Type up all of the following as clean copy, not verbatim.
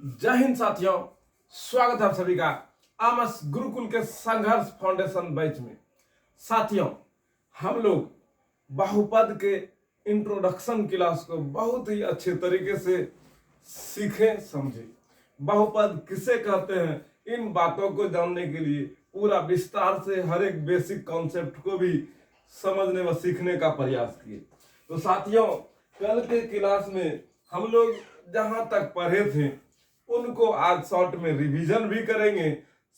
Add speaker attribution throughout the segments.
Speaker 1: जय हिंद साथियों, स्वागत है आप सभी का आमस गुरुकुल के संघर्ष फाउंडेशन बैच में। साथियों, हम लोग बहुपद के इंट्रोडक्शन क्लास को बहुत ही अच्छे तरीके से सीखे समझे। बहुपद किसे कहते हैं, इन बातों को जानने के लिए पूरा विस्तार से हर एक बेसिक कॉन्सेप्ट को भी समझने व सीखने का प्रयास किए। तो साथियों, कल के क्लास में हम लोग जहां तक पढ़े थे उनको आज शॉर्ट में रिवीजन भी करेंगे।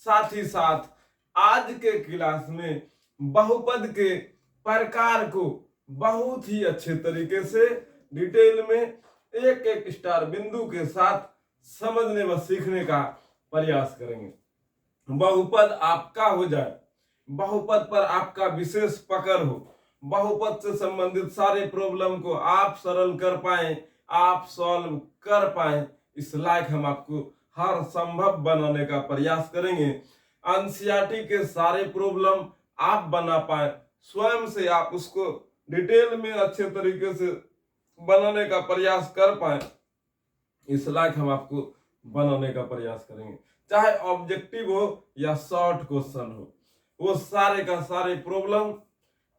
Speaker 1: साथ ही साथ आज के क्लास में बहुपद के प्रकार को बहुत ही अच्छे तरीके से डिटेल में एक एक स्टार बिंदु के साथ समझने व सीखने का प्रयास करेंगे। बहुपद आपका हो जाए, बहुपद पर आपका विशेष पकड़ हो, बहुपद से संबंधित सारे प्रॉब्लम को आप सरल कर पाए, आप सॉल्व कर पाए, इस लायक हम आपको हर संभव बनाने का प्रयास करेंगे। एनसीईआरटी के सारे प्रॉब्लम आप बना पाए, स्वयं से आप उसको डिटेल में अच्छे तरीके से बनाने का प्रयास कर पाए, इस लायक हम आपको बनाने का प्रयास करेंगे। चाहे ऑब्जेक्टिव हो या शॉर्ट क्वेश्चन हो, वो सारे का सारे प्रॉब्लम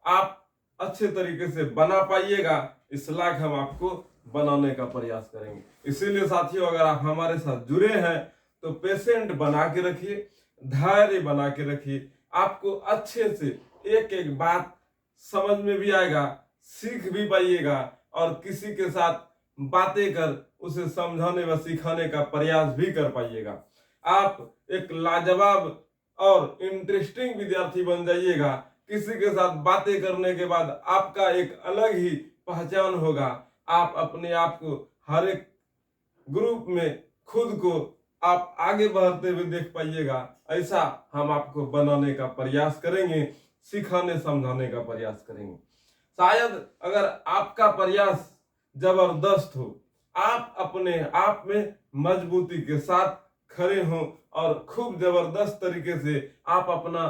Speaker 1: आप अच्छे तरीके से बना पाइएगा, इस लायक हम आपको बनाने का प्रयास करेंगे। इसीलिए साथियों, अगर आप हमारे साथ जुड़े हैं तो पेशेंट बना के रखिए, धैर्य बना के रखिए। आपको अच्छे से एक एक बात समझ में भी आएगा, सीख भी पाइएगा और किसी के साथ बातें कर उसे समझाने व सिखाने का प्रयास भी कर पाइएगा। आप एक लाजवाब और इंटरेस्टिंग विद्यार्थी बन जाइएगा। किसी के साथ बातें करने के बाद आपका एक अलग ही पहचान होगा। आप अपने आप को हर एक ग्रुप में खुद को आप आगे बढ़ते हुए देख पाइएगा। ऐसा हम आपको बनाने का प्रयास करेंगे, सिखाने समझाने का प्रयास करेंगे। शायद अगर आपका प्रयास जबरदस्त हो, आप अपने आप में मजबूती के साथ खड़े हो और खूब जबरदस्त तरीके से आप अपना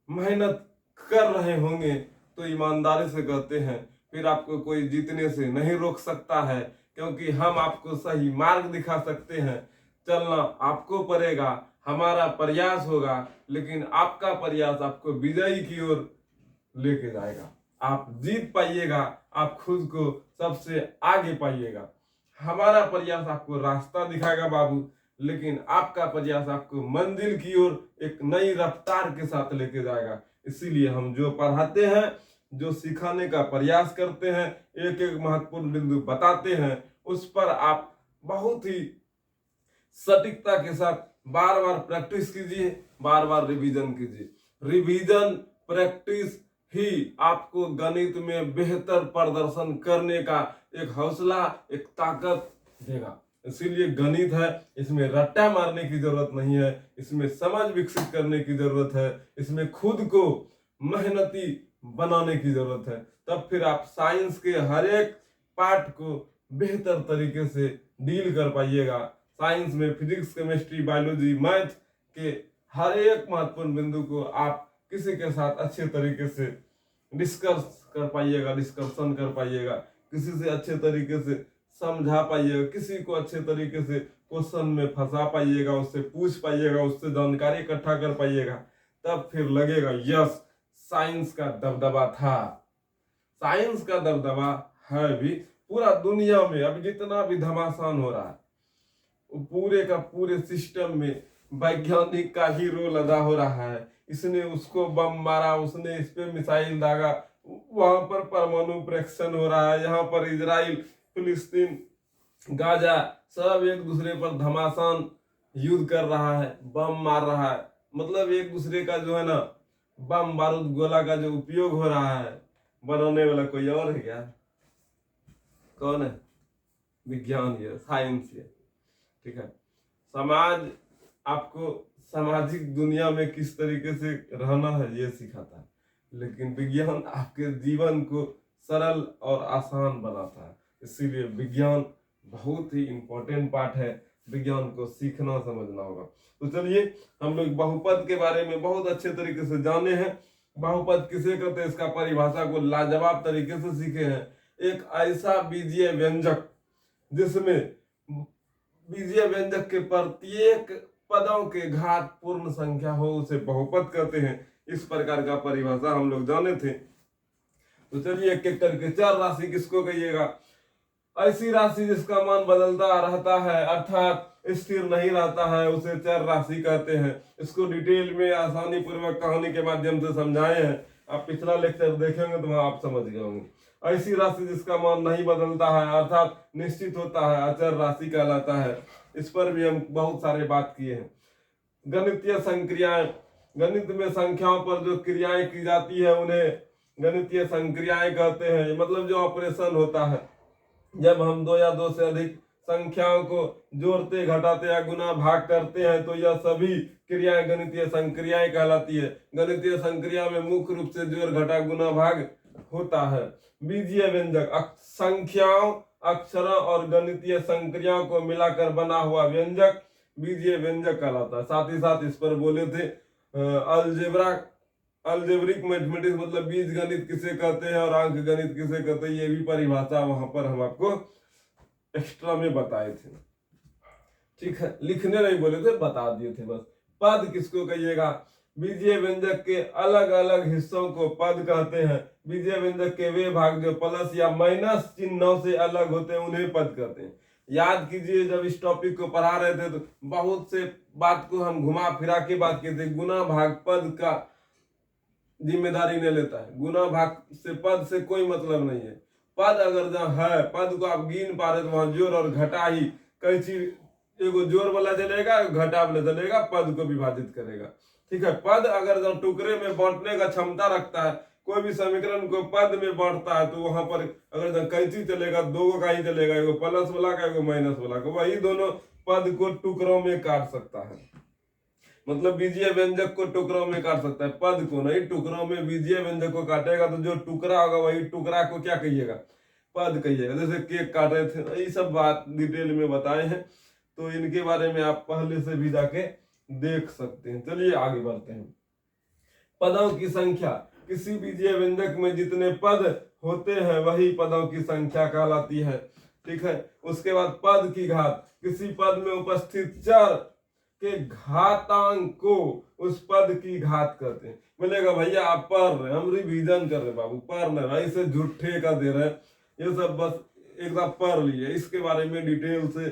Speaker 1: मेहनत कर रहे होंगे, तो ईमानदारी से कहते हैं फिर आपको कोई जीतने से नहीं रोक सकता है, क्योंकि हम आपको सही मार्ग दिखा सकते हैं। चलना आपको पड़ेगा, हमारा प्रयास होगा, लेकिन आपका प्रयास आपको विजयी की ओर लेके जाएगा। आप जीत पाइएगा, आप खुद को सबसे आगे पाइएगा। हमारा प्रयास आपको रास्ता दिखाएगा बाबू, लेकिन आपका प्रयास आपको मंजिल की ओर एक नई रफ्तार के साथ लेके जाएगा। इसीलिए हम जो पढ़ाते हैं, जो सिखाने का प्रयास करते हैं, एक एक महत्वपूर्ण बिंदु बताते हैं, उस पर आप बहुत ही सटीकता के साथ बार बार प्रैक्टिस कीजिए, बार बार रिवीजन कीजिए। रिवीजन प्रैक्टिस ही आपको गणित में बेहतर प्रदर्शन करने का एक हौसला, एक ताकत देगा। इसीलिए गणित है, इसमें रट्टा मारने की जरूरत नहीं है, इसमें समझ विकसित करने की जरूरत है, इसमें खुद को मेहनती बनाने की जरूरत है। तब फिर आप साइंस के हर एक पार्ट को बेहतर तरीके से डील कर पाइएगा। साइंस में फिजिक्स, केमिस्ट्री, बायोलॉजी, मैथ के हर एक महत्वपूर्ण बिंदु को आप किसी के साथ अच्छे तरीके से डिस्कस कर पाइएगा, डिस्कशन कर पाइएगा, किसी से अच्छे तरीके से समझा पाइएगा, किसी को अच्छे तरीके से क्वेश्चन में फंसा पाइएगा, उससे पूछ पाइएगा, उससे जानकारी इकट्ठा कर पाइएगा। तब फिर लगेगा यस, साइंस का दबदबा था, साइंस का दबदबा है भी। पूरा दुनिया में अभी जितना भी घमासान हो रहा है, पूरे का पूरे सिस्टम में वैज्ञानिक का ही रोल अदा हो रहा है। इसने उसको बम मारा, उसने इस पे मिसाइल दागा, वहां पर परमाणु परीक्षण हो रहा है, यहाँ पर इजराइल, फिलिस्तीन, गाजा सब एक दूसरे पर घमासान युद्ध कर रहा है, बम मार रहा है। मतलब एक दूसरे का जो है ना, बम बारूद गोला का जो उपयोग हो रहा है, बनाने वाला कोई और है क्या? कौन है? विज्ञान है, साइंस है। ठीक है। समाज आपको सामाजिक दुनिया में किस तरीके से रहना है ये सिखाता है, लेकिन विज्ञान आपके जीवन को सरल और आसान बनाता है। इसीलिए विज्ञान बहुत ही इंपॉर्टेंट पार्ट है, विज्ञान को सीखना समझना होगा। तो चलिए, हम लोग बहुपद के बारे में बहुत अच्छे तरीके से जाने हैं। बहुपद किसे कहते हैं, इसका परिभाषा को लाजवाब तरीके से सीखे हैं। एक ऐसा बीजीय व्यंजक जिसमें बीजीय व्यंजक के प्रत्येक पदों के घात पूर्ण संख्या हो उसे बहुपद कहते हैं। इस प्रकार का परिभाषा हम लोग जाने थे। तो चलिए एक एक करके चर राशि किसको कहिएगा? ऐसी राशि जिसका मान बदलता रहता है अर्थात स्थिर नहीं रहता है उसे चर राशि कहते हैं। इसको डिटेल में आसानी पूर्वक कहानी के माध्यम से समझाए हैं। आप पिछला लेक्चर देखेंगे तो वहां आप समझ गए होंगे। ऐसी राशि जिसका मान नहीं बदलता है अर्थात निश्चित होता है अचर राशि कहलाता है। इस पर भी हम बहुत सारे बात किए हैं। गणितीय संक्रियाएं, गणित में संख्याओं पर जो क्रियाएं की जाती है उन्हें गणितीय संक्रियाएं कहते हैं। मतलब जो ऑपरेशन होता है जब हम दो या दो से अधिक संख्याओं को जोड़ते घटाते या गुना भाग करते हैं तो यह सभी क्रियाएं गणितीय संक्रियाएं कहलाती है। गणितीय संक्रिया में मुख्य रूप से जोड़ घटा गुना भाग होता है। बीजीय व्यंजक संख्याओं अक्षरों और गणितीय संक्रियाओं को मिलाकर बना हुआ व्यंजक बीजीय व्यंजक कहलाता है। साथ ही साथ इस पर बोले थे अल्जेब्रिक मैथमेटिक्स मतलब बीज गणित किसे कहते हैं और अंक गणित किसे कहते हैं, ये भी परिभाषा वहां पर हम आपको एक्स्ट्रा में बताए थे। ठीक है, लिखने नहीं बोले थे, बता दिए थे बस। पद किसको कहिएगा? बीजीय व्यंजक के अलग अलग हिस्सों को पद कहते हैं। बीजीय व्यंजक के वे भाग जो प्लस या माइनस चिन्हों से अलग होते हैं उन्हें पद कहते हैं। याद कीजिए जब इस टॉपिक को पढ़ा रहे थे तो बहुत से बात को हम घुमा फिरा के बात किए थे। गुना भाग पद का जिम्मेदारी नहीं लेता है। गुना भाग से पद से कोई मतलब नहीं है। पद अगर जहाँ है पद को आप गिन पा रहे तो वहां जोड़ और घटा ही कई चीज एगो जोड़ वाला चलेगा घटा वाला चलेगा, पद को विभाजित करेगा। ठीक है, पद अगर जब टुकड़े में बांटने का क्षमता रखता है, कोई भी समीकरण को पद में बांटता है तो वहां पर अगर कैंची चलेगा दो का ही चलेगा, एगो प्लस वाला का एगो माइनस वाला का, वही दोनों पद को टुकड़ों में काट सकता है। मतलब बीजीय व्यंजक को टुकड़ों में काट सकता है, पद को नहीं। टुकड़ों में बीजीय व्यंजक को काटेगा तो जो टुकड़ा होगा वही टुकड़ा को क्या कहिएगा? पद कहिएगा। जैसे केक काट रहे थे, ये सब बात डिटेल में बताए हैं तो इनके बारे में आप पहले से भी जाके देख सकते हैं। चलिए आगे बढ़ते हैं। पदों की संख्या, किसी बीजीय व्यंजक में जितने पद होते हैं वही पदों की संख्या कहलाती है। ठीक है, उसके बाद पद की घात, किसी पद में उपस्थित चर के घातांक को उस पद की घात कहते हैं। बोलेगा भैया आप पढ़ रहे, हम रिवीजन कर रहे बाबू, पढ़ रहे, ऐसे झूठे का दे रहे, ये सब बस एक बार पढ़ लिए। इसके बारे में डिटेल से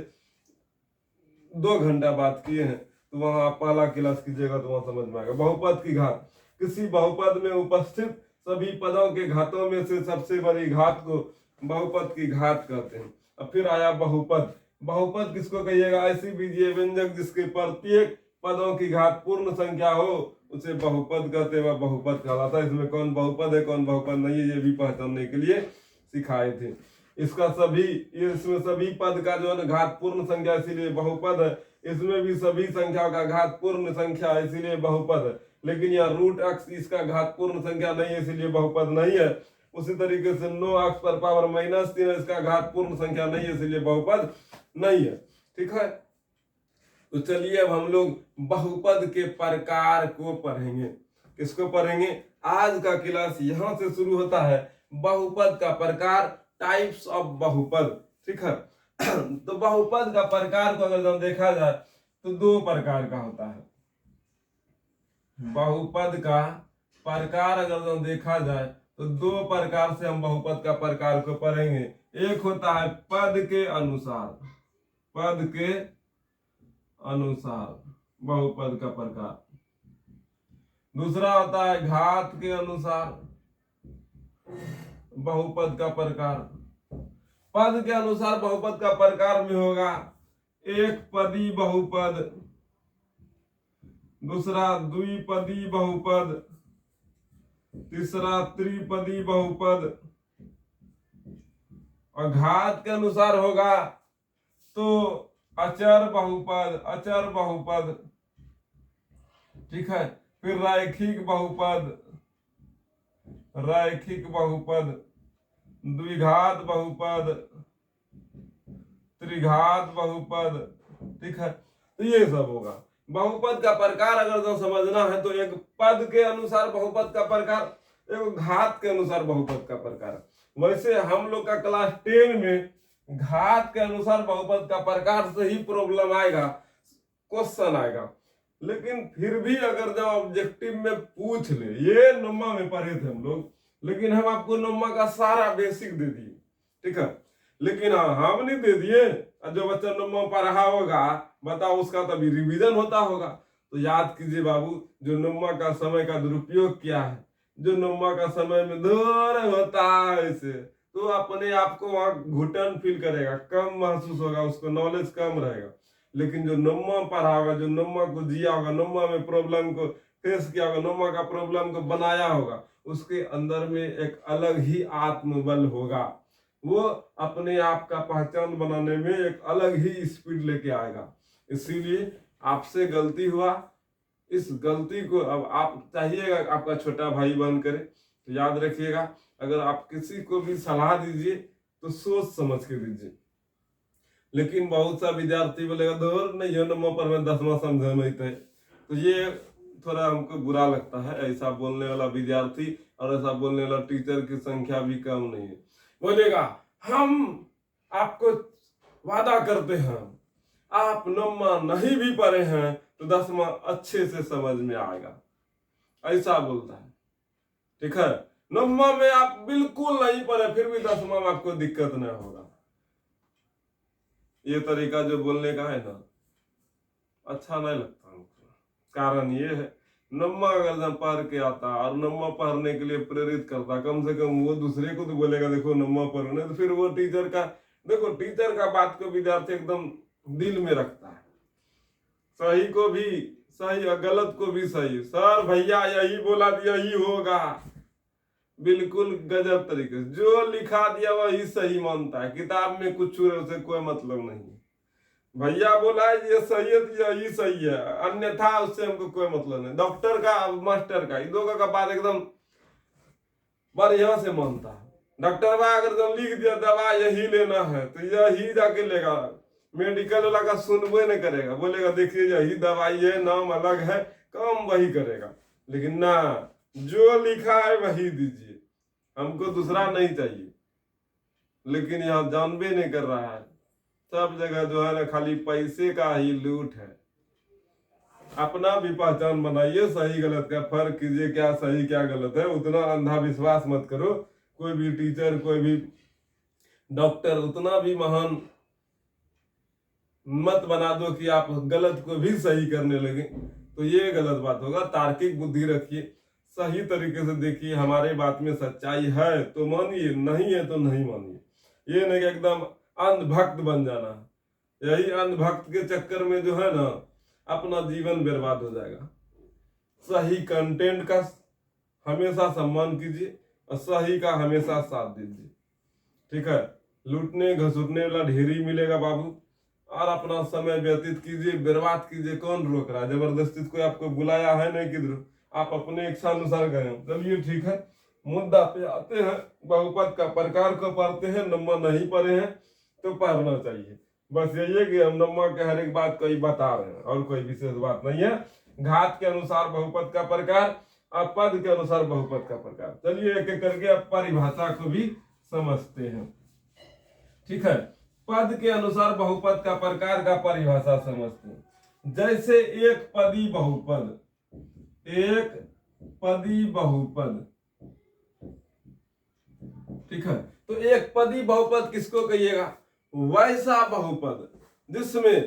Speaker 1: 2 घंटा बात किए हैं तो वहां आप पहला क्लास कीजिएगा तो वहां समझ में आएगा। बहुपद की घात, किसी बहुपद में उपस्थित सभी पदों के घातों में से सबसे बड़ी घात को बहुपद की घात कहते हैं। अब फिर आया बहुपद। बहुपद किसको कहिएगा? ऐसी बीजीय व्यंजक जिसके प्रत्येक पदों की घात पूर्ण संख्या हो उसे बहुपद कहते हैं, वह बहुपद कहलाता है। इसमें कौन बहुपद है कौन बहुपद नहीं है ये भी पहचानने के लिए सिखाए थे। इसका सभी इसमें सभी पद का जो है घात पूर्ण संख्या इसीलिए बहुपद है। इसमें भी सभी संख्याओं का घात पूर्ण संख्या है इसीलिए बहुपद है। लेकिन यह रूट अक्ष इसका घात पूर्ण संख्या नहीं है इसीलिए बहुपद नहीं है। उसी तरीके से 9 अक्ष पर पावर -3 इसका घात पूर्ण संख्या नहीं है इसीलिए बहुपद नहीं है। ठीक है, तो चलिए अब हम लोग बहुपद के प्रकार को पढ़ेंगे। किसको पढ़ेंगे? आज का क्लास यहां से शुरू होता है। बहुपद का प्रकार, टाइप्स ऑफ बहुपद। ठीक है, तो बहुपद का प्रकार को अगर हम देखा जाए तो 2 प्रकार का होता है। बहुपद का प्रकार अगर हम देखा जाए तो 2 प्रकार से हम बहुपद का प्रकार को पढ़ेंगे। एक होता है पद के अनुसार, पद के अनुसार बहुपद का प्रकार। दूसरा होता है घात के अनुसार बहुपद का प्रकार। पद के अनुसार बहुपद का प्रकार में होगा एक पदी बहुपद, दूसरा द्विपदी बहुपद, तीसरा त्रिपदी बहुपद। और घात के अनुसार होगा तो अचर बहुपद, अचर बहुपद। ठीक है, फिर रैखिक बहुपद, रैखिक बहुपद, द्विघात बहुपद, त्रिघात बहुपद। ठीक है, तो ये सब होगा। बहुपद का प्रकार अगर जो समझना है तो एक पद के अनुसार बहुपद का प्रकार, एक घात के अनुसार बहुपद का प्रकार। वैसे हम लोग का क्लास 10 में घात के अनुसार बहुपद का प्रकार से ही प्रॉब्लम आएगा, क्वेश्चन आएगा। लेकिन फिर भी अगर जब ऑब्जेक्टिव में पूछ ले, ये नम्मा में पढ़े थे हम लोग, लेकिन हम आपको नम्मा का सारा बेसिक दे दिए, ठीक है। लेकिन हाँ, हम नहीं दे दिए, जो बच्चा नम्मा पढ़ा होगा बताओ उसका तभी रिवीजन होता होगा। तो याद कीजिए बाबू, जो नम्मा का समय का दुरुपयोग किया है, जो नम्मा का समय में दूर होता है इसे, तो अपने आप को वहां घुटन फील करेगा, कम महसूस होगा, उसको नॉलेज कम रहेगा। लेकिन जो नम्मा पढ़ा होगा, जो नम्मा को जिया होगा, नम्मा में प्रॉब्लम को फेस किया होगा, नम्मा का प्रॉब्लम को बनाया होगा, उसके अंदर में एक अलग ही आत्मबल होगा। वो अपने आप का पहचान बनाने में एक अलग ही स्पीड लेके आएगा। इसीलिए आपसे गलती हुआ, इस गलती को अब आप चाहिएगा आपका छोटा भाई बन करे, तो याद रखिएगा, अगर आप किसी को भी सलाह दीजिए तो सोच समझ के दीजिए। लेकिन बहुत सा विद्यार्थी बोलेगा दौर नहीं है नम्बर पर मैं 10वां समझ में, तो ये थोड़ा हमको बुरा लगता है। ऐसा बोलने वाला विद्यार्थी और ऐसा बोलने वाला टीचर की संख्या भी कम नहीं है। बोलेगा हम आपको वादा करते हैं, आप नम्मा नहीं भी पढ़े हैं तो 10वां अच्छे से समझ में आएगा, ऐसा बोलता है, ठीक है। नम्मा में आप बिल्कुल नहीं पढ़े फिर भी 10वां में आपको दिक्कत नहीं होगा। ये तरीका जो बोलने का है ना, अच्छा नहीं लगता हमको। कारण ये है, नम्मा अगर जब पढ़ के आता और नम्मा पढ़ने के लिए प्रेरित करता, कम से कम वो दूसरे को तो बोलेगा देखो नम्मा पढ़ने, तो फिर वो टीचर का, देखो टीचर का बात को विद्यार्थी एकदम दिल में रखता है, सही को भी सही और गलत को भी सही। सर भैया यही बोला यही होगा, बिल्कुल गजब तरीके से जो लिखा दिया वही सही मानता है, किताब में कुछ उसे कोई मतलब नहीं। भैया बोला है ये सही है तो यही सही है, अन्यथा उससे हमको कोई मतलब नहीं। डॉक्टर का मास्टर का, इन दोनों का बात एकदम बढ़िया से मानता है। डॉक्टर बा अगर जब लिख दिया दवा यही लेना है तो यही जाके लेगा, मेडिकल वाला का सुनबे नहीं करेगा, बोलेगा देखिए यही दवाई है, नाम अलग है, काम वही करेगा। लेकिन ना, जो लिखा है वही दीजिए, हमको दूसरा नहीं चाहिए। लेकिन यहाँ जानबे नहीं कर रहा है, सब जगह जो है ना खाली पैसे का ही लूट है। अपना भी पहचान बनाइए, सही गलत का फर्क कीजिए, क्या सही क्या गलत है। उतना अंधा विश्वास मत करो, कोई भी टीचर कोई भी डॉक्टर उतना भी महान मत बना दो कि आप गलत को भी सही करने लगे, तो ये गलत बात होगा। तार्किक बुद्धि रखिए, सही तरीके से देखिए, हमारे बात में सच्चाई है तो मानिए, नहीं है तो नहीं मानिए। ये नहीं कि एकदम अंधभक्त बन जाना है। यही अंधभक्त के चक्कर में जो है ना अपना जीवन बर्बाद हो जाएगा। सही कंटेंट का हमेशा सम्मान कीजिए और सही का हमेशा साथ दीजिए, ठीक है। लूटने घसुटने वाला ढेरी मिलेगा बाबू, और अपना समय व्यतीत कीजिए, बर्बाद कीजिए। कौन रोक रहा है? जबरदस्ती कोई आपको बुलाया है नहीं किधर, आप अपने इच्छा अनुसार गए। चलिए ठीक है, मुद्दा पे आते हैं। बहुपद का प्रकार को पढ़ते हैं, नंबर नहीं पढ़े हैं तो पढ़ना चाहिए। बस यही है कि हम नंबर के हर एक बात को ही बता रहे हैं, और कोई विशेष बात नहीं है। घात के अनुसार बहुपद का प्रकार और पद के अनुसार बहुपद का प्रकार। चलिए एक एक करके अब परिभाषा को भी समझते हैं, ठीक है। पद के अनुसार बहुपद का प्रकार का परिभाषा समझते हैं। जैसे एक पदी बहुपद, एक पदी बहुपद, ठीक है। तो एक पदी बहुपद किसको कहिएगा? वैसा बहुपद जिसमें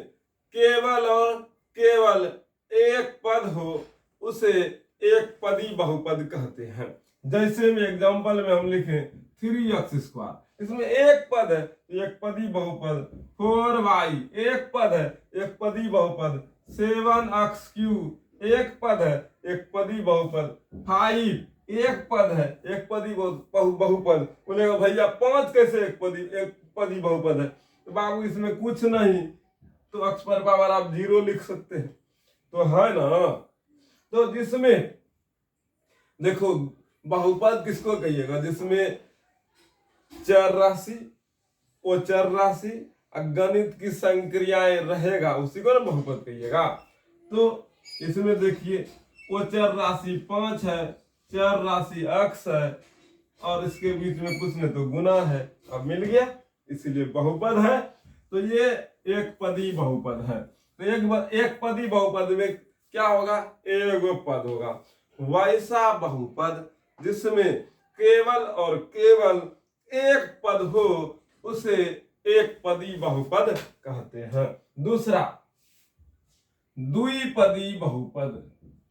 Speaker 1: केवल और केवल एक पद हो, उसे एक पदी बहुपद कहते हैं। जैसे में एग्जांपल में हम लिखें 3x², इसमें एक पद है एक पदी बहुपद। 4y एक पद है एक पदी बहुपद। 7x³ एक पद है एक पदी बहुपद। 5 एक पद है एक पदी बहुपद। बोलेगा भैया 5 कैसे एक पदी बहुपद है? तो बाबू इसमें कुछ नहीं, तो अक्ष पर पावर आप 0 लिख सकते हैं, तो है ना। तो जिसमें देखो बहुपद किसको कहिएगा? जिसमें चर राशि, वो चर राशि गणित की संक्रियाएं रहेगा, उसी को ना बहुपद कहिएगा। तो इसमें देखिए वो चर राशि 5 है, चर राशि x है, और इसके बीच में कुछ नहीं तो गुना है। अब मिल गया, इसीलिए बहुपद है। तो ये एक पदी बहुपद है। तो एक पदी बहुपद में क्या होगा, एगो पद होगा। वैसा बहुपद जिसमें केवल और केवल एक पद हो उसे एक पदी बहुपद कहते हैं। दूसरा, द्विपदी बहुपद।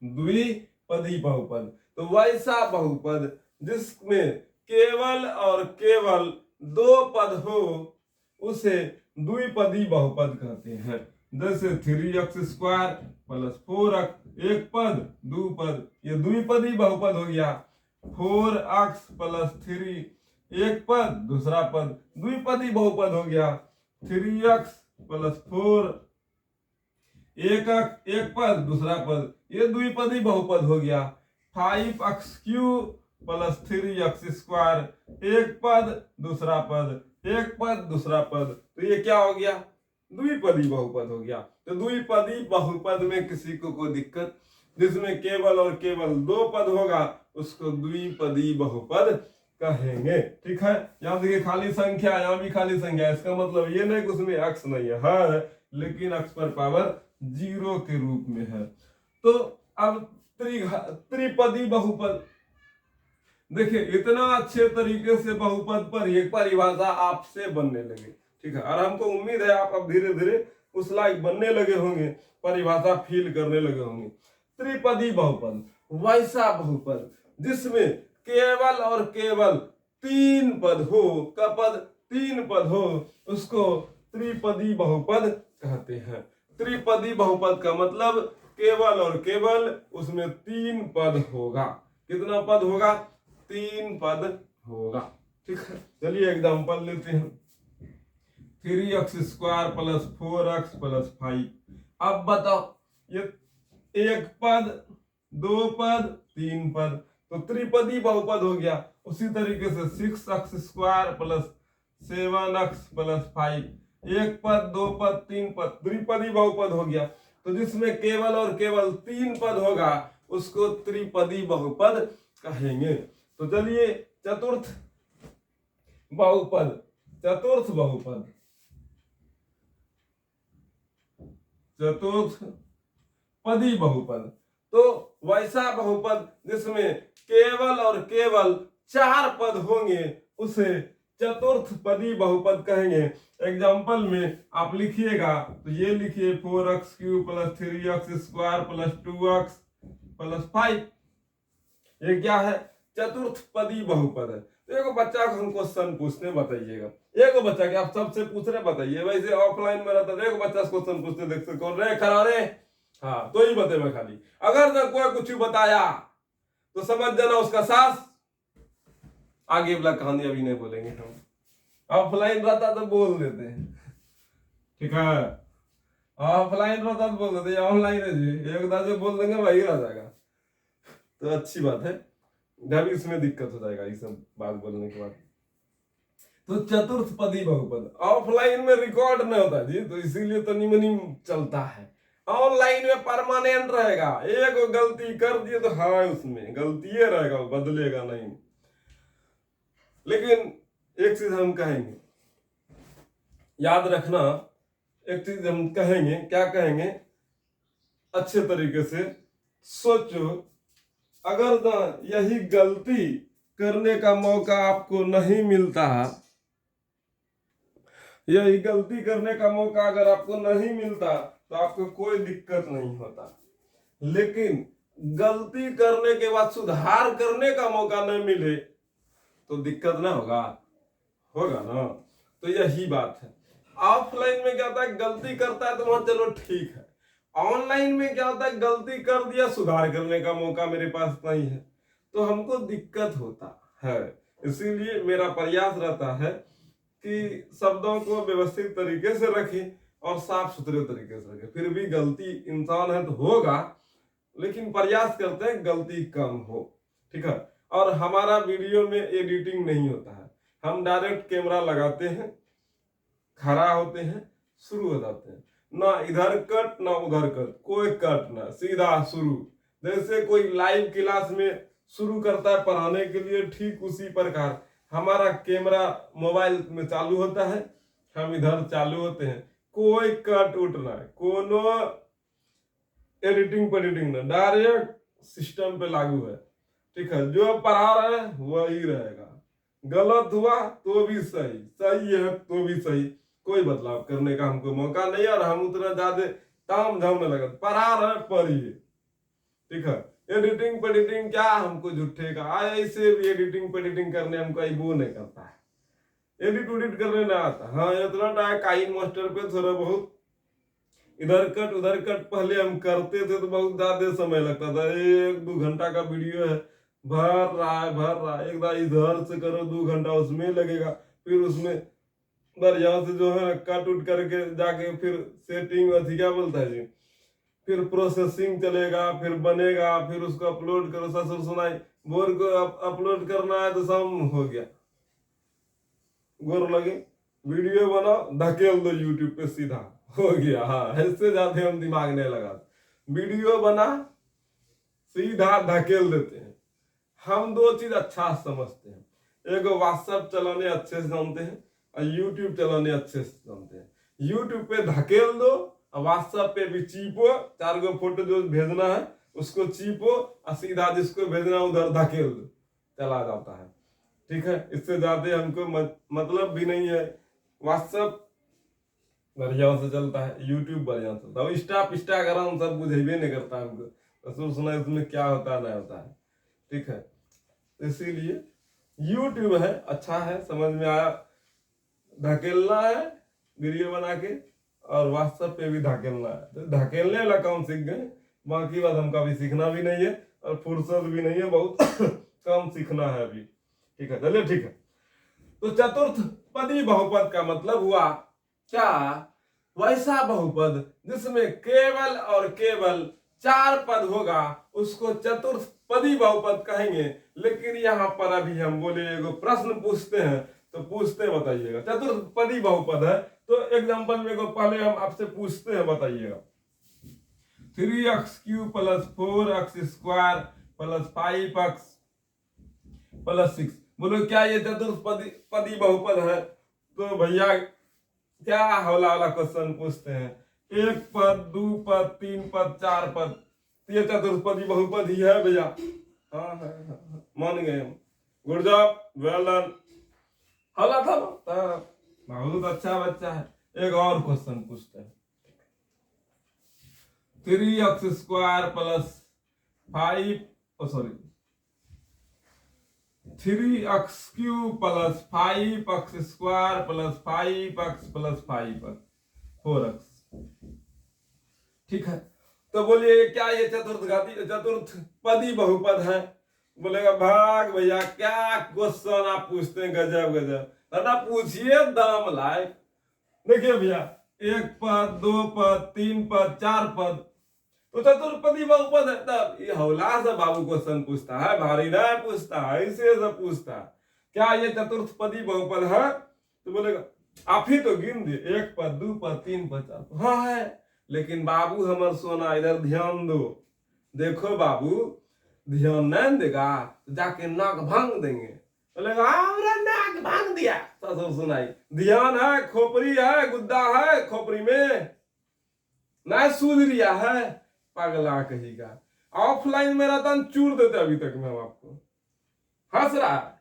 Speaker 1: द्विपदी बहुपद, तो वैसा बहुपद जिसमें केवल और केवल दो पद हो उसे द्विपदी बहुपद कहते हैं। जैसे 3x² + 4x, एक पद दो पद, ये द्विपदी बहुपद हो गया। 4x + 3, एक पद दूसरा पद, द्विपदी बहुपद हो गया। 3x + 4, एक पद दूसरा पद, ये द्विपदी बहुपद हो गया। 5x³ + 3x², एक पद दूसरा पद, एक पद दूसरा पद, तो ये क्या हो गया, द्विपदी बहुपद हो गया। तो द्विपदी बहुपद में किसी को कोई दिक्कत, जिसमें केवल और केवल दो पद होगा उसको द्विपदी बहुपद कहेंगे। ठीक है, यहाँ देखिए खाली संख्या, यहाँ भी खाली संख्या, इसका मतलब ये नहीं कि उसमें अक्स नहीं है, लेकिन अक्स पर पावर 0 के रूप में है। तो अब त्रिपदी बहुपद, देखिए इतना अच्छे तरीके से बहुपद पर एक परिभाषा आपसे बनने लगे। ठीक है, और हमको उम्मीद है आप अब धीरे धीरे उस लायक बनने लगे होंगे, परिभाषा फील करने लगे होंगे। त्रिपदी बहुपद, वैसा बहुपद जिसमें केवल और केवल तीन पद हो, का पद तीन पद हो, उसको त्रिपदी बहुपद कहते हैं। त्रिपदी बहुपद का मतलब केवल और केवल उसमें तीन पद होगा। कितना पद होगा, तीन पद होगा। ठीक है, चलिए एग्जांपल लेते हैं। 3x² + 4x + 5, अब बताओ ये एक पद दो पद तीन पद, तो त्रिपदी बहुपद हो गया। उसी तरीके से 6x² + 7x + 5, एक पद दो पद तीन पद, त्रिपदी बहुपद हो गया। तो जिसमें केवल और केवल तीन पद होगा उसको त्रिपदी बहुपद कहेंगे। तो चलिए चतुर्थ बहुपद, चतुर्थ बहुपद, चतुर्थ पदी बहुपद, तो वैसा बहुपद जिसमें केवल और केवल चार पद होंगे उसे चतुर्थ पदी बहुपद कहेंगे। एग्जाम्पल में आप लिखिएगा तो ये लिखिए 4x³ + 3x² + 2x + 5, ये क्या है, चतुर्थ पदी बहुपद है। तो एक बच्चा को हम क्वेश्चन पूछते बताइएगा, एक बच्चा के आप सबसे पूछ रहे बताइए, वैसे ऑफलाइन में रहता है एक बच्चा से क्वेश्चन पूछते देखते कौन रे खड़ा रे, हाँ तो ही बतेगा खाली। अगर ना कोई कुछ बताया तो समझ जाना उसका सास, आगे वाला कहानी अभी नहीं बोलेंगे हम, ऑफलाइन रहता तो बोल देते हैं। ठीक है, ऑफलाइन रहता तो बोल देते, ऑनलाइन है जी एक दादा बोल देंगे वही रह जाएगा। तो अच्छी बात है, जब इसमें दिक्कत हो जाएगा ये सब बात बोलने के बाद। तो चतुर्थ पदी बहुपद ऑफलाइन में रिकॉर्ड नहीं होता जी, तो इसीलिए तो निमनी चलता है। ऑनलाइन में परमानेंट रहेगा, एक गलती कर दिए तो हाँ उसमें गलती रहेगा, बदलेगा नहीं। लेकिन एक चीज हम कहेंगे, याद रखना, एक चीज हम कहेंगे, क्या कहेंगे, अच्छे तरीके से सोचो। अगर ना यही गलती करने का मौका आपको नहीं मिलता, यही गलती करने का मौका अगर आपको नहीं मिलता तो आपको कोई दिक्कत नहीं होता। लेकिन गलती करने के बाद सुधार करने का मौका नहीं मिले तो दिक्कत ना होगा, होगा ना। तो यही बात है। ऑफलाइन में क्या होता है, गलती करता है तो वहां चलो ठीक है, ऑनलाइन में क्या होता है, गलती कर दिया सुधार करने का मौका मेरे पास नहीं है तो हमको दिक्कत होता है। इसीलिए मेरा प्रयास रहता है कि शब्दों को व्यवस्थित तरीके से रखें और साफ सुथरे तरीके से रखें। फिर भी गलती इंसान है तो होगा, लेकिन प्रयास करते हैं गलती कम हो। ठीक है, और हमारा वीडियो में एडिटिंग नहीं होता है, हम डायरेक्ट कैमरा लगाते हैं, खड़ा होते हैं, शुरू हो जाते हैं, ना इधर कट ना उधर कट, कोई कट ना, सीधा शुरू। जैसे कोई लाइव क्लास में शुरू करता है पढ़ाने के लिए, ठीक उसी प्रकार हमारा कैमरा मोबाइल में चालू होता है, हम इधर चालू होते हैं, कोई कट उठ ना है, कोनो एडिटिंग ना, डायरेक्ट सिस्टम पे लागू है। ठीक है, जो पढ़ा रहे हैं वही रहेगा, गलत हुआ तो भी सही, सही है तो भी सही, कोई बदलाव करने का हमको मौका नहीं, और हम उतना ज्यादा ताम झाम न लगा, पढ़ा रहे पढ़िए। ठीक है, एडिटिंग क्या हमको झूठे का, ऐसे भी एडिटिंग करने हमको वो नहीं करता है, एडिट करने ना आता। हाँ इतना टाइम काइन मास्टर पे थोड़ा बहुत इधर कट उधर कट पहले हम करते थे तो बहुत ज्यादा समय लगता था, 1-2 घंटा का वीडियो है, भर रहा है, एक बार इधर से करो 2 घंटा उसमें लगेगा, फिर उसमें बढ़िया से जो है कट उट करके जाके फिर सेटिंग अथी क्या बोलता है जी, फिर प्रोसेसिंग चलेगा, फिर बनेगा, फिर उसको अपलोड करो, ससुर सुनाई बोर को अपलोड करना है तो सब हो गया, गोर लगे वीडियो बनाओ धकेल दो यूट्यूब पे सीधा हो गया। हाँ ऐसे ज्यादा हम दिमाग नहीं लगा, वीडियो बना सीधा धकेल देते हैं। हम दो चीज अच्छा समझते हैं, एक व्हाट्सएप चलाने अच्छे से जानते हैं और यूट्यूब चलाने अच्छे से जानते हैं। यूट्यूब पे धकेल दो और व्हाट्सएप पे भी चीपो, 4 फोटो जो भेजना है उसको चीपो और सीधा जिसको भेजना है उधर धकेल दो, चला जाता है। ठीक है, इससे ज्यादा हमको मतलब भी नहीं है। व्हाट्सएप बढ़िया से चलता है, यूट्यूब बढ़िया से चलता है, इंस्टाग्राम सब बुझेबे नहीं करता हमको, तो सुना इसमें क्या होता है नहीं होता है। ठीक है, इसीलिए यूट्यूब है अच्छा है, समझ में आया, धकेलना है वीडियो बना के, और व्हाट्सएप पे भी धकेलना है, तो धकेलने वाला काम सीख गए, बाकी बात हमका भी सीखना भी नहीं है और फुर्सत भी नहीं है, बहुत कम सीखना है अभी। ठीक है, चलिए ठीक है। तो चतुर्थ पदी बहुपद का मतलब हुआ क्या, वैसा बहुपद जिसमें केवल और केवल 4 पद होगा उसको चतुर्थ पदी बहुपद कहेंगे। लेकिन यहाँ पर अभी हम बोले एगो प्रश्न पूछते हैं, तो पूछते बताइएगा, चतुर्थ पदी बहुपद है तो एग्जाम्पल में एगो पहले हम आपसे पूछते हैं, बताइएगा 3x³ + 4x² + 5x + 6, बोलो क्या ये चतुर्थ पदी बहुपद है? तो भैया क्या हौला वाला क्वेश्चन पूछते हैं, 1 पद 2 पद 3 पद 4 पद, ये चतुर्पदी बहुपद ही है भैया। हाँ मान गए हम, गुड जॉब, वेल डन, हौला था बहुत अच्छा बच्चा है। एक और क्वेश्चन पूछते हैं, 3x² + 5 3x³ + 5x² + 5x + 5x 4x। ठीक है, तो बोलिए क्या ये चतुर्थ पदी बहुपद है? बोलेगा भाग भैया, क्या क्वेश्चन आप पूछते हैं, गजब गजब ना, पूछिए दाम लायक। देखिए भैया 1 पद 2 पद 3 पद 4 पद तो चतुर्पदी बहुपद है, तब ये हौला से बाबू क्वेश्चन पूछता है, भारी ना पूछता है, ऐसे से पूछता है क्या ये चतुर्थपदी बहुपद है? तो बोलेगा आप ही तो गिन दिए, 1 पद 2 पद 3 पद 4 पद, हाँ है, लेकिन बाबू हमर सोना इधर ध्यान दो, देखो बाबू ध्यान नहीं देगा तो जाके नाक भांग देंगे। बोलेगा नाक भांग दिया, ससुर सुनाई, ध्यान है, खोपड़ी है, गुद्दा है खोपड़ी में, ना सूझ रिया है, पगला कहेगा, ऑफलाइन में रहता चूर देते अभी तक में, हम आपको हंस रहा है,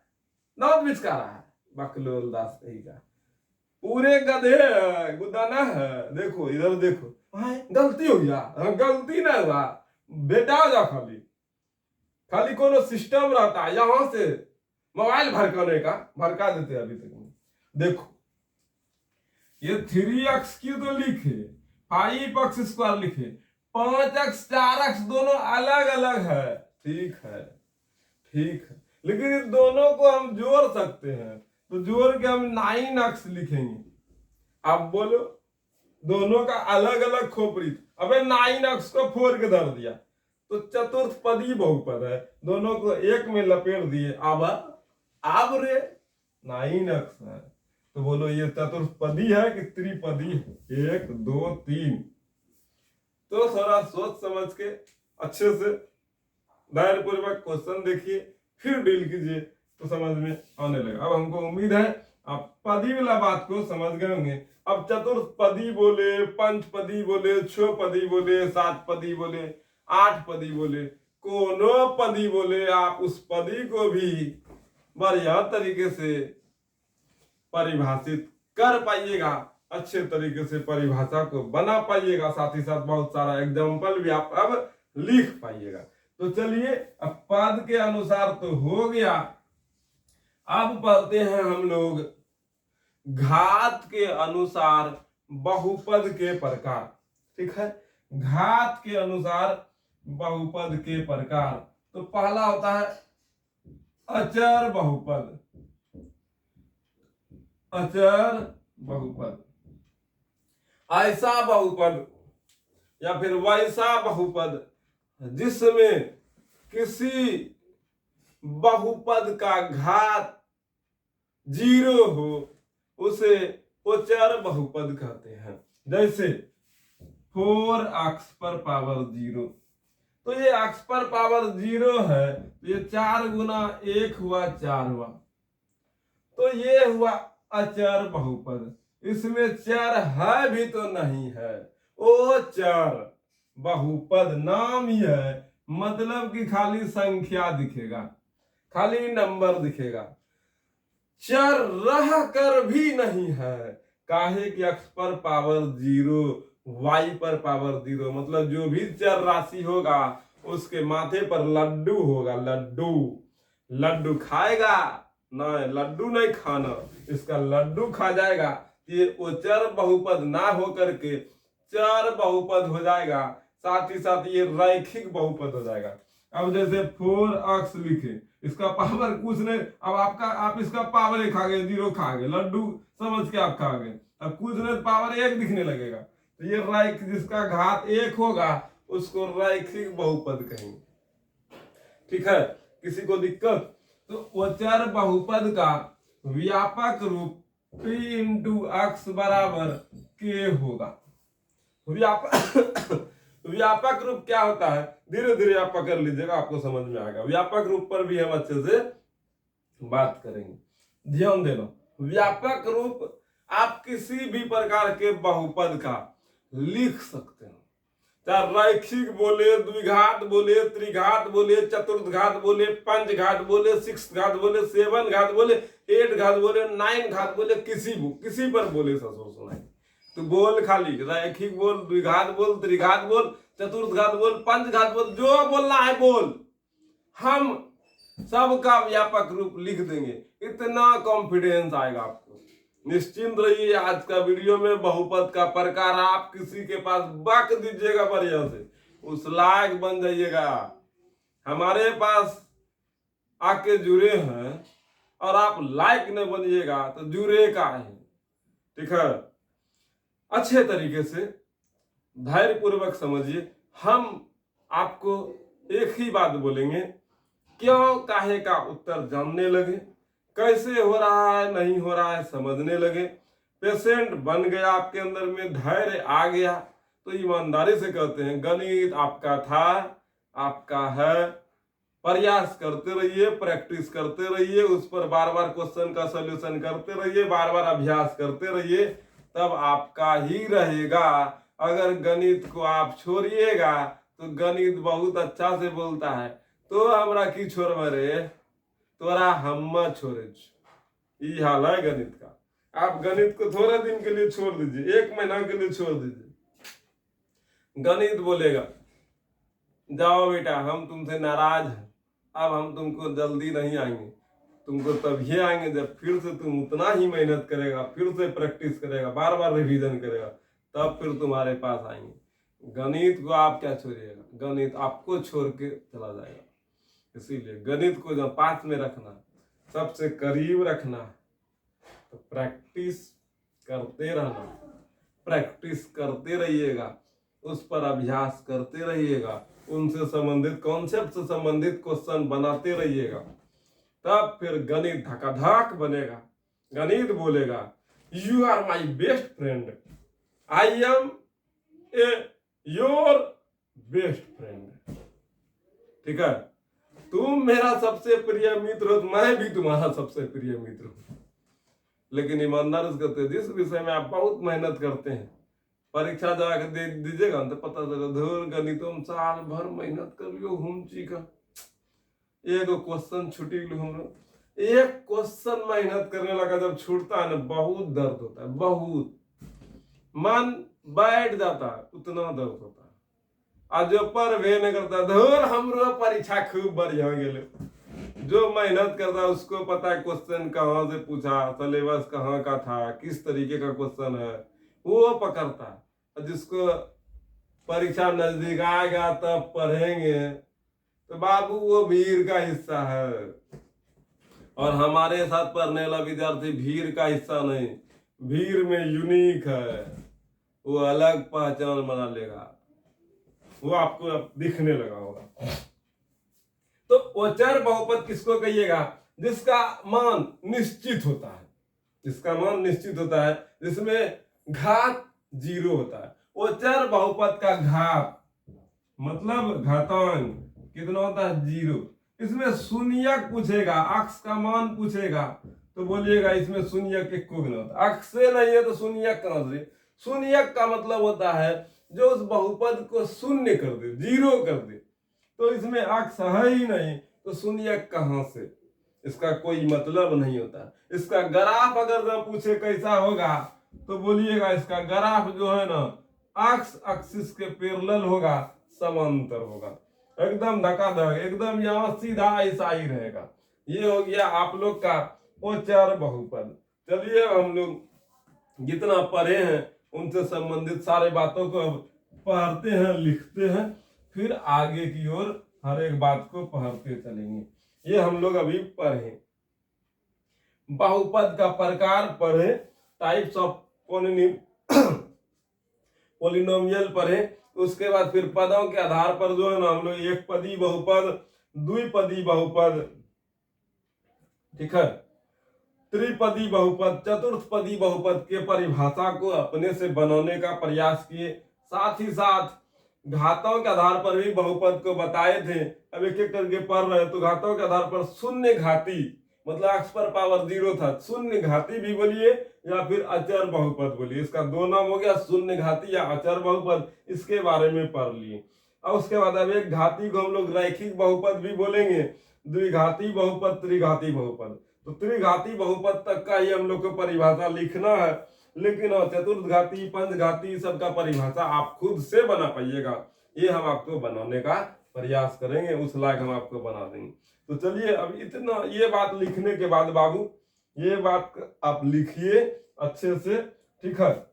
Speaker 1: नौत बिचका रहा है, बकलोल दास कहेगा, पूरे गधे गुद्दा ना है, देखो इधर देखो, गलती हो गया, गलती ना हुआ बेटा जा, खाली खाली कोनो सिस्टम रहता है यहां से मोबाइल भड़काने का, भड़का देते अभी तक में। देखो ये 3x³ तो लिखे, 5x² लिखे, 5x 4x दोनों अलग अलग है, ठीक है ठीक है, लेकिन इन दोनों को हम जोड़ सकते हैं, तो जोड़ के हम 9x लिखेंगे। अब बोलो दोनों का अलग अलग खोपड़ी, अबे 9x को 4 के धर दिया तो चतुर्थपदी बहुपद है, दोनों को एक में लपेट दिए, अब रे 9x है, तो बोलो ये चतुर्थपदी है कि त्रिपदी है? 1 2 3। तो थोड़ा सोच समझ के अच्छे से धैर्यपूर्वक क्वेश्चन देखिए, फिर डील कीजिए, तो समझ में आने लगा। अब हमको उम्मीद है आप पदी वाला बात को समझ गए होंगे। अब चतुर्पदी बोले, पंचपदी बोले, छह पदी बोले, सात पदी बोले, आठ पदी बोले, कोनो पदी बोले, आप उस पदी को भी बढ़िया तरीके से परिभाषित कर पाइएगा, अच्छे तरीके से परिभाषा को बना पाइएगा, साथ ही साथ बहुत सारा एग्जाम्पल भी आप अब लिख पाइएगा। तो चलिए, अब पद के अनुसार तो हो गया। अब पढ़ते हैं हम लोग घात के अनुसार बहुपद के प्रकार। ठीक है, घात के अनुसार बहुपद के प्रकार। तो पहला होता है अचर बहुपद। अचर बहुपद, ऐसा बहुपद या फिर वैसा बहुपद जिसमें किसी बहुपद का घात 0 हो, उसे उचर बहुपद कहते हैं। जैसे 4x पर पावर 0, तो ये x पर पावर 0 है, तो ये 4 गुना 1 हुआ 4 हुआ, तो ये हुआ अचर बहुपद। इसमें चर है भी तो नहीं है, ओ चर बहुपद नाम ही है, मतलब कि खाली संख्या दिखेगा, खाली नंबर दिखेगा, चर रह कर भी नहीं है। काहे कि x पर पावर 0, y पर पावर 0, मतलब जो भी चर राशि होगा उसके माथे पर लड्डू होगा। लड्डू, लड्डू खाएगा ना, लड्डू नहीं खाना, इसका लड्डू खा जाएगा। ये उचर बहुपद ना हो करके चर बहुपद हो जाएगा, साथ ही साथ ये रैखिक बहुपद हो जाएगा। अब जैसे 4x लिखे, इसका पावर कुछ नहीं, अब आप इसका पावर 1 खा गए, 0 खा गए, लड्डू समझ के आप खा गए, अब कुछ नहीं पावर 1 दिखने लगेगा, तो ये रैख, जिसका घात 1 होगा उसको रैखिक बहुपद कहेंगे। ठीक है, किसी को दिक्कत? तो उचर बहुपद का व्यापक रूप p इंटू x बराबर k होगा। व्यापक रूप क्या होता है, धीरे धीरे आप पकड़ लीजिएगा, आपको समझ में आएगा। व्यापक रूप पर भी हम अच्छे से बात करेंगे, ध्यान देना। व्यापक रूप आप किसी भी प्रकार के बहुपद का लिख सकते हैं, चाहे रैखिक बोले, द्विघात बोले, त्रिघात बोले, चतुर्घात बोले, पंचघात बोले, 6 घात बोले, 7 घात बोले, 8 घात बोले, 9 घात बोले, किसी पर बोले ससुर सुनाई। तो बोल खाली रैखिक बोल, द्विघात बोल, त्रिघात बोल, चतुर्घात बोल, पंचघात बोल, जो बोलना है बोल, हम सबका व्यापक रूप लिख देंगे। इतना कॉन्फिडेंस आएगा आपको, निश्चिंत रहिए। आज का वीडियो में बहुपद का प्रकार आप किसी के पास बक दीजिएगा, बढ़िया से उस लायक बन जाइएगा। हमारे पास आके जुड़े हैं और आप लायक न बनिएगा तो जुड़े का है। ठीक है, अच्छे तरीके से धैर्य पूर्वक समझिए। हम आपको एक ही बात बोलेंगे, क्यों काहे का उत्तर जानने लगे, कैसे हो रहा है नहीं हो रहा है समझने लगे, पेशेंट बन गया आपके अंदर में, धैर्य आ गया, तो ईमानदारी से कहते हैं गणित आपका था, आपका है। प्रयास करते रहिए, प्रैक्टिस करते रहिए, उस पर बार बार क्वेश्चन का सॉल्यूशन करते रहिए, बार बार अभ्यास करते रहिए, तब आपका ही रहेगा। अगर गणित को आप छोड़िएगा तो गणित बहुत अच्छा से बोलता है, तो हमरा की छोड़ रे, तोरा हम छोड़े। ये हाल है गणित का। आप गणित को थोड़े दिन के लिए छोड़ दीजिए, 1 महीना के लिए छोड़ दीजिए, गणित बोलेगा जाओ बेटा हम तुमसे नाराज हैं, अब हम तुमको जल्दी नहीं आएंगे, तुमको तभी आएंगे जब फिर से तुम उतना ही मेहनत करेगा, फिर से प्रैक्टिस करेगा, बार बार रिवीजन करेगा, तब फिर तुम्हारे पास आएंगे। गणित को आप क्या छोड़िएगा, गणित आपको छोड़ के चला जाएगा। इसीलिए गणित को जब पास में रखना, सबसे करीब रखना, तो प्रैक्टिस करते रहना, प्रैक्टिस करते रहिएगा, उस पर अभ्यास करते रहिएगा, उनसे संबंधित कॉन्सेप्ट से संबंधित क्वेश्चन बनाते रहिएगा, तब फिर गणित धकाधक बनेगा। गणित बोलेगा you are my best friend, I am a your best friend. ठीक है, तुम मेरा सबसे प्रिय मित्र हो, मैं भी तुम्हारा सबसे प्रिय मित्र हूं। लेकिन ईमानदार से कहते हैं जिस विषय में आप बहुत मेहनत करते हैं, परीक्षा जाकर दे दीजिएगा तो पता चला धुर गणितों में साल भर मेहनत कर लियो हुमची का एगो क्वेश्चन छुटी लो हम लोग। एक क्वेश्चन मेहनत करने लगा जब छूटता है ना, बहुत दर्द होता है, बहुत मन बैठ जाता है, उतना दर्द होता है। आज जो पर वे नहीं करता धुर हमरो परीक्षा खूब बढ़िया गेले। जो मेहनत करता है उसको पता है क्वेश्चन कहाँ से पूछा, सिलेबस कहाँ का था, किस तरीके का क्वेश्चन है, वो पकड़ता है। जिसको परीक्षा नजदीक आएगा तब पढ़ेंगे तो बाबू वो भीड़ का हिस्सा है। और हमारे साथ पढ़ने वाला विद्यार्थी भीड़ का हिस्सा नहीं, भीड़ में यूनिक है, वो अलग पहचान बना लेगा, वो आपको दिखने लगा होगा। तो ओचर बहुपद किसको कहिएगा? जिसका मान निश्चित होता है, जिसका मान निश्चित होता है, जिसमें घात 0 होता है। ओचर बहुपद का घात मतलब घातांक कितना होता है? 0। इसमें शून्यक पूछेगा, अक्ष का मान पूछेगा तो बोलिएगा इसमें शून्यक एको भी नहीं होता। अक्ष से नहीं है तो शून्यक कहां से? शून्यक का मतलब होता है जो उस बहुपद को शून्य कर दे, 0 कर दे। तो इसमें अक्ष है ही नहीं तो शून्यक कहां से? इसका कोई मतलब नहीं होता। इसका ग्राफ अगर ना पूछे कैसा होगा तो बोलिएगा इसका ग्राफ जो है ना अक्ष एक्सिस के पैरेलल होगा, समांतर होगा, एकदम धकाधक, एकदम यहाँ सीधा ऐसा ही रहेगा। ये हो गया आप लोग का ओचर बहुपद। चलिए हम लोग जितना पढ़े हैं उनसे संबंधित सारे बातों को अब पढ़ते हैं, लिखते हैं, फिर आगे की ओर हर एक बात को पढ़ते चलेंगे। ये हम लोग अभी पढ़े, बहुपद का प्रकार पढ़े, टाइप्स ऑफ पोलिनोमियल पढ़े, उसके बाद फिर पदों के आधार पर जो है ना हम लोग एक पदी बहुपद, द्विपदी बहुपद, ठीक है, त्रिपदी बहुपद, चतुर्थपदी बहुपद के परिभाषा को अपने से बनाने का प्रयास किए। साथ ही साथ घातों के आधार पर भी बहुपद को बताए थे। अब एक एक करके पढ़ रहे हैं तो घातों के आधार पर शून्य घाती मतलब अक्ष पर पावर 0 था, शून्य घाती भी बोलिए या फिर अचर बहुपद बोलिए। इसका दो नाम हो गया, शून्य घाती या अचर बहुपद, इसके बारे में पढ़ लिए। और उसके बाद अब एक घाती को हम लोग रैखिक बहुपद भी बोलेंगे, द्विघाती बहुपद, त्रिघाती बहुपद। तो त्रिघाती बहुपद तक का ही हम लोग को परिभाषा लिखना है, लेकिन चतुर्थघाती, पंचघाती सबका परिभाषा आप खुद से बना पाइएगा। ये हम आपको बनाने का प्रयास करेंगे, उस लायक हम आपको बना देंगे। तो चलिए अब इतना ये बात लिखने के बाद बाबू ये बात आप लिखिए अच्छे से, ठीक है।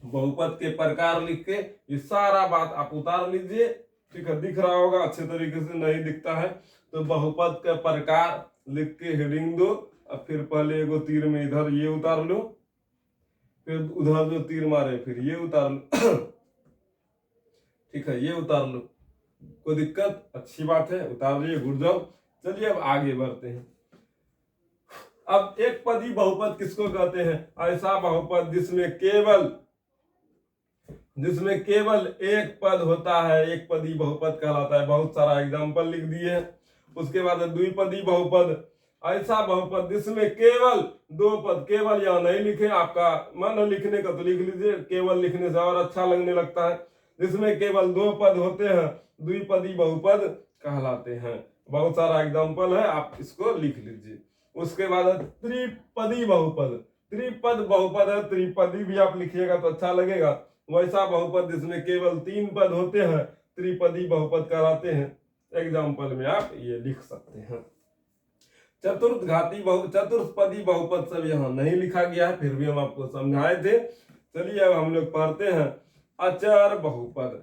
Speaker 1: बहुपद के प्रकार लिख के ये सारा बात आप उतार लीजिए, ठीक है। दिख रहा होगा, अच्छे तरीके से नहीं दिखता है तो बहुपद का प्रकार लिख के हेडिंग दो। अब फिर पहले एगो तीर में इधर ये उतार लो, फिर उधर जो तीर मारे फिर ये उतार लो ठीक है, ये उतार लो, कोई दिक्कत? अच्छी बात है, उतार लिए, गुड जॉब। चलिए अब आगे बढ़ते हैं। अब एक पदी बहुपद किसको कहते हैं? ऐसा बहुपद जिसमें केवल एक पद होता है, एक पदी बहुपद कहलाता है। बहुत सारा एग्जांपल लिख दिए। उसके बाद द्विपदी बहुपद, ऐसा बहुपद जिसमें केवल 2 पद, केवल यहाँ नहीं लिखे, आपका मन है लिखने का तो लिख लीजिए, केवल लिखने से और अच्छा लगने लगता है। जिसमें केवल 2 पद होते हैं द्विपदी बहुपद कहलाते हैं। बहुत सारा एग्जांपल है, आप इसको लिख लीजिए। उसके बाद त्रिपदी बहुपद, त्रिपद बहुपद है, त्रिपदी भी आप लिखिएगा तो अच्छा लगेगा। वैसा बहुपद जिसमें केवल 3 पद होते हैं त्रिपदी बहुपद कहलाते हैं। एग्जाम्पल में आप ये लिख सकते हैं। चतुर्थपदी बहुपद सब यहाँ नहीं लिखा गया है, फिर भी हम आपको समझाए थे। चलिए अब हम लोग पढ़ते हैं अचर बहुपद।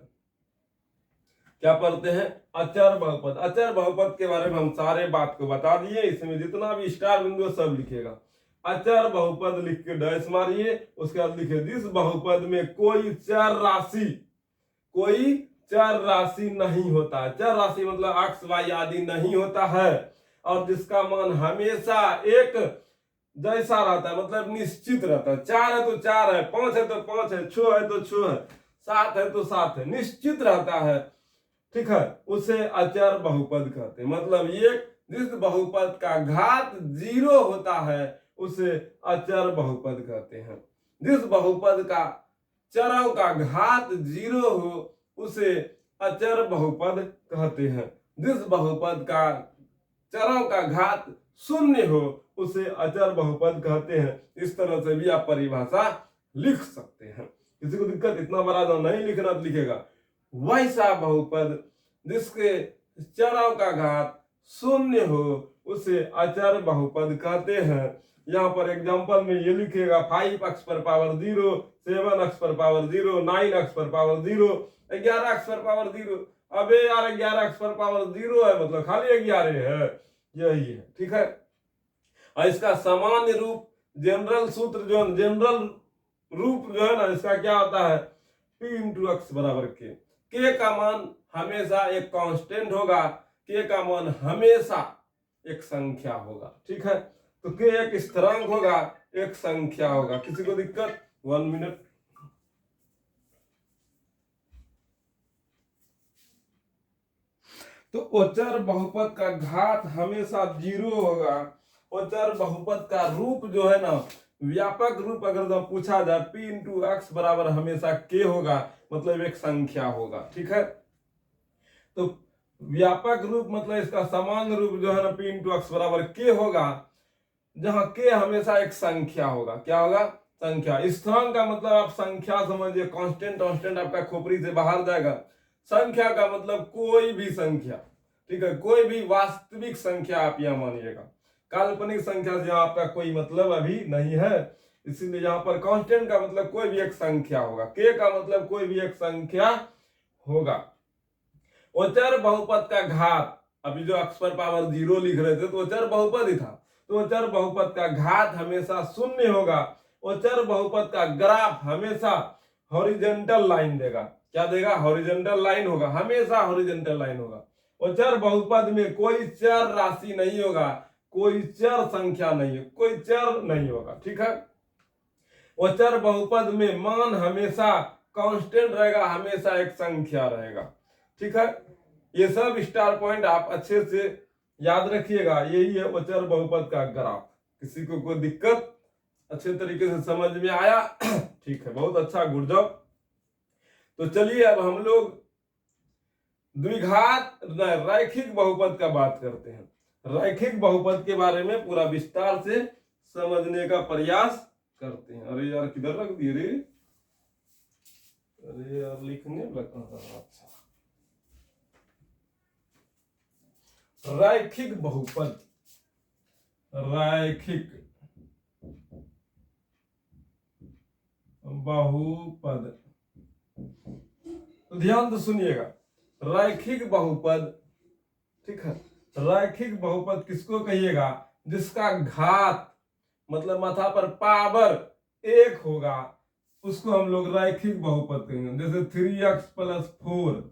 Speaker 1: क्या पढ़ते हैं? अचर बहुपद। अचर बहुपद के बारे में हम सारे बात को बता दिए, इसमें जितना भी स्टार बिंदु सब लिखेगा। अचर बहुपद लिख के डैश मारिए, उसके बाद लिखे जिस बहुपद में कोई चर राशि नहीं होता। चर राशि मतलब एक्स वाई आदि नहीं होता है, और जिसका मान हमेशा एक जैसा रहता है, मतलब निश्चित रहता है। 4 है तो 4 है, 5 है तो 5 है, 6 है तो 6 है, 7 है तो 7 है, निश्चित रहता है। ठीक है, उसे अचर बहुपद कहते हैं। मतलब ये जिस बहुपद का घात 0 होता है उसे अचर बहुपद कहते हैं। जिस बहुपद का चरों का घात 0 हो उसे अचर बहुपद कहते हैं। जिस बहुपद का चरों का घात 0 हो उसे अचर बहुपद कहते हैं। इस तरह से भी आप परिभाषा लिख सकते हैं। किसी को दिक्कत, इतना बड़ा जो नहीं लिखना तो लिखेगा वैसा बहुपद जिसके चरों का घात 0 हो उसे अचर बहुपद कहते हैं। यहाँ पर एग्जांपल में ये लिखेगा 5x पर पावर 0, 7x पर पावर 0, 9x पर पावर 0, 11x पर पावर 0। अबे यार 11x पर पावर 0 है मतलब खाली 11 है, यही है। ठीक है, और इसका सामान्य रूप जनरल सूत्र जो जनरल रूप जो है ना, इसका क्या होता है p इंटू एक्स बराबर के का मान हमेशा एक कांस्टेंट होगा, के का मान हमेशा एक संख्या होगा। ठीक है, तो के एक स्थिरांक होगा, एक संख्या होगा। किसी को दिक्कत? 1 मिनट। तो अचर बहुपद का घात हमेशा 0 होगा। अचर बहुपद का रूप जो है ना, व्यापक रूप अगर जो पूछा जाए p इंटू एक्स बराबर हमेशा k होगा, मतलब एक संख्या होगा। ठीक है, तो व्यापक रूप मतलब इसका सामान्य रूप जो है ना p इंटू एक्स बराबर k होगा, जहां k हमेशा एक संख्या होगा। क्या होगा? संख्या। स्थिरांक का मतलब आप संख्या समझिए, कांस्टेंट कांस्टेंट आपका खोपड़ी से बाहर जाएगा। संख्या का मतलब कोई भी संख्या, ठीक है, कोई भी वास्तविक संख्या आप यहां मानिएगा। काल्पनिक संख्या से यहाँ आपका कोई मतलब अभी नहीं है, इसीलिए यहाँ पर कांस्टेंट का मतलब कोई भी एक संख्या होगा। के का मतलब कोई भी एक संख्या होगा। अचर बहुपद का घात, अभी जो x पर पावर 0 लिख रहे थे तो अचर बहुपद ही था, तो अचर बहुपद का घात हमेशा 0 होगा। अचर बहुपद का ग्राफ हमेशा हॉरिजॉन्टल लाइन देगा। क्या देगा? हॉरिजॉन्टल लाइन होगा, हमेशा हॉरिजॉन्टल लाइन होगा। अचर बहुपद में कोई चर राशि नहीं होगा, कोई चर संख्या नहीं है, कोई चर नहीं होगा। ठीक है, अचर बहुपद में मान हमेशा कांस्टेंट रहेगा, हमेशा एक संख्या रहेगा। ठीक है, ये सब स्टार पॉइंट आप अच्छे से याद रखिएगा। यही है अचर बहुपद का ग्राफ। किसी को कोई दिक्कत? अच्छे तरीके से समझ में आया? ठीक है, बहुत अच्छा, गुड जॉब। तो चलिए अब हम लोग द्विघात रैखिक बहुपद का बात करते हैं। रैखिक बहुपद के बारे में पूरा विस्तार से समझने का प्रयास करते हैं। अरे यार किधर रख दिए रे? अरे यार लिखने लगा। अच्छा, रैखिक बहुपद, रैखिक बहुपद, तो ध्यान से सुनिएगा। रैखिक बहुपद, ठीक है, रैखिक बहुपद किसको कहिएगा? जिसका घात मतलब माथा पर पावर 1 होगा, उसको हम लोग रैखिक बहुपद कहेंगे। जैसे 3x + 4,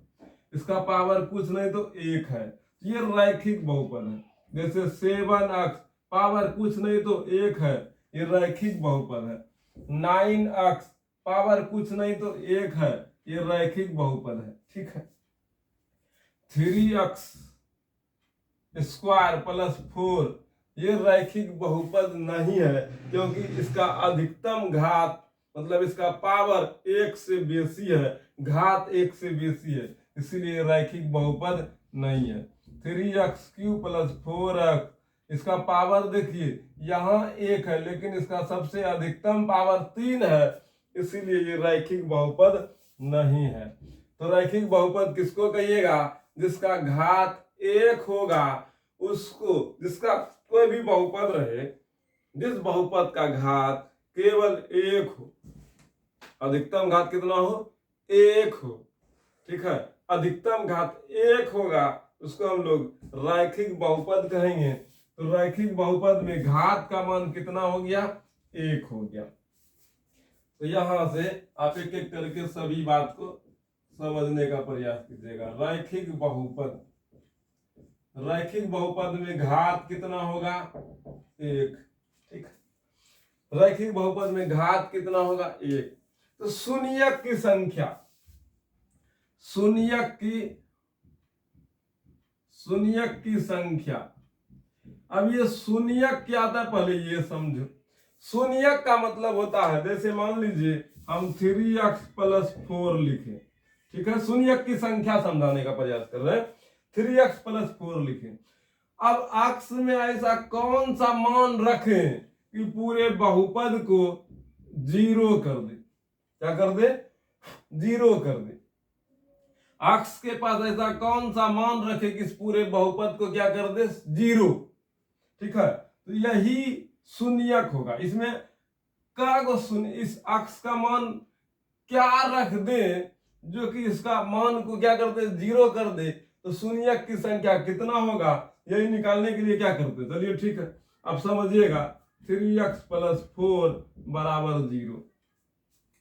Speaker 1: इसका पावर कुछ नहीं तो 1 है, ये रैखिक बहुपद है। जैसे 7x पावर कुछ नहीं तो 1 है, ये रैखिक बहुपद है। 9x पावर कुछ नहीं तो 1 है, ये रैखिक बहुपद है। ठीक है, 3x² + 4 ये रैखिक बहुपद नहीं है, क्योंकि इसका अधिकतम घात मतलब इसका पावर 1 से बेसी है, घात 1 से बेसी है, इसीलिए रैखिक बहुपद नहीं है। 3x³ + 4x, इसका पावर देखिए यहाँ 1 है, लेकिन इसका सबसे अधिकतम पावर 3 है, इसीलिए ये रैखिक बहुपद नहीं है। तो रैखिक बहुपद किसको कहिएगा? जिसका घात 1 होगा, उसको, जिसका कोई भी बहुपद रहे, जिस बहुपद का घात केवल 1 हो, अधिकतम घात कितना हो? 1 हो। ठीक है, अधिकतम घात 1 होगा, उसको हम लोग रैखिक बहुपद कहेंगे। तो रैखिक बहुपद में घात का मान कितना हो गया? 1 हो गया। तो यहां से आप एक एक करके सभी बात को समझने का प्रयास कीजिएगा। रैखिक बहुपद, रैखिक बहुपद में घात कितना होगा? 1। ठीक, रैखिक बहुपद में घात कितना होगा? 1। तो शून्यक की संख्या, शून्यक की शून्यक की संख्या। अब ये शून्यक क्या था पहले ये समझो। शून्यक का मतलब होता है, जैसे मान लीजिए हम 3x + 4 लिखें, ठीक है, शून्यक की संख्या समझाने का प्रयास कर रहे हैं। 3x + 4 लिखें। अब x में ऐसा कौन सा मान रखें कि पूरे बहुपद को 0 कर दे। क्या कर दे? 0 कर दे। x के पास ऐसा कौन सा मान रखे कि इस पूरे बहुपद को क्या कर दे? 0। ठीक है, तो यही शून्यक होगा। इसमें इस x का मान क्या रख दे जो कि इसका मान को क्या कर दे? 0 कर दे। तो शून्यक की संख्या कितना होगा यही निकालने के लिए क्या करते? चलिए ठीक है, अब समझिएगा। 3x + 4 = 0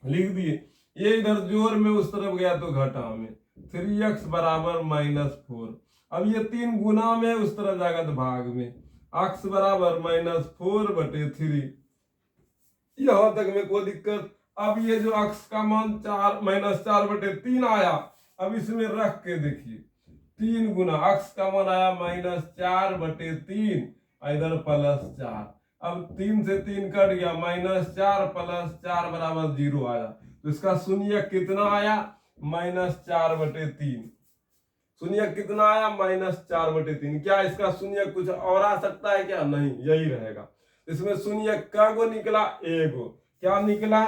Speaker 1: लिख दिए। ये इधर जोर में उस तरफ गया तो घटा में 3x = -4। अब ये 3 गुना में उस तरफ जाएगा तो भाग में x = -4/3। यहां तक में कोई दिक्कत? अब ये जो x का मान -4/3 आया, अब इसमें रख के देखिए 3 गुना x का मान आया -4/3, इधर +4। अब 3 से 3 कट गया, -4 + 4 = 0 आया। तो इसका शून्यक कितना आया? -4/3। शून्यक कितना आया? -4/3। क्या इसका शून्यक कुछ और आ सकता है क्या? नहीं, यही रहेगा। इसमें शून्यक का गो निकला? एगो। क्या निकला?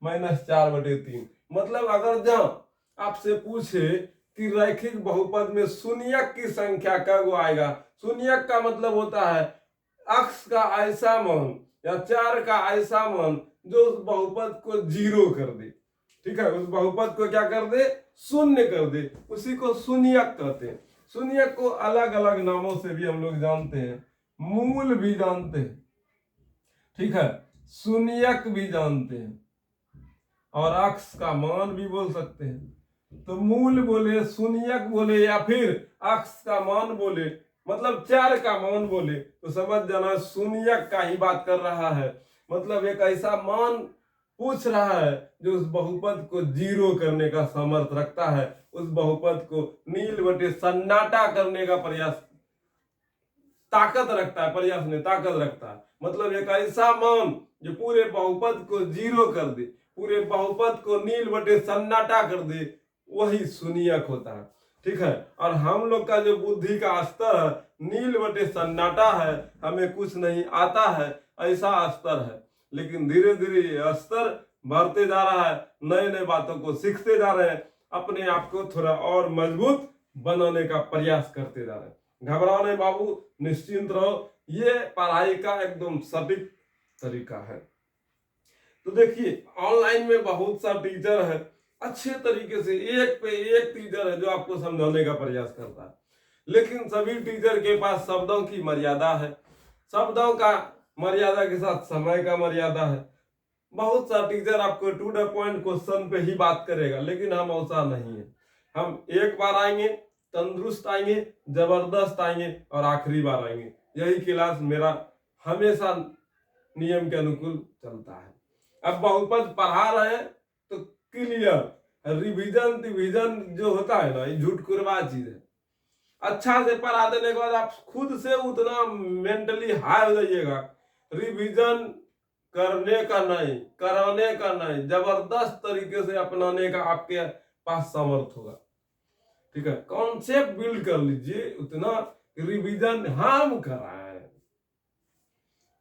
Speaker 1: -4/3। मतलब अगर जब आपसे पूछे कि रैखिक बहुपद में शून्यक की संख्या का गो आएगा, शून्यक का मतलब होता है x का ऐसा मान या 4 का ऐसा मान जो उस बहुपद को 0 कर दे। ठीक है, उस बहुपद को क्या कर दे? शून्य कर दे। उसी को शून्यक कहते हैं। शून्यक को अलग अलग नामों से भी हम लोग जानते हैं, मूल भी जानते हैं, ठीक है, शून्यक भी जानते हैं और x का मान भी बोल सकते हैं। तो मूल बोले, शून्यक बोले या फिर x का मान बोले, मतलब 4 का मान बोले, तो समझ जाना शून्यक का ही बात कर रहा है। मतलब एक ऐसा मान पूछ रहा है जो उस बहुपद को 0 करने का सामर्थ रखता है, उस बहुपद को नील बटे सन्नाटा करने का प्रयास ताकत रखता है, प्रयास में ताकत रखता है। मतलब एक ऐसा मान जो पूरे बहुपद को 0 कर दे, पूरे बहुपद को नील बटे सन्नाटा कर दे, वही शून्यक होता है। ठीक है, और हम लोग का जो बुद्धि का स्तर है नील बटे सन्नाटा है, हमें कुछ नहीं आता है, ऐसा स्तर है। लेकिन धीरे धीरे स्तर बढ़ते जा रहा है, नए नए बातों को सीखते जा रहे हैं, अपने आप को थोड़ा और मजबूत बनाने का प्रयास करते जा रहे हैं। घबराओ नहीं बाबू, निश्चिंत रहो, ये पढ़ाई का एकदम सटीक तरीका है। तो देखिए ऑनलाइन में बहुत सा टीचर है, अच्छे तरीके से एक पे एक टीचर है जो आपको समझाने का प्रयास करता है, लेकिन सभी टीचर के पास शब्दों की मर्यादा है, शब्दों का मर्यादा के साथ समय का मर्यादा है। बहुत सा टीचर आपको टू द पॉइंट क्वेश्चन पे ही बात करेगा, लेकिन हम ऐसा नहीं है। हम एक बार आएंगे, तंदुरुस्त आएंगे, जबरदस्त आएंगे और आखिरी बार आएंगे। यही क्लास मेरा हमेशा नियम के अनुकूल चलता है। अब बहुपद पढ़ा रहे हैं तो क्लियर, रिवीजन जो होता है ना, ये झूठ कुरवा चीज है। अच्छा से पढ़ा देने के बाद आप खुद से उतना मेंटली हाई हो जाइएगा, रिवीजन करने का नहीं, कराने का नहीं, जबरदस्त तरीके से अपनाने का आपके पास सामर्थ्य होगा। ठीक है, कॉन्सेप्ट बिल्ड कर लीजिए, उतना रिवीजन हम कराएं,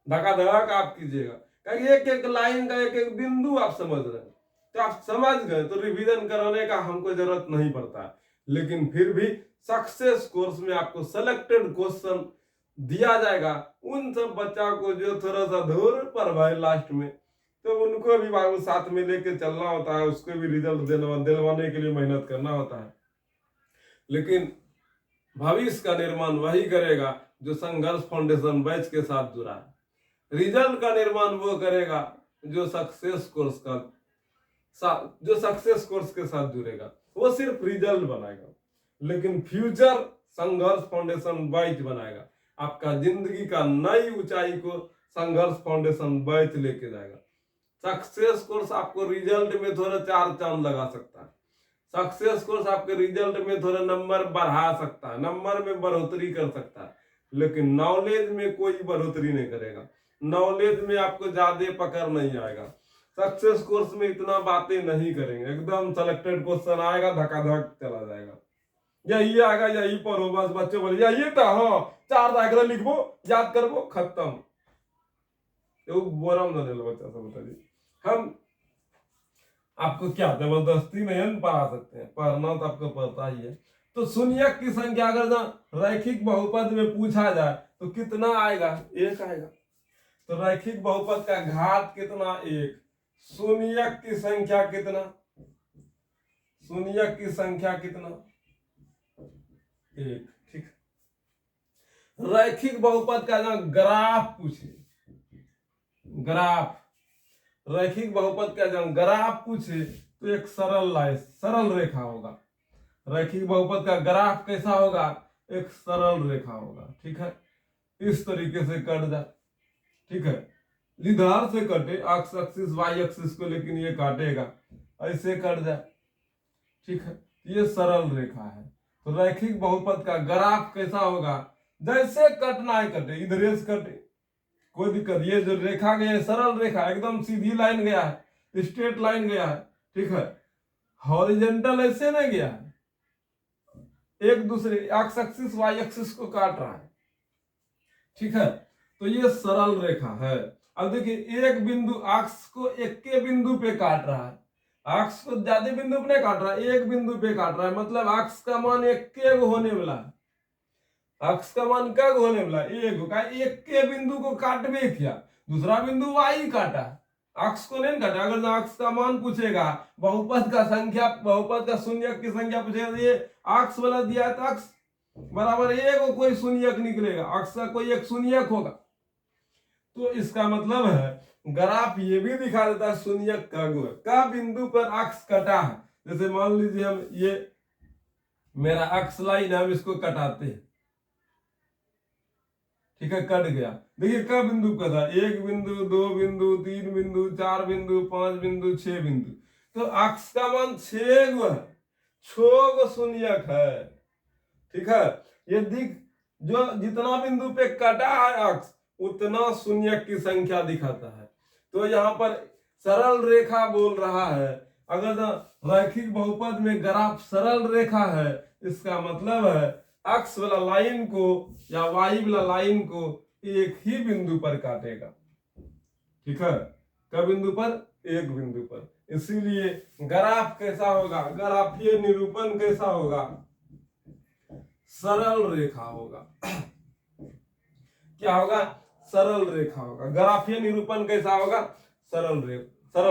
Speaker 1: धकाधक आप कीजिएगा। एक एक लाइन का एक एक बिंदु आप समझ रहे हैं, तो आप समझ गए तो रिवीजन कराने का हमको जरूरत नहीं पड़ता है। लेकिन फिर भी सक्सेस कोर्स में आपको सिलेक्टेड क्वेश्चन दिया जाएगा, उन सब बच्चा को जो थोड़ा सा धूर पर भाई लास्ट में, तो उनको भी बाबू साथ में लेके चलना होता है, उसको भी रिजल्ट दिलवाने के लिए मेहनत करना होता है। लेकिन भविष्य का निर्माण वही करेगा जो संघर्ष फाउंडेशन बैच के साथ जुड़ा है। रिजल्ट का निर्माण वो करेगा जो सक्सेस कोर्स के साथ जुड़ेगा, वो सिर्फ रिजल्ट बनाएगा, लेकिन फ्यूचर संघर्ष फाउंडेशन बैच बनाएगा। आपका जिंदगी का नई ऊंचाई को संघर्ष फाउंडेशन बैच लेके जाएगा। सक्सेस कोर्स आपको रिजल्ट में थोड़ा 4 चांद लगा सकता है, सक्सेस कोर्स आपके रिजल्ट में थोड़ा नंबर बढ़ा सकता है, नंबर में बढ़ोतरी कर सकता है, लेकिन नॉलेज में कोई बढ़ोतरी नहीं करेगा। नॉलेज में आपको ज्यादा पकड़ नहीं आएगा। सक्सेस कोर्स में इतना बातें नहीं करेंगे, एकदम सेलेक्टेड क्वेश्चन आएगा, धकाधक चला जाएगा। यही आएगा, यही पढ़ो, बस बच्चे बोले यही था, हाँ 4 डायग्रा लिखबो, याद करबो, खत्म। बोरा में लो बच्चा सब बताइए। हम आपको क्या जबरदस्ती नहीं पढ़ा सकते हैं, पढ़ना तो आपको पड़ता ही है। तो शून्यक की संख्या अगर ना रैखिक बहुपद में पूछा जाए तो कितना आएगा? 1 आएगा। तो रैखिक बहुपद का घात कितना? 1। शून्यक की संख्या कितना? शून्यक की संख्या कितना? 1। ठीक। रैखिक बहुपद का ना ग्राफ पूछे, ग्राफ, रैखिक बहुपद का जब ग्राफ पूछे तो एक सरल रेखा होगा। रैखिक बहुपद का ग्राफ कैसा होगा? एक सरल रेखा होगा। ठीक है, इस तरीके से कट जाए। ठीक है, इधर से कटे, एक्स एक्सिस वाई एक्सिस को, लेकिन ये काटेगा, ऐसे कट जाए। ठीक है, ये सरल रेखा है। तो रैखिक बहुपद का ग्राफ कैसा होगा? जैसे कटना है कटे, इधर से कटे, कोई दिक्कत। ये जो रेखा गया है सरल रेखा, एकदम सीधी लाइन गया है, स्ट्रेट लाइन गया है। ठीक है, हॉरिजॉन्टल ऐसे नहीं गया है, एक दूसरे एक्स एक्सिस वाई एक्सिस को काट रहा है। ठीक है, तो ये सरल रेखा है। अब देखिए, एक बिंदु अक्ष को एक के बिंदु पे काट रहा है, अक्ष को ज्यादा बिंदु पे नहीं काट रहा है, एक बिंदु पे काट रहा है, मतलब अक्ष का मान एक के होने वाला है। अक्ष का मान कब होने वाला? 1 का। एक के बिंदु को काटवे किया, दूसरा बिंदु वाई काटा, अक्ष को नहीं काटा। अगर अक्ष का मान पूछेगा, बहुपद का संख्या, बहुपद का शून्यक की संख्या पूछेगा, ये अक्ष वाला दिया है तो अक्ष बराबर 1 कोई शून्यक निकलेगा, अक्ष का कोई एक शून्यक होगा। तो इसका मतलब है ग्राफ ये भी दिखा देता है शून्यक का बिंदु पर अक्ष कटा है। जैसे मान लीजिए हम ये मेरा अक्ष लाइन है, हम इसको कटाते हैं। ठीक है, कट गया। देखिए का बिंदु का था, 1 बिंदु, 2 बिंदु, 3 बिंदु, 4 बिंदु, 5 बिंदु, 6 बिंदु। तो अक्ष का मान 6 गो है, 6 गो शून्यक है। ठीक है, ये दिख जो जितना बिंदु पे कटा है अक्ष, उतना शून्यक की संख्या दिखाता है। तो यहाँ पर सरल रेखा बोल रहा है। अगर रैखिक बहुपद में ग्राफ सरल रेखा है, इसका मतलब है अक्ष वाला लाइन को या वाई वाला लाइन को एक ही बिंदु पर काटेगा। ठीक है, कब बिंदु पर? एक बिंदु पर। इसीलिए ग्राफ कैसा होगा? ग्राफीय निरूपण कैसा होगा? सरल रेखा होगा। क्या होगा? सरल रेखा होगा। ग्राफीय निरूपण कैसा होगा? सरल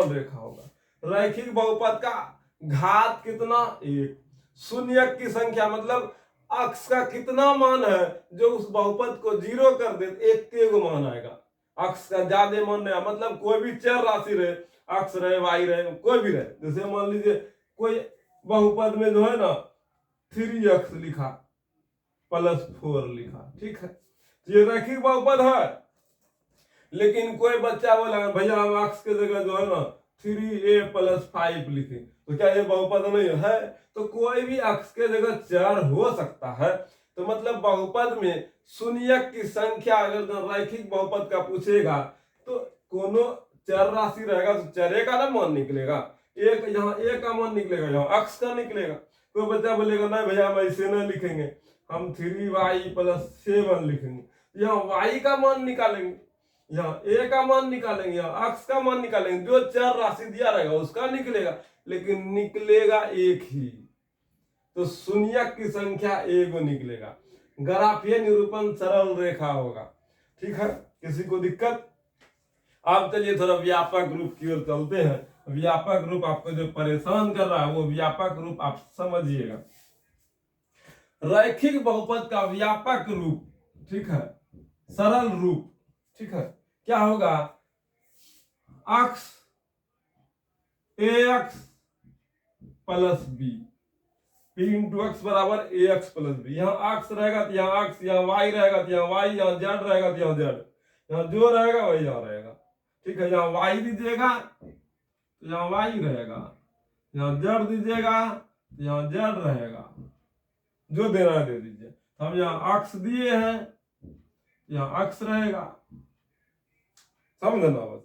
Speaker 1: रेखा होगा। रैखिक बहुपद का घात कितना? 1। शून्यक की संख्या मतलब अक्ष का कितना मान है जो उस बहुपद को 0 कर दे, एक के गो मान आएगा। अक्ष का ज्यादा मान नहीं, मतलब कोई भी चर राशि रहे, अक्ष रहे, वाई रहे, कोई भी रहे। जैसे मान लीजिए कोई बहुपद में जो है ना 3x लिखा +4 लिखा। ठीक है, ये रैखिक बहुपद है। लेकिन कोई बच्चा बोला भैया हम अक्ष के जगह जो है ना 3a + 5 लिखे, तो क्या ये बहुपद नहीं है? तो कोई भी अक्ष के जगह चर हो सकता है। तो मतलब बहुपद में शून्यक की संख्या अगर रैखिक बहुपद का पूछेगा तो कोनो चर राशि रहेगा तो चरे का ना मान निकलेगा, एक यहाँ ए का मान निकलेगा, यहाँ अक्ष का निकलेगा। कोई बच्चा बोलेगा नहीं भैया हम ऐसे नहीं लिखेंगे, हम 3y + 7 लिखेंगे, यहाँ y का मान निकालेंगे, यहाँ ए का मान निकालेंगे, यहाँ अक्ष का मान निकालेंगे, जो चर राशि दिया रहेगा उसका निकलेगा, लेकिन निकलेगा एक ही। तो शून्यक की संख्या 1 निकलेगा। ग्राफीय निरूपण सरल रेखा होगा। ठीक है, किसी को दिक्कत? अब चलिए थोड़ा व्यापक रूप की ओर चलते हैं। व्यापक रूप आपको जो परेशान कर रहा है वो व्यापक रूप आप समझिएगा। रैखिक बहुपद का व्यापक रूप, ठीक है, सरल रूप, ठीक है, क्या होगा? अक्ष ax + b, p × x बराबर ax + b। यहाँ अक्ष रहेगा तो यहाँ अक्ष, यहाँ y रहेगा तो यहाँ y, यहाँ z रहेगा तो यहाँ z, यहाँ जो रहेगा वही यहाँ रहेगा। ठीक है, यहाँ y दीजिएगा तो यहाँ y रहेगा, यहाँ z दीजिएगा तो यहाँ जेड रहेगा, जो देना है दे दीजिए। हम यहाँ अक्ष दिए हैं, यहाँ अक्ष रहेगा, समझना बस।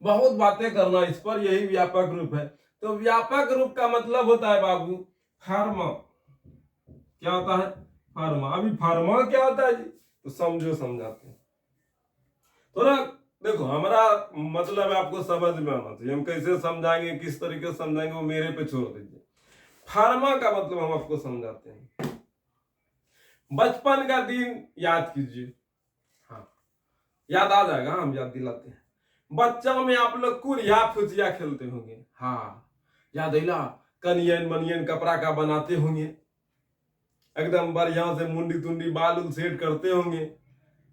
Speaker 1: बहुत बातें करना इस पर, यही व्यापक रूप है। तो व्यापक रूप का मतलब होता है बाबू फार्मा। क्या होता है? फार्मा। अभी फार्मा क्या होता है जी, तो समझो, समझाते हैं थोड़ा। देखो हमारा मतलब है आपको समझ में आना चाहिए, हम कैसे समझाएंगे, किस तरीके से समझाएंगे, वो मेरे पे छोड़ दीजिए। फार्मा का मतलब हम आपको समझाते हैं। बचपन का दिन याद कीजिए, हाँ याद आ जाएगा, हम याद दिलाते हैं। बच्चों में आप लोग कुरिया फुचिया खेलते होंगे, हाँ याद है। कनियन मनियन कपड़ा का बनाते होंगे, एकदम बढ़िया से मुंडी तुंडी बाल उल सेट करते होंगे।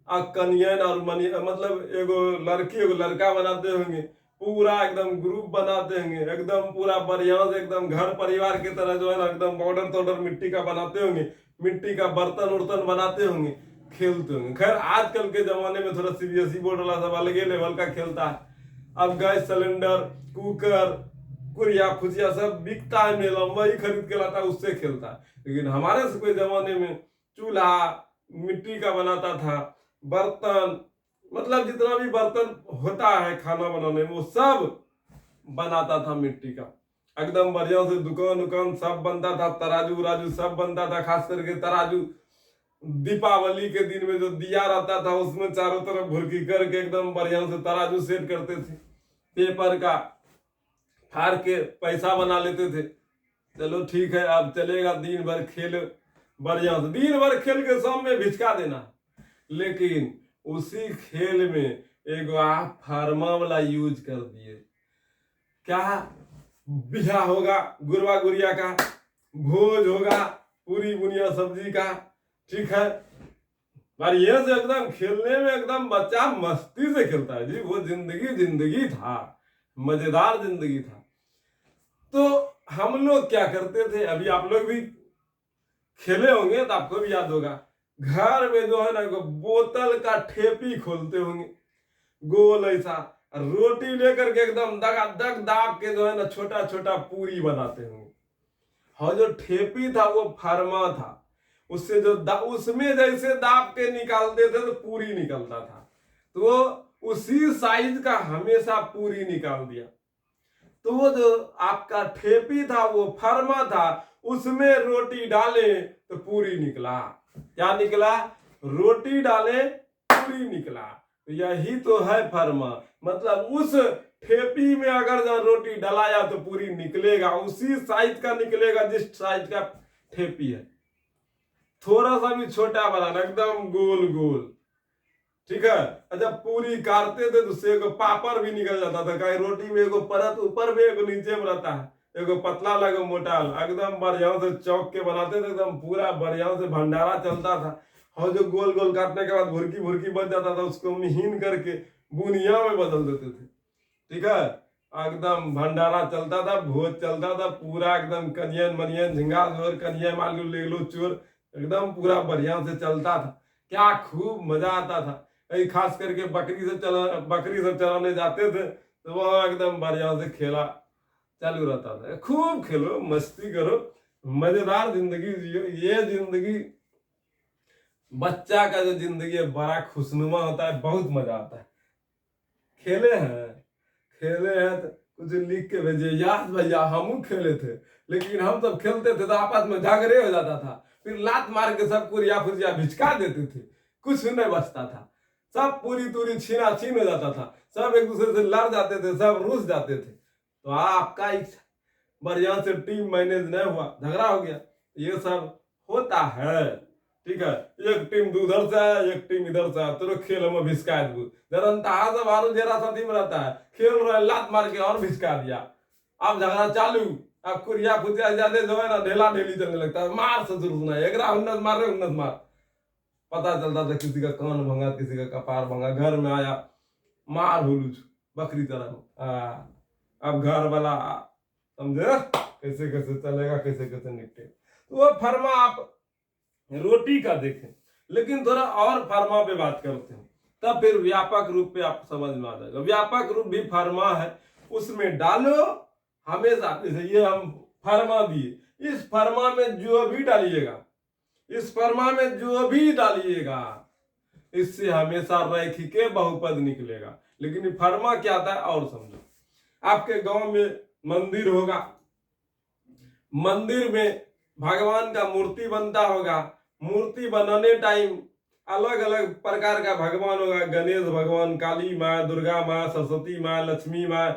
Speaker 1: कनियन और मनियन मतलब एगो लड़की एगो लड़का बनाते होंगे, पूरा एकदम ग्रुप बनाते होंगे, एकदम पूरा बढ़िया से एकदम घर परिवार की तरह जो है ना, एकदम बॉर्डर तॉर्डर मिट्टी का बनाते होंगे, मिट्टी का बर्तन उर्तन बनाते होंगे, खेलते होंगे। खैर आजकल के जमाने में थोड़ा सीबीएसई बोर्ड वाला सब अलगे लेवल का खेलता है। अब गैस सिलेंडर, कुकर, कुरिया फुजिया सब बिकता है मेला, वही खरीद के लाता है, उससे खेलता है। लेकिन हमारे से कोई जमाने में चूल्हा मिट्टी का बनाता था, बर्तन मतलब जितना भी बर्तन होता है खाना बनाने में, वो सब बनाता था मिट्टी का, एकदम बढ़िया से। दुकान उकान सब बनता था, तराजू उराजू सब बनता था, खास करके तराजू दीपावली के दिन में जो दिया रहता था उसमें चारों तरफ भुरकी करके एकदम बढ़िया से तराजू सेट करते थे, पेपर का फाड़ के पैसा बना लेते थे। चलो ठीक है, अब चलेगा, दिन भर खेल बढ़िया से, दिन भर खेल के शाम में भिचका देना। लेकिन उसी खेल में एक आप फार्मा वाला यूज कर दिए, क्या बिहा होगा गुरवा गुड़िया का, भोज होगा पूरी बुनिया सब्जी का, ठीक है। पर ये से एकदम खेलने में एकदम बच्चा मस्ती से खेलता है जी, वो जिंदगी जिंदगी था, मजेदार जिंदगी था। तो हम लोग क्या करते थे, अभी आप लोग भी खेले होंगे तो आपको भी याद होगा, घर में जो है ना बोतल का ठेपी खोलते होंगे, गोल ऐसा रोटी लेकर के एकदम दगा दग दाब के जो है ना छोटा छोटा पूरी बनाते होंगे। और जो ठेपी था वो फरमा था, उससे जो उसमें जैसे दाब के निकालते थे तो पूरी निकलता था, तो वो उसी साइज का हमेशा पूरी निकाल दिया। तो वो जो आपका ठेपी था वो फरमा था, उसमें रोटी डाले तो पूरी निकला। क्या निकला? रोटी डाले पूरी निकला। तो यही तो है फरमा, मतलब उस ठेपी में अगर जो रोटी डलाया तो पूरी निकलेगा, उसी साइज का निकलेगा जिस साइज का ठेपी है। थोड़ा सा भी छोटा बनाना, एकदम गोल गोल, ठीक है। जब पूरी काटते थे तो उससे एगो पापड़ भी निकल जाता था, कहीं रोटी में एगो परत ऊपर में एगो नीचे में रहता है, एगो पतला लगो मोटा, एकदम बढ़िया से चौक के बनाते थे, एकदम पूरा बढ़िया से भंडारा चलता था। और जो गोल गोल काटने के बाद भुरकी भुरकी बच जाता था, उसको महीन करके बुनिया में बदल देते थे, ठीक है। एकदम भंडारा चलता था, भोज चलता था पूरा, एकदम कनियन मनियन झिंगा झोर कनिया मालू ले लो चोर, एकदम पूरा बढ़िया से चलता था। क्या खूब मजा आता था। खास करके बकरी से चलाने जाते थे तो वह एकदम बढ़िया से खेला चालू रहता था। खूब खेलो, मस्ती करो, मजेदार जिंदगी जियो। ये जिंदगी, बच्चा का जो जिंदगी है बड़ा खुशनुमा होता है, बहुत मजा आता है। खेले हैं तो कुछ लिख के भेजिए, याद भैया हम खेले थे, लेकिन हम सब खेलते थे तो आपस में झगड़े हो जाता था, फिर लात मार के सब कुरिया फुरिया भिचका देते थे, कुछ नहीं बचता था, सब पूरी तूरी छीना छीन हो जाता था, सब एक दूसरे से लड़ जाते थे, सब रूस जाते थे। तो आपका इच्छा बढ़िया से टीम मैनेज नहीं हुआ, झगड़ा हो गया, ये सब होता है, ठीक है। एक टीम उधर से है, एक टीम इधर से है, तो खेल में भिसका दू सब हारू जरा साथी में रहता है, खेल रहे लात मार के और भिसका दिया, अब झगड़ा चालू। अब कुरिया फुजिया ज्यादा जो है ना ढेला ढेली चलने लगता है, मार से शुरू सुना, एक उन्नत मार रहे उन्नत मार, पता चलता था किसी का कान भंगा, किसी का कपार भंगा, घर में आया मार हुलूच बकरी तरह। अब घर वाला समझे कैसे कैसे चलेगा, कैसे कैसे निपटे। तो वो फरमा आप रोटी का देखें, लेकिन थोड़ा और फरमा पे बात करते हैं, तब फिर व्यापक रूप पे आप समझ में आ जाएगा। व्यापक रूप भी फरमा है, उसमें डालो हमेशा। जैसे ये हम फर्मा दिए, इस फर्मा में जो भी डालिएगा, इस फर्मा में जो भी डालिएगा इससे हमेशा रैखिक बहुपद निकलेगा। लेकिन फर्मा क्या आता है और समझो। आपके गांव में मंदिर होगा, मंदिर में भगवान का मूर्ति बनता होगा, मूर्ति बनाने टाइम अलग अलग प्रकार का भगवान होगा, गणेश भगवान, काली माँ, दुर्गा माँ, सरस्वती माँ, लक्ष्मी माँ,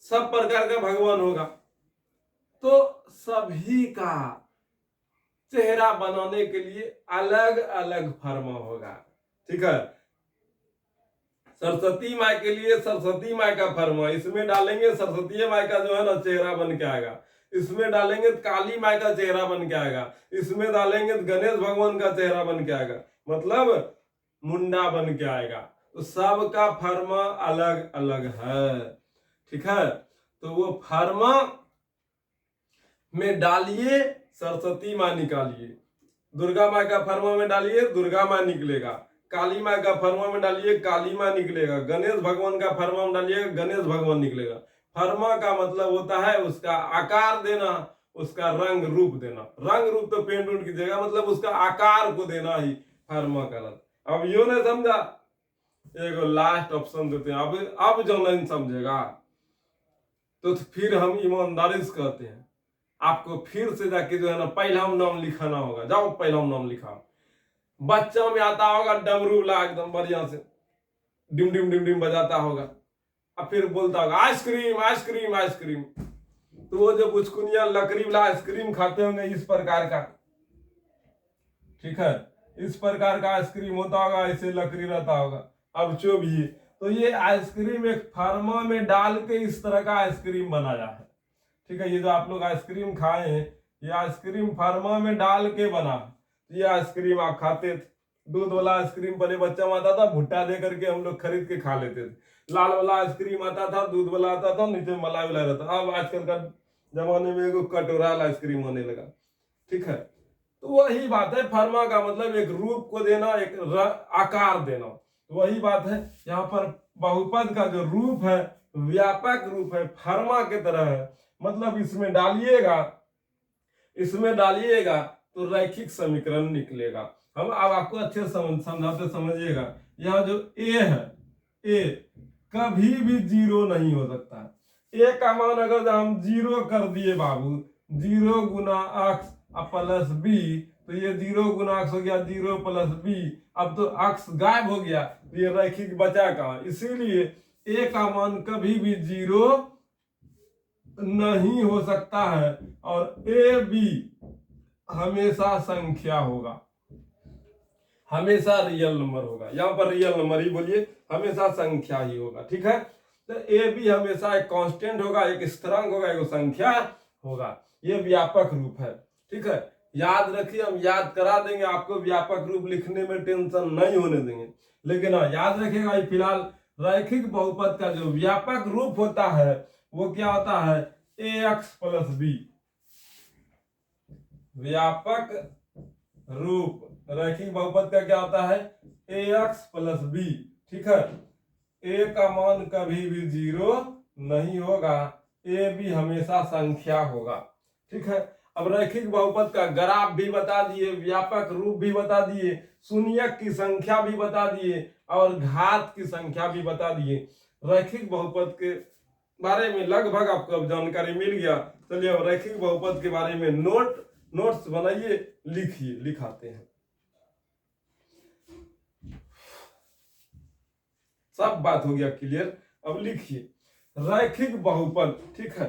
Speaker 1: सब प्रकार का भगवान होगा। तो सभी का चेहरा बनाने के लिए अलग अलग फर्मा होगा, ठीक है। सरस्वती माँ के लिए सरस्वती माँ का फर्मा, इसमें डालेंगे सरस्वती माँ का जो है ना चेहरा बन के आएगा, इसमें डालेंगे काली माँ का चेहरा बन के आएगा, इसमें डालेंगे गणेश भगवान का चेहरा बन के आएगा, मतलब मुंडा बन के आएगा। तो सबका फर्मा अलग अलग है, ठीक है। तो वो फर्मा में डालिए सरस्वती माँ निकालिए, दुर्गा माँ का फर्मा में डालिए दुर्गा माँ निकलेगा, काली माँ का फर्मा में डालिए काली माँ निकलेगा, गणेश भगवान का फर्मा में डालिए गणेश भगवान निकलेगा। फर्मा का मतलब होता है उसका आकार देना, उसका रंग रूप देना। रंग रूप तो पेंट उंट कीजिएगा, मतलब उसका आकार को देना ही फर्मा कहलाता। अब यो नहीं समझा, एक लास्ट ऑप्शन देते हैं। अब जो नहीं समझेगा तो फिर हम ईमानदारी से कहते हैं आपको फिर से जाके जो है ना पहला नाम लिखाना होगा। जाओ पहला नाम लिखाओ। बच्चों में आता होगा डमरू ला एकदम बढ़िया से डिम डिम डिम डिम बजाता होगा, अब फिर बोलता होगा आइसक्रीम आइसक्रीम आइसक्रीम। तो वो जो बुचकुनिया लकड़ी वाला आइसक्रीम खाते होंगे इस प्रकार का, ठीक है, इस प्रकार का आइसक्रीम होता होगा, ऐसे लकड़ी रहता होगा। अब जो भी है तो ये आइसक्रीम एक फर्मा में डाल के इस तरह का आइसक्रीम बनाया है, ठीक है। ये जो आप लोग आइसक्रीम खाए हैं ये आइसक्रीम फर्मा में डाल के बना। ये आइसक्रीम आप खाते थे, दूध वाला आइसक्रीम पहले बच्चा में आता था, भुट्टा दे करके हम लोग खरीद के खा लेते थे। लाल वाला आइसक्रीम आता था, दूध वाला आता था, नीचे मलाई वाला रहता। अब आजकल का जमाने में एक कटोरा वाला आइसक्रीम होने लगा, ठीक है। तो वही बात है, फर्मा का मतलब एक रूप को देना, एक आकार देना। तो वही बात है यहाँ पर बहुपद का जो रूप है व्यापक रूप है, फर्मा के तरह है। मतलब इसमें डालिएगा तो रैखिक समीकरण निकलेगा। हम अब आपको अच्छे समझाते समझिएगा। यहाँ जो ए है, ए कभी भी जीरो नहीं हो सकता। ए का मान अगर हम जीरो कर दिए बाबू, 0 गुना अक्स प्लस बी, तो ये 0 गुना अक्स हो गया 0 प्लस बी। अब तो अक्स गायब हो गया तो ये रैखिक बचा कहाँ, इसीलिए ए का मान कभी भी जीरो नहीं हो सकता है और ए बी हमेशा संख्या होगा, हमेशा रियल नंबर होगा। यहाँ पर रियल नंबर ही बोलिए, हमेशा संख्या ही होगा, ठीक है। तो ए बी हमेशा एक कांस्टेंट होगा, एक स्थिरांक होगा, एक संख्या होगा। ये व्यापक रूप है, ठीक है। याद रखिए, हम याद करा देंगे आपको, व्यापक रूप लिखने में टेंशन नहीं होने देंगे। लेकिन हाँ याद रखिएगा फिलहाल रैखिक बहुपद का जो व्यापक रूप होता है वो क्या होता है, ए एक्स प्लस बी। व्यापक रूप रैखिक बहुपद का क्या होता है, ए एक्स प्लस बी, ठीक है। ए का मान कभी भी जीरो नहीं होगा, ए भी हमेशा संख्या होगा, ठीक है। अब रैखिक बहुपद का ग्राफ भी बता दिए, व्यापक रूप भी बता दिए, शून्यक की संख्या भी बता दिए और घात की संख्या भी बता दिए। रैखिक बहुपद के बारे में लगभग आपको अब जानकारी मिल गया। चलिए अब रैखिक बहुपद के बारे में नोट्स बनाइए, लिखिए, लिखाते हैं। सब बात हो गया क्लियर। अब लिखिए रैखिक बहुपद, ठीक है,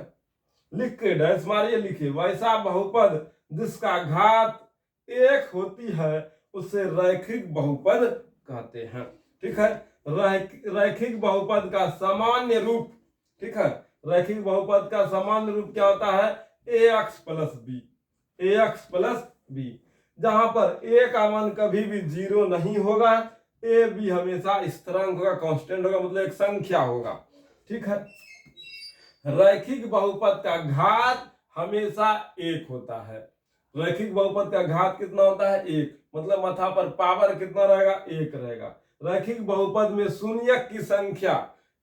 Speaker 1: लिख के डैश मारिए, लिखिए वैसा बहुपद जिसका घात 1 होती है उसे रैखिक बहुपद कहते हैं, ठीक है। रैखिक बहुपद का सामान्य रूप, ठीक है, रैखिक बहुपद का सामान्य रूप क्या होता है, ए एक्स प्लस बी, ए एक्स प्लस बी, जहां पर ए का मान कभी भी जीरो नहीं होगा, ए बी हमेशा स्थिरांक होगा, कांस्टेंट होगा, मतलब एक संख्या होगा, ठीक है। रैखिक बहुपद का घात हमेशा 1 होता है। रैखिक बहुपद का घात कितना होता है, 1, मतलब माथा पर पावर कितना रहेगा, 1 रहेगा। रैखिक बहुपद में शून्यक की संख्या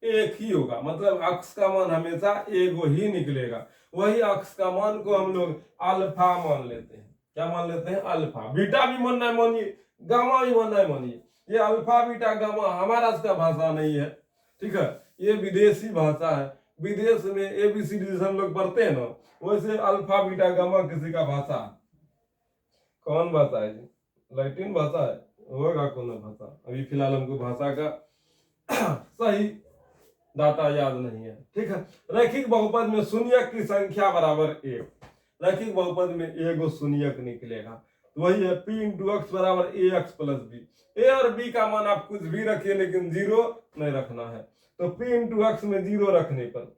Speaker 1: एक ही होगा, मतलब अक्स का मान हमेशा एगो ही निकलेगा। वही अक्स का मान को हम लोग अल्फा मान लेते हैं। क्या मान लेते हैं? अल्फा। बीटा भी मानना है मानिए, गामा भी मानना है मानिए। ये अल्फा बीटा गामा हमारा इसका भाषा नहीं है, ठीक है, ये विदेशी भाषा है। विदेश में ABCD हम लोग पढ़ते हैं ना, वैसे अल्फा बीटा गामा किसी का भाषा है। कौन भाषा है जी? लैटिन भाषा है, होगा कौन भाषा? अभी फिलहाल हमको भाषा का सही डाटा याद नहीं है, ठीक है। रैखिक बहुपद में शून्यक की संख्या बराबर 1। रैखिक बहुपद में एगो शून्यक निकलेगा, तो वही है P इंटू एक्स बराबर AX प्लस बी। ए और बी का मान आप कुछ भी रखिए, लेकिन जीरो नहीं रखना है। तो P इंटू एक्स में जीरो रखने पर,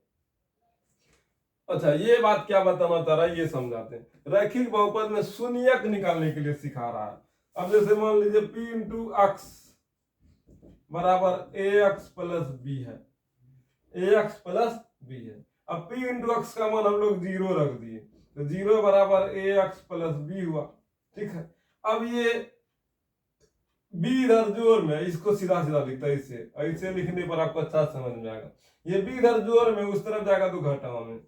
Speaker 1: अच्छा ये बात क्या बताना चाह रहा है ये समझाते हैं। रैखिक बहुपद में शून्यक निकालने के लिए सिखा रहा है। अब जैसे मान लीजिए P इंटू एक्स बराबर AX प्लस बी है, AX प्लस बी है। अब P इंटू एक्स का मान हम लोग जीरो रख दिए, तो जीरो बराबर AX प्लस बी हुआ, ठीक है। अब ये b इधर जोर में, इसको सीधा सीधा लिखता है, इससे ऐसे लिखने पर आपको अच्छा समझ में आएगा। ये b इधर जोर में, उस तरफ जाएगा तो घटा में,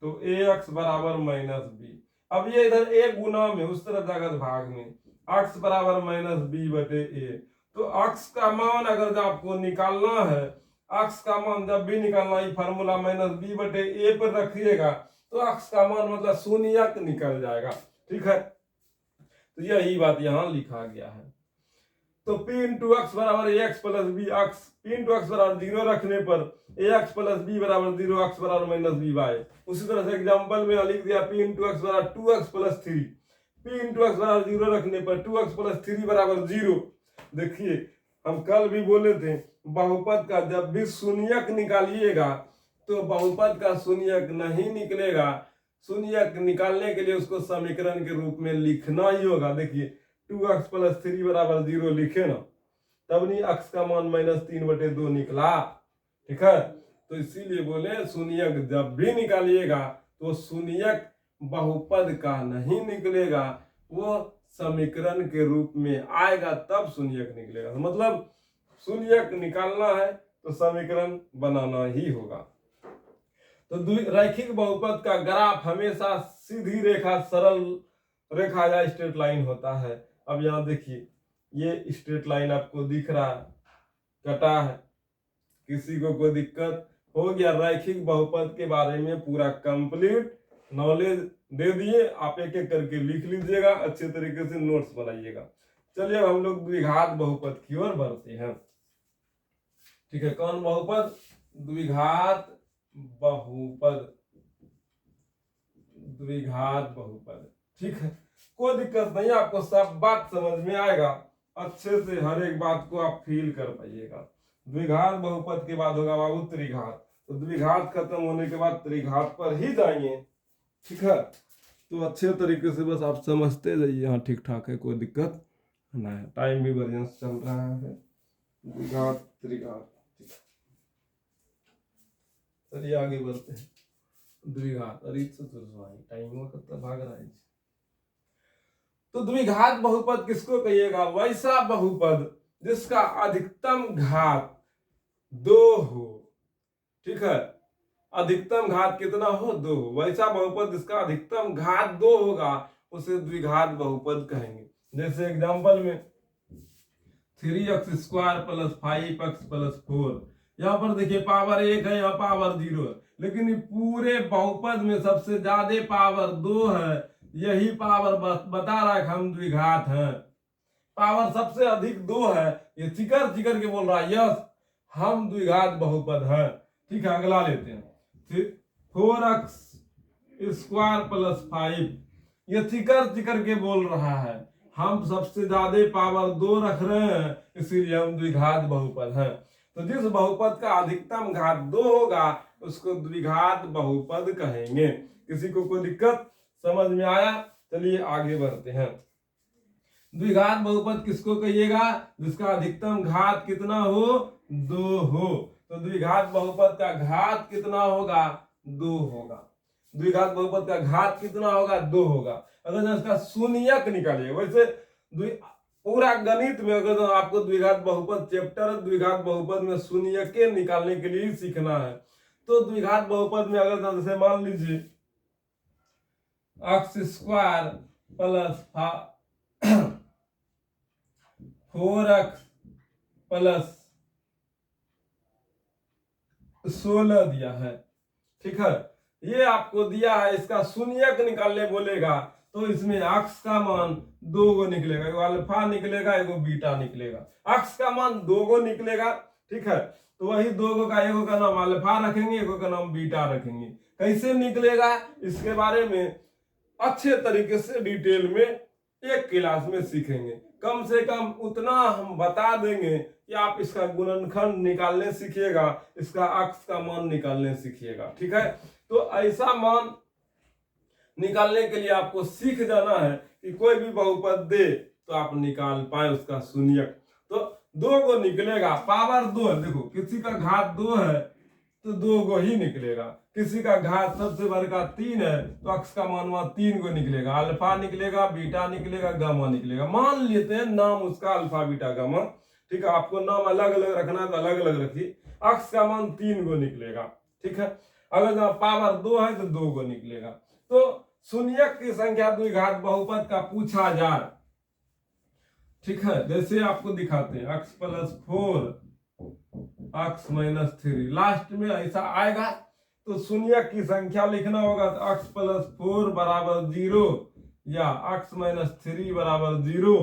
Speaker 1: तो AX बराबर माइनस बी। अब ये इधर a गुना में, उस तरफ जाएगा तो भाग में, x बराबर माइनस बी बटे a। तो x का मान अगर जब आपको निकालना है, x का मान जब भी निकालना है, फार्मूला माइनस बी बटे a पर रखिएगा, तो x का मान मतलब शून्यक निकल जाएगा, ठीक है। तो यही बात यहाँ लिखा गया है। तो P इंटू एक्स बराबर AX plus b, P into x बराबर जीरो रखने पर AX प्लस बी बराबर जीरो, x बराबर माइनस बी बाय। उसी तरह से एग्जांपल में लिख दिया P इंटू एक्स बराबर 2x plus 3। P into x बराबर जीरो रखने पर 2x प्लस 3 बराबर जीरो। देखिए हम कल भी बोले थे, बहुपद का जब भी शून्यक निकालिएगा तो बहुपद का शून्यक नहीं निकलेगा। शून्यक निकालने के लिए उसको समीकरण के रूप में लिखना ही होगा। देखिए 2x प्लस 3 बराबर जीरो लिखे ना, तब नहीं x का मान माइनस 3/2 निकला, ठीक है। तो इसीलिए बोले शून्यक जब भी निकालिएगा तो शून्यक बहुपद का नहीं निकलेगा, वो समीकरण के रूप में आएगा तब शून्यक निकलेगा। मतलब शून्यक निकालना है तो समीकरण बनाना ही होगा। तो रैखिक बहुपद का ग्राफ हमेशा सीधी रेखा, सरल रेखा या स्ट्रेट लाइन होता है। अब यहाँ देखिए ये स्ट्रेट लाइन आपको दिख रहा है, कटा है। किसी को कोई दिक्कत हो गया? रैखिक बहुपद के बारे में पूरा कंप्लीट नॉलेज दे दिए, आप एक एक करके लिख लीजिएगा, अच्छे तरीके से नोट्स बनाइएगा। चलिए हम लोग द्विघात बहुपद की ओर बढ़ते हैं, ठीक है। कौन बहुपद? द्विघात बहुपद, द्विघात बहुपद, ठीक है। कोई दिक्कत नहीं, आपको सब बात समझ में आएगा, अच्छे से हर एक बात को आप फील कर पाइएगा। द्विघात बहुपद के बाद होगा बाबू त्रिघात, तो द्विघात खत्म होने के बाद त्रिघात पर ही जाएंगे, ठीक है। तो अच्छे तरीके से बस आप समझते जाइए। हाँ ठीक ठाक है, कोई दिक्कत नहीं है, टाइम भी बढ़िया चल रहा है। द्विघात त्रिघात, चलिए आगे बढ़ते हैं। द्विघात, अरे टाइम कितना भाग रहा है। तो द्विघात बहुपद किसको कहिएगा? वैसा बहुपद जिसका अधिकतम घात 2 हो, ठीक है। अधिकतम घात कितना हो? 2 हो। वैसा बहुपद जिसका अधिकतम घात 2 होगा उसे द्विघात बहुपद कहेंगे। जैसे एग्जांपल में 3x square plus 5x plus 4, यहाँ पर देखिए पावर 1 है, यहाँ पावर 0 है, लेकिन पूरे बहुपद में सबसे ज्यादा पावर 2 है। यही पावर बता रहा है कि हम द्विघात हैं। पावर सबसे अधिक 2 है, ये चिकर चिकर के बोल रहा है यस हम द्विघात बहुपद हैं, ठीक है। अगला लेते हैं, 4x स्क्वायर प्लस 5, ये चिकर चिकर के बोल रहा है हम सबसे ज्यादा पावर 2 रख रहे हैं, इसीलिए हम द्विघात बहुपद हैं। तो जिस बहुपद का अधिकतम घात 2 होगा उसको द्विघात बहुपद कहेंगे। किसी को कोई दिक्कत समझ में आया? चलिए आगे बढ़ते हैं। द्विघात बहुपद किसको कहिएगा? जिसका अधिकतम घात कितना हो? 2 हो। तो द्विघात बहुपद का घात कितना होगा? 2 होगा। द्विघात बहुपद का घात कितना होगा? 2 होगा। अगर इसका शून्यक निकालिए, वैसे पूरा गणित में अगर आपको द्विघात बहुपद चैप्टर द्विघात बहुपद में शून्यके निकालने के लिए ही सीखना है, तो द्विघात बहुपद में अगर जैसे मान लीजिए x square plus 4x plus 16 दिया है, ठीक है, ये आपको दिया है, इसका शून्यक निकालने बोलेगा तो इसमें अक्स का मान 2 गो निकलेगा, एगो अल्फा निकलेगा एगो बीटा निकलेगा। अक्स का मान 2 गो निकलेगा, ठीक है, तो वही 2 गो का एगो का नाम अल्फा रखेंगे एगो का नाम बीटा रखेंगे। कैसे निकलेगा इसके बारे में अच्छे तरीके से डिटेल में एक क्लास में सीखेंगे। कम से कम उतना हम बता देंगे कि आप इसका गुणनखंड निकालने सीखिएगा, इसका अक्स का मान निकालने सीखिएगा, ठीक है। तो ऐसा मान निकालने के लिए आपको सीख जाना है कि कोई भी बहुपद दे तो आप निकाल पाए उसका शून्यक। तो 2 गो निकलेगा, पावर 2 है, देखो किसी का घात 2 है तो 2 गो ही निकलेगा, किसी का घात सबसे बड़का 3 है तो अक्स का मान वहां 3 गो निकलेगा, अल्फा निकलेगा बीटा निकलेगा गामा निकलेगा। मान लेते हैं नाम उसका अल्फा बीटा गामा, ठीक है, आपको नाम अलग अलग रखना है तो अलग अलग रखिए। अक्स का मान 3 गो निकलेगा, ठीक है, अगर पावर 2 है तो 2 गो निकलेगा। तो शून्यक की संख्या द्विघात बहुपद का पूछा जाए, ठीक है, जैसे आपको दिखाते हैं x plus 4 x minus 3, last में ऐसा आएगा तो शून्यक की संख्या लिखना होगा तो x प्लस 4 बराबर 0 या x माइनस 3 बराबर 0,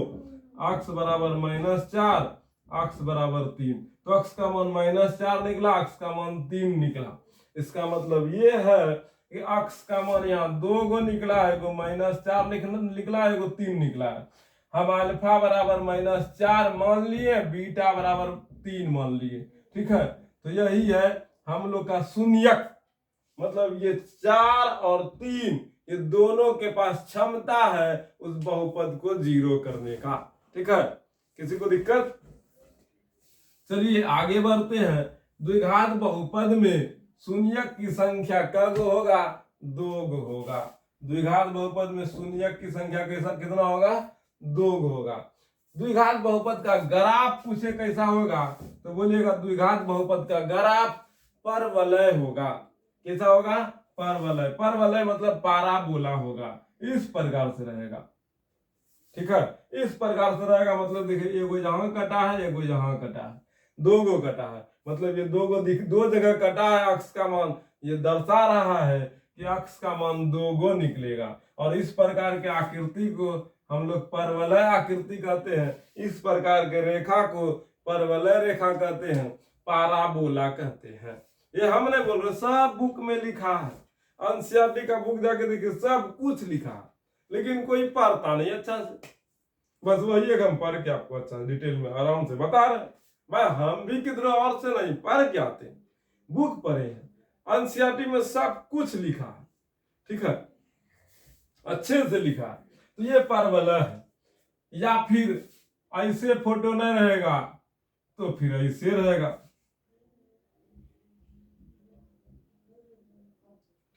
Speaker 1: x बराबर माइनस 4, x बराबर 3। तो x का मान माइनस 4 निकला, x का मान 3 निकला। इसका मतलब ये है कि x का मान यहाँ 2 गो निकला है, एगो माइनस 4 निकला है, एगो 3 निकला है। हम अल्फा बराबर माइनस 4 मान लिए, बीटा बराबर 3 मान लिए, ठीक है। तो यही है हम लोग का शून्यक, मतलब ये 4 और 3 ये दोनों के पास क्षमता है उस बहुपद को 0 करने का, ठीक है। किसी को दिक्कत? चलिए आगे बढ़ते हैं। द्विघात बहुपद में शून्यक की संख्या कब होगा? 2 गो होगा। द्विघात बहुपद में शून्यक की संख्या कैसा कितना होगा? 2 गो होगा। द्विघात बहुपद का ग्राफ पूछे कैसा होगा तो बोलिएगा द्विघात बहुपद का ग्राफ परवलय होगा। कैसा होगा? परवलय। परवलय मतलब पाराबोला होगा, इस प्रकार से रहेगा, ठीक है। इस प्रकार से रहेगा, मतलब देखिए एगो जहां कटा है एगो जहां कटा है, 2 गो कटा है, मतलब ये 2 गो दो जगह कटा है। अक्स का मान ये दर्शा रहा है कि अक्स का मान 2 गो निकलेगा, और इस प्रकार के आकृति को हम लोग परवलय आकृति कहते हैं। इस प्रकार के रेखा को परवलय रेखा कहते हैं, पाराबोला कहते हैं। ये हमने बोल रहे सब बुक में लिखा है, एनसीईआरटी का बुक जाके देखिए सब कुछ लिखा है, लेकिन कोई पढ़ता नहीं अच्छा से। बस वही एक हम पढ़ के आपको अच्छा डिटेल में आराम से बता रहे हैं। भाई हम भी किधर और से नहीं पढ़ के आते, बुक पढ़े हैं, एनसीईआरटी में सब कुछ लिखा है, ठीक है, अच्छे से लिखा है। तो ये परवलय है, या फिर ऐसे फोटो नहीं रहेगा तो फिर ऐसे रहेगा,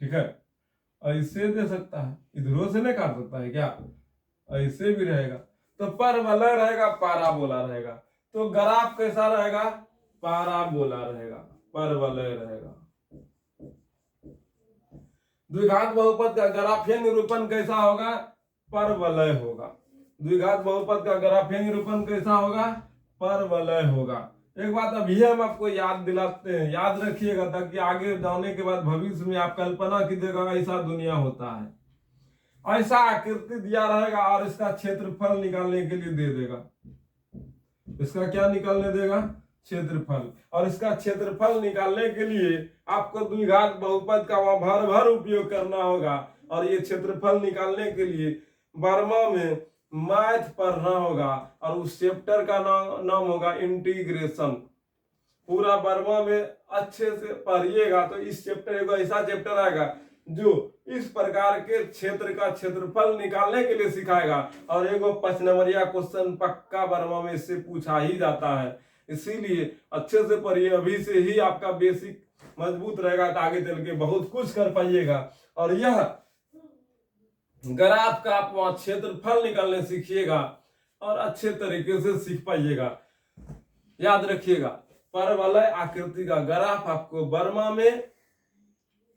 Speaker 1: ठीक है, ऐसे दे सकता है, इधरों से नहीं काट सकता है क्या, ऐसे भी रहेगा। तो परवलय रहेगा, पाराबोला रहेगा। तो ग्राफ कैसा रहेगा? पाराबोला रहेगा, परवलय रहेगा। द्विघात बहुपद का ग्राफीय निरूपण कैसा होगा? परवलय होगा। द्विघात बहुपद का ग्राफीय निरूपण कैसा होगा? परवलय होगा। एक बात अभी हम आपको याद दिलाते हैं, याद रखिएगा, ताकि आगे जाने के बाद भविष्य में आप कल्पना कीजिएगा ऐसा दुनिया होता है। ऐसा आकृति दिया रहेगा और इसका क्षेत्रफल निकालने के लिए दे देगा। इसका क्या निकालने देगा? क्षेत्रफल। और इसका क्षेत्रफल निकालने के लिए आपको द्विघात बहुपद का वहां भर भर उपयोग करना होगा। और ये क्षेत्रफल निकालने के लिए बर्मा में मैथ पढ़ना होगा, और उस चैप्टर का नाम होगा इंटीग्रेशन। पूरा बर्मा में अच्छे से पढ़िएगा तो इस चैप्टर एगो ऐसा चैप्टर आएगा जो इस प्रकार के क्षेत्र का क्षेत्रफल निकालने के लिए सिखाएगा। और एगो 5 नंबरिया क्वेश्चन पक्का बर्मा में इससे पूछा ही जाता है, इसीलिए अच्छे से पढ़िए, अभी से ही आपका बेसिक मजबूत रहेगा तो आगे चल के बहुत कुछ कर पाइएगा। और यह ग्राफ का आप वहां क्षेत्रफल निकालने सीखिएगा, और अच्छे तरीके से सीख पाइएगा। याद रखिएगा, परवलय आकृति का ग्राफ आपको वर्मा में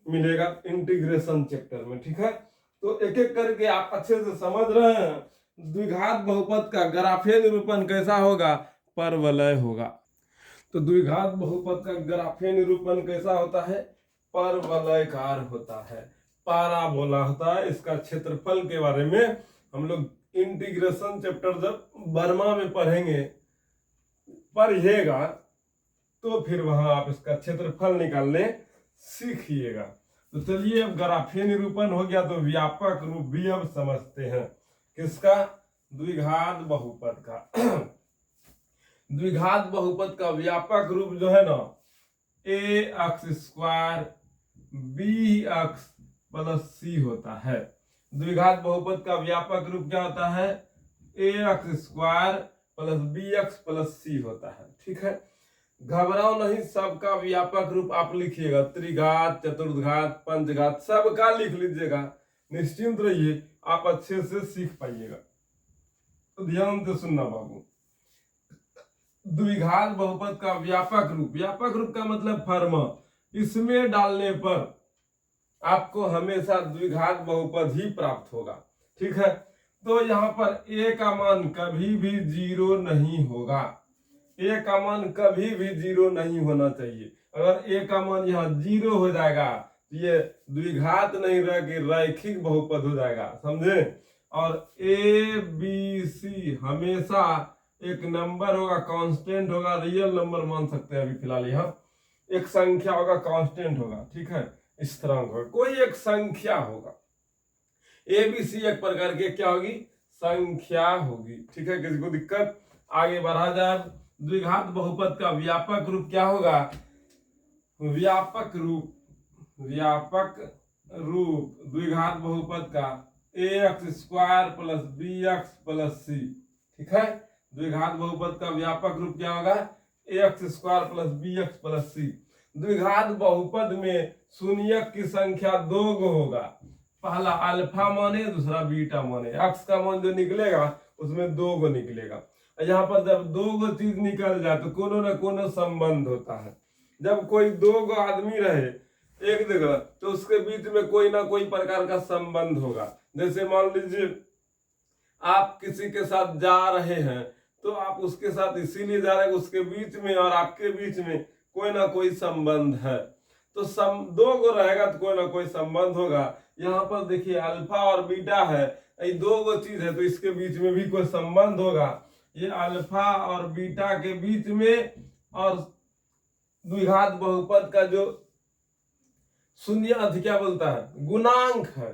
Speaker 1: मिलेगा, इंटीग्रेशन चैप्टर में। ठीक है, तो एक एक करके आप अच्छे से समझ रहे हैं। द्विघात बहुपद का ग्राफीय निरूपण कैसा होगा? परवलय होगा। तो द्विघात बहुपद का ग्राफीय निरूपण कैसा होता है? परवलयकार होता है, पाराबोला होता है। इसका क्षेत्रफल के बारे में हम लोग इंटीग्रेशन चैप्टर जब वर्मा में पढ़िएगा तो फिर वहां आप इसका क्षेत्रफल निकालने सीखिएगा। तो चलिए, अब ग्राफीय निरूपण हो गया, तो व्यापक रूप भी अब समझते हैं। किसका? द्विघात बहुपद का। द्विघात बहुपद का व्यापक रूप जो है ना, ए अक्ष स्क्वायर बी अक्ष प्लस सी होता है। द्विघात बहुपद का व्यापक रूप क्या होता है? ए अक्ष स्क्वायर प्लस बी अक्ष प्लस सी होता है। ठीक है, घबराओ नहीं, सबका व्यापक रूप आप लिखिएगा। त्रिघात, चतुर्घात, पंचघात सबका लिख लीजिएगा। निश्चिंत रहिए, आप अच्छे से सीख पाइएगा। तो ध्यान से सुनना बाबू, द्विघात बहुपद का व्यापक रूप, व्यापक रूप का मतलब फर्मा, इसमें डालने पर आपको हमेशा द्विघात बहुपद ही प्राप्त होगा। ठीक है, तो यहाँ पर ए का मान कभी भी 0 नहीं होगा। ए का मान कभी भी 0 नहीं होना चाहिए। अगर ए का मान यहाँ 0 हो जाएगा तो ये द्विघात नहीं रह के रैखिक बहुपद हो जाएगा, समझे। और ए बी सी हमेशा एक नंबर होगा, कांस्टेंट होगा, रियल नंबर मान सकते हैं अभी फिलहाल। यहाँ एक संख्या होगा, कांस्टेंट होगा। ठीक है, स्थिरांक होगा, कोई एक संख्या होगा। ए बी सी एक प्रकार की क्या होगी? संख्या होगी। ठीक है, किसी को दिक्कत? आगे बढ़ा जाए। द्विघात बहुपद का व्यापक रूप क्या होगा? व्यापक रूप द्विघात बहुपद का a x square plus b x plus c. ठीक है, द्विघात बहुपद का व्यापक रूप क्या होगा? A x square plus b x plus c. द्विघात बहुपद में शून्यक की संख्या 2 होगा। पहला अल्फा माने, दूसरा बीटा माने। अक्स का मान जो निकलेगा उसमें 2 निकलेगा। यहाँ पर जब 2 चीज निकल जाए तो कोनो न कोनो संबंध होता है। जब कोई 2 आदमी रहे एक जगह तो उसके बीच में कोई ना कोई प्रकार का संबंध होगा। जैसे मान लीजिए आप किसी के साथ जा रहे हैं तो आप उसके साथ इसीलिए जा रहे हैं, उसके बीच में और आपके बीच में कोई ना कोई संबंध है। तो 2 रहेगा तो कोई ना कोई संबंध होगा। यहाँ पर देखिए अल्फा और बीटा है, ये 2 चीज है तो इसके बीच में भी कोई संबंध होगा। ये अल्फा और बीटा के बीच में और द्विघात बहुपद का जो शून्य क्या बोलता है? गुणांक है।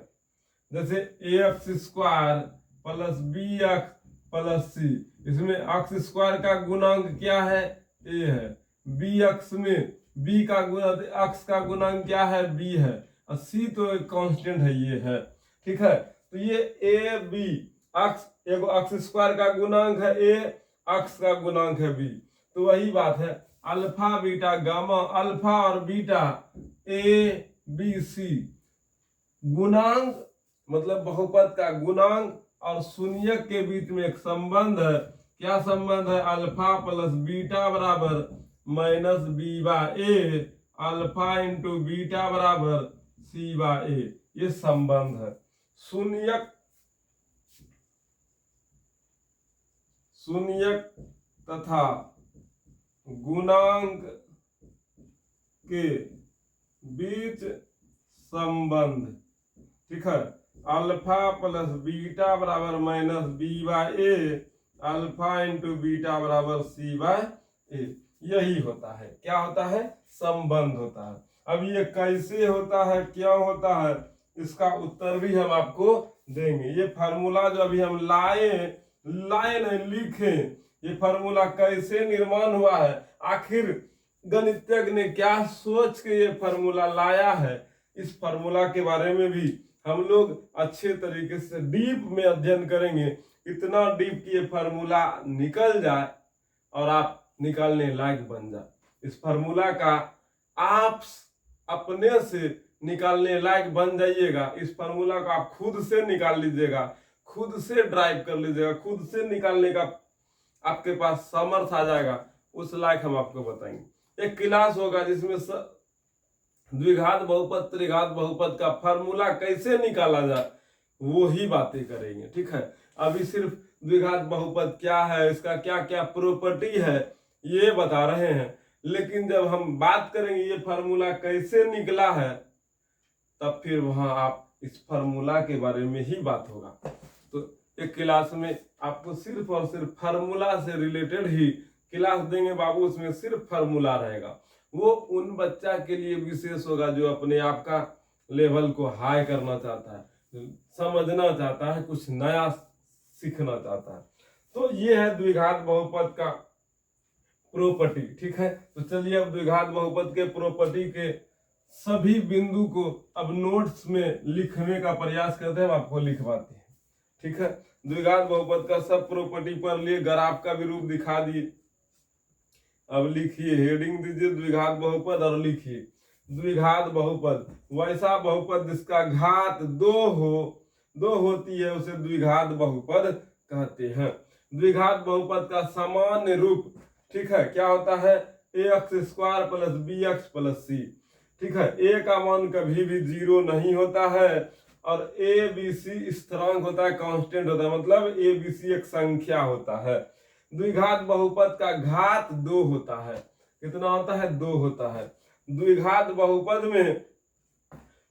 Speaker 1: जैसे a x square plus b x plus c, इसमें एक्स स्क्वायर का गुणांक क्या है? ए है। बी एक्स में बी का एक्स का गुणांक क्या है? बी है। और सी तो एक कांस्टेंट है, ये है। ठीक है, तो ये ए बी एक्स, एगो एक्स स्क्वायर का गुणांक है ए, एक्स का गुणांक है बी। तो वही बात है, अल्फा बीटा गामा, अल्फा और बीटा ए बी सी। गुणांक मतलब बहुपद का गुणांक और शून्यक के बीच में एक संबंध है। क्या संबंध है? अल्फा प्लस बीटा बराबर minus b by a, alpha into beta बराबर सी बाय ए, ये संबंध है। शून्यक तथा गुणांक के बीच संबंध। ठीक है, अल्फा प्लस बीटा बराबर minus b by a, alpha into beta बराबर सी बाय ए, यही होता है। क्या होता है? संबंध होता है। अब ये कैसे होता है, क्या होता है, इसका उत्तर भी हम आपको देंगे। ये फार्मूला जो अभी हम लाए नहीं लिखे, ये फार्मूला कैसे निर्माण हुआ है, आखिर गणितज्ञ ने क्या सोच के ये फार्मूला लाया है, इस फार्मूला के बारे में भी हम लोग अच्छे तरीके से डीप में अध्ययन करेंगे। इतना डीप कि ये फार्मूला निकल जाए और आप निकालने लायक बन जाए। इस फार्मूला का आप अपने से निकालने लायक बन जाइएगा। इस फार्मूला को आप खुद से निकाल लीजिएगा, खुद से ड्राइव कर लीजिएगा, खुद से निकालने का आपके पास सामर्थ आ जाएगा, उस लायक हम आपको बताएंगे। एक क्लास होगा जिसमें द्विघात बहुपद त्रिघात बहुपद का फार्मूला कैसे निकाला जाए वो ही बातें करेंगे, ठीक है। अभी सिर्फ द्विघात बहुपद क्या है, इसका क्या क्या प्रॉपर्टी है ये बता रहे हैं, लेकिन जब हम बात करेंगे ये फार्मूला कैसे निकला है तब फिर वहां आप इस फार्मूला के बारे में ही बात होगा। तो एक क्लास में आपको सिर्फ और सिर्फ फार्मूला से रिलेटेड ही क्लास देंगे बाबू, उसमें सिर्फ फार्मूला रहेगा। वो उन बच्चा के लिए विशेष होगा जो अपने आप का लेवल को हाई करना चाहता है, समझना चाहता है, कुछ नया सीखना चाहता है। तो ये है द्विघात बहुपद का प्रॉपर्टी, ठीक है। तो चलिए अब द्विघात बहुपद के प्रॉपर्टी के सभी बिंदु को अब नोट्स में लिखने का प्रयास करते हैं, हम आपको लिखवाते हैं, ठीक है। द्विघात बहुपद का सब प्रॉपर्टी पर लिए ग्राफ का भी रूप दिखा दिए। अब लिखिए, हेडिंग दीजिए द्विघात बहुपद और लिखिए द्विघात बहुपद वैसा बहुपद जिसका घात दो होती है उसे द्विघात बहुपद कहते हैं। द्विघात बहुपद का सामान्य रूप, ठीक है, क्या होता है, ax² + bx + c, ठीक है। a का मान कभी भी 0 नहीं होता है और a b c स्थिरांक होता है, कांस्टेंट होता है, मतलब a b c एक संख्या होता है। द्विघात बहुपद का घात 2 होता है, कितना होता है, 2 होता है। द्विघात बहुपद में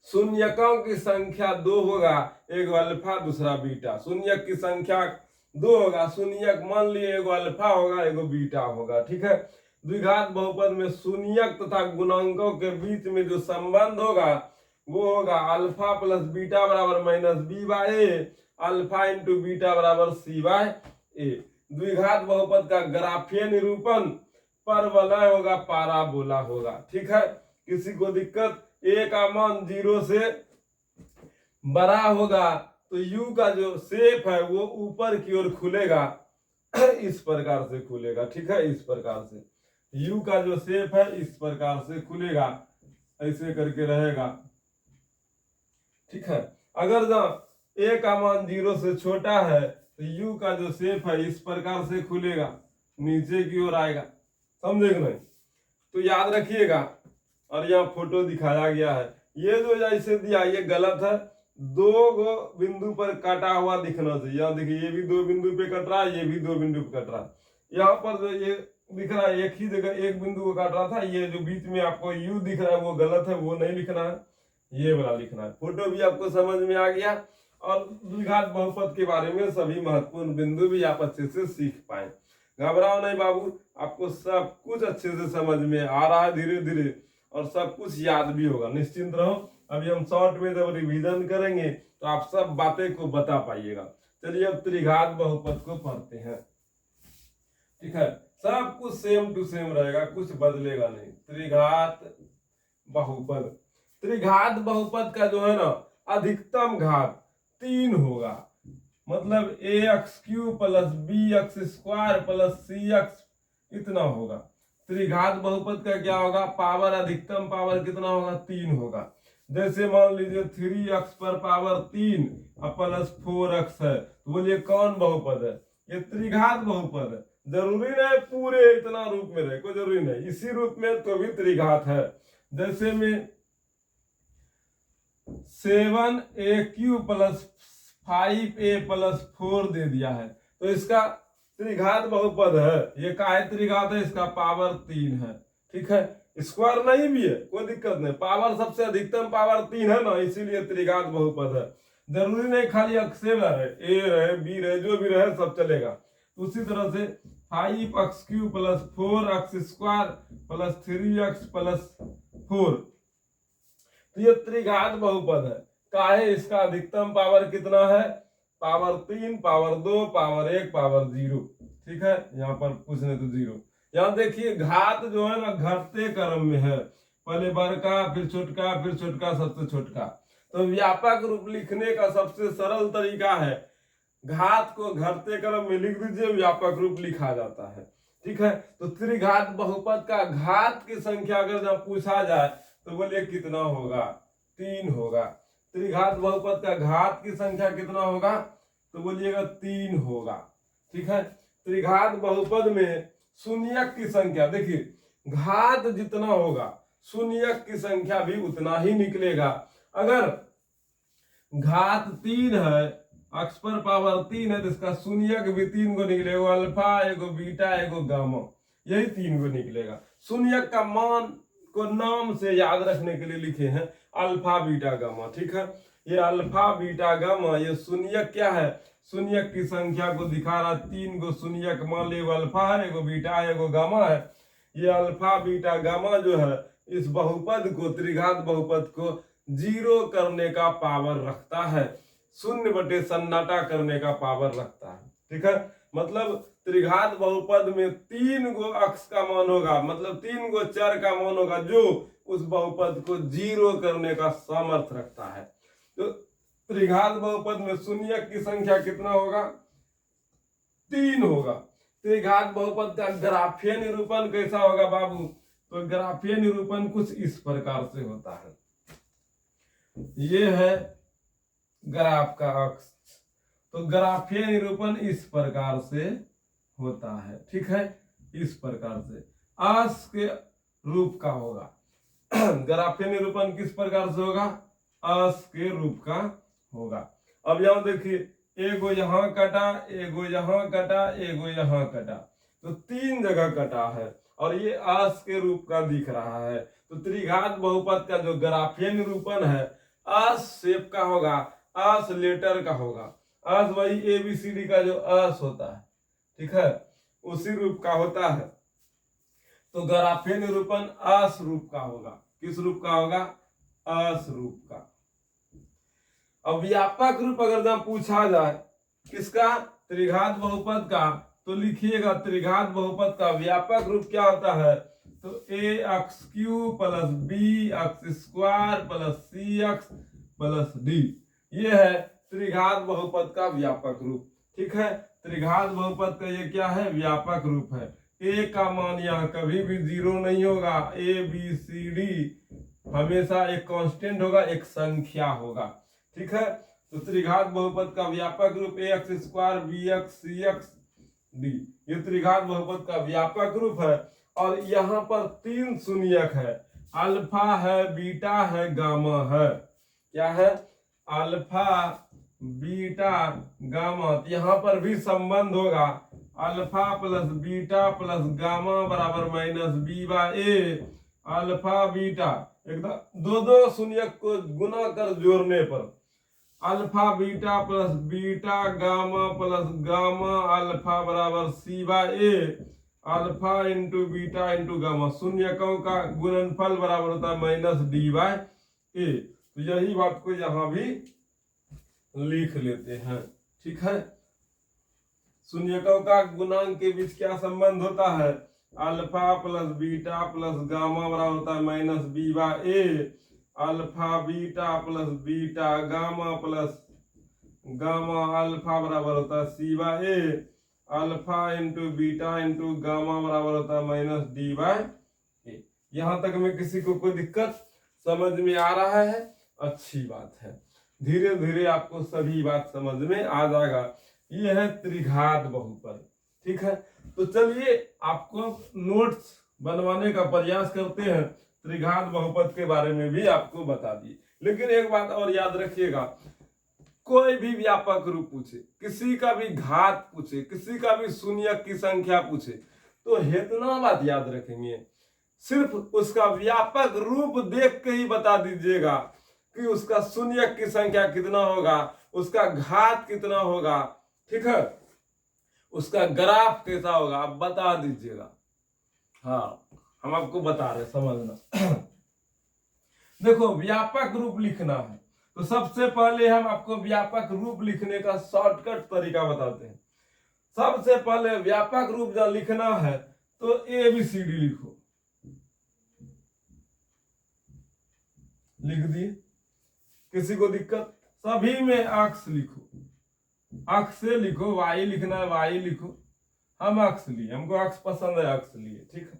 Speaker 1: शून्यकों की संख्या 2 होगा, एक अल्फा दूसरा बीटा। शून्यक की संख्या 2 होगा, शून्यक मान लिए एगो अल्फा होगा एगो बीटा होगा, ठीक है। द्विघात बहुपद में शून्यक तथा गुणांकों के बीच में जो संबंध होगा वो होगा alpha + beta = -b/a, alpha × beta = c/a। द्विघात बहुपद का ग्राफीय निरूपण परवलय होगा, पाराबोला होगा, ठीक है। किसी को दिक्कत, a का मान 0 से बड़ा होगा तो u का जो शेप है वो ऊपर की ओर खुलेगा, इस प्रकार से खुलेगा, ठीक है। इस प्रकार से u का जो शेप है इस प्रकार से खुलेगा, ऐसे करके रहेगा, ठीक है। अगर जब a का मान 0 से छोटा है तो u का जो शेप है इस प्रकार से खुलेगा, नीचे की ओर आएगा, समझे कि नहीं। तो याद रखिएगा, और यहाँ फोटो दिखाया गया है, ये जो जैसे दिया ये गलत है, 2 गो बिंदु पर काटा हुआ दिखना चाहिए। यहाँ देखिए ये भी 2 बिंदु पे कट रहा है, ये भी 2 बिंदु पे कट रहा है। यहाँ पर जो ये दिख रहा है एक ही जगह एक बिंदु को काट रहा था, ये जो बीच में आपको यू दिख रहा है वो गलत है, वो नहीं लिखना है, ये वाला लिखना है। फोटो भी आपको समझ में आ गया और द्विघात बहुपद के बारे में सभी महत्वपूर्ण बिंदु भी आप अच्छे से सीख पाए। घबराओ नहीं बाबू, आपको सब कुछ अच्छे से समझ में आ रहा है धीरे धीरे, और सब कुछ याद भी होगा, निश्चिंत रहो। अभी हम शॉर्ट में जब रिवीजन करेंगे तो आप सब बातें को बता पाइएगा। चलिए अब त्रिघात बहुपद को पढ़ते हैं, ठीक है। सब कुछ सेम टू सेम रहेगा, कुछ बदलेगा नहीं। त्रिघात बहुपद, त्रिघात बहुपद का जो है ना अधिकतम घात 3 होगा, मतलब ax³ + bx² + cx इतना होगा। त्रिघात बहुपद का क्या होगा, पावर अधिकतम पावर कितना होगा, 3 होगा। जैसे मान लीजिए 3x पर पावर 3 + 4x है, तो बोलिए कौन बहुपद है, ये त्रिघात बहुपद है। जरूरी नहीं पूरे इतना रूप में रहे, कोई जरूरी नहीं, इसी रूप में तो भी त्रिघात है। जैसे में 7aq + 5a + 4 दे दिया है, तो इसका त्रिघात बहुपद है। ये काहे त्रिघात है, इसका पावर 3 है, ठीक है। स्क्वायर नहीं भी है, कोई दिक्कत नहीं, पावर सबसे अधिकतम पावर 3 है ना, इसीलिए त्रिघात बहुपद है। जरूरी नहीं खाली अक्षर रहे, ए रहे बी रहे, जो भी रहे सब चलेगा। उसी तरह से 5x³ + 4x² + 3x + 4, तो ये त्रिघात बहुपद है। काहे, इसका अधिकतम पावर कितना है, पावर 3, पावर 2, पावर 1, पावर 0, ठीक है। यहाँ पर पूछने तो 0। यहाँ देखिए घात जो है ना घटते क्रम में है, पहले बड़का फिर छोटका फिर छोटका सबसे छोटका। तो व्यापक रूप लिखने का सबसे सरल तरीका है घात को घटते क्रम में लिख दीजिए, व्यापक रूप लिखा जाता है, ठीक है। तो त्रिघात बहुपद का घात की संख्या अगर जब पूछा जाए तो बोलिए कितना होगा, 3 होगा। त्रिघात बहुपद का घात की संख्या कितना होगा, तो बोलिएगा 3 होगा। ठीक है, त्रिघात बहुपद में शून्यक की संख्या, देखिए घात जितना होगा शून्यक की संख्या भी उतना ही निकलेगा। अगर घात 3 है, अक्ष पर पावर 3 है, तो इसका शून्यक भी 3 गो निकलेगा, अल्फा एगो बीटा एगो गामा, यही 3 गो निकलेगा। शून्यक का मान को नाम से याद रखने के लिए लिखे हैं अल्फा बीटा गामा। ठीक है, ये अल्फा बीटा गामा, ये शून्यक क्या है, शून्यक की संख्या को दिखा रहा, 3 गो शून्यक मान लो, एगो अल्फा है एगो बीटा है एगो गामा है। ये अल्फा बीटा गामा जो है इस बहुपद को, त्रिघात बहुपद को 0 करने का पावर रखता है, 0 बटे सन्नाटा करने का पावर रखता है। ठीक है, मतलब त्रिघात बहुपद में 3 गो अक्ष का मान होगा, मतलब 3 गो चर का मान होगा जो उस बहुपद को 0 करने का सामर्थ्य रखता है। तो त्रिघात बहुपद में शून्यक की संख्या कितना होगा, 3 होगा। त्रिघात बहुपद का ग्राफीय निरूपण कैसा होगा बाबू, तो ग्राफीय निरूपण कुछ इस प्रकार से होता है। ये है ग्राफ का अक्ष, तो ग्राफीय निरूपण इस प्रकार से होता है। ठीक है, इस प्रकार से आस के रूप का होगा। ग्राफीय निरूपण किस प्रकार से होगा, आस के रूप का होगा। अब यहां देखिए, एगो यहाँ कटा, एगो यहाँ कटा, एगो यहाँ कटा, तो 3 जगह कटा है और ये आस के रूप का दिख रहा है। तो त्रिघात बहुपद का जो ग्राफीय निरूपण है आस शेप का होगा, आस लेटर का होगा। आस वही ABCD का जो आस होता है, ठीक है, उसी रूप का होता है। तो ग्राफीय निरूपण आस रूप का होगा। किस रूप का होगा, आस रूप का। अब व्यापक रूप अगर जब पूछा जाए किसका, त्रिघात बहुपद का, तो लिखिएगा त्रिघात बहुपद का व्यापक रूप क्या होता है, तो ax³ plus bx² plus cx plus d, ये है त्रिघात बहुपद का व्यापक रूप। ठीक है, त्रिघात बहुपद का ये क्या है, व्यापक रूप है। a का मान यहाँ कभी भी 0 नहीं होगा, ABCD हमेशा एक कांस्टेंट होगा, एक संख्या होगा। ठीक है, तो त्रिघात बहुपद का व्यापक रूप ax² bx cx d, ये त्रिघात बहुपद का व्यापक रूप है। और यहाँ पर 3 शून्यक है, अल्फा है, बीटा है, गामा है। क्या है, अल्फा बीटा गामा। यहाँ पर भी संबंध होगा, alpha plus beta plus gamma बराबर -b/a। अल्फा बीटा एकदम दो शून्यक को गुना कर जोड़ने पर alpha beta plus beta gamma plus gamma alpha बराबर c/a। Alpha into beta into gamma, शून्यकों का गुणनफल बराबर होता है -d/a। तो यही बात को यहां भी लिख लेते हैं। ठीक है, शून्यकों का गुणांक के बीच क्या संबंध होता है, alpha plus beta plus gamma बराबर होता है -b/a। Alpha beta plus beta gamma plus gamma alpha बराबर होता है c/a। Alpha into beta into gamma बराबर होता है -d/a। यहां तक में किसी को कोई दिक्कत समझ में आ रहा है, अच्छी बात है। धीरे धीरे आपको सभी बात समझ में आ जाएगा। ये है त्रिघात बहुपद। ठीक है, तो चलिए आपको नोट्स बनवाने का प्रयास करते हैं, त्रिघात बहुपद के बारे में भी आपको बता दिए। लेकिन एक बात और याद रखिएगा, कोई भी व्यापक रूप पूछे, किसी का भी घात पूछे, किसी का भी शून्यक की संख्या पूछे, तो इतना बात याद रखेंगे, सिर्फ उसका व्यापक रूप देख के ही बता दीजिएगा कि उसका शून्यक की संख्या कितना होगा, उसका घात कितना होगा। ठीक है, उसका ग्राफ कैसा होगा, आप बता दीजिएगा। हाँ, हम आपको बता रहे, समझना। देखो, व्यापक रूप लिखना है तो सबसे पहले हम आपको व्यापक रूप लिखने का शॉर्टकट तरीका बताते हैं। सबसे पहले व्यापक रूप जब लिखना है तो ABCD लिखो, लिख दिए, किसी को दिक्कत, सभी में अक्ष लिखो, अक्ष से लिखो, y लिखना है y लिखो, हम अक्ष लिए, हमको अक्ष पसंद है अक्ष लिए। ठीक है,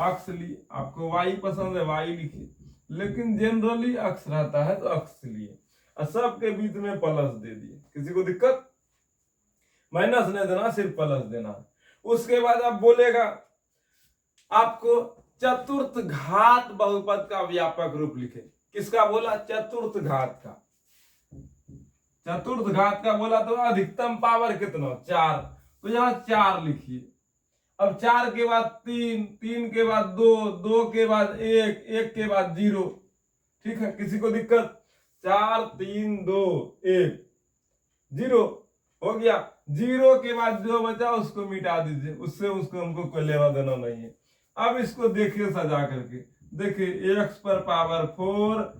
Speaker 1: अक्ष लिए, आपको y पसंद है y लिखिए, लेकिन जनरली अक्ष रहता है तो अक्ष लिए, और सबके बीच में प्लस दे दिए, किसी को दिक्कत माइनस नहीं देना, सिर्फ प्लस देना। उसके बाद अब बोलेगा आपको चतुर्थ घात बहुपद का व्यापक रूप लिखे। किसका बोला? चतुर्थ घात का। चतुर्थ घात का बोला तो अधिकतम पावर कितना? 4, तो यहां 4 लिखिए। अब 4 के बाद 3, 3 के बाद 2, 2 के बाद 1, 1 के बाद 0। ठीक है, किसी को दिक्कत? 4 3 2 1 0 हो गया। 0 के बाद जो बचा उसको मिटा दीजिए, उससे उसको हमको कोई लेना देना नहीं है। अब इसको देखिए सजा करके, देखिए x पर power 4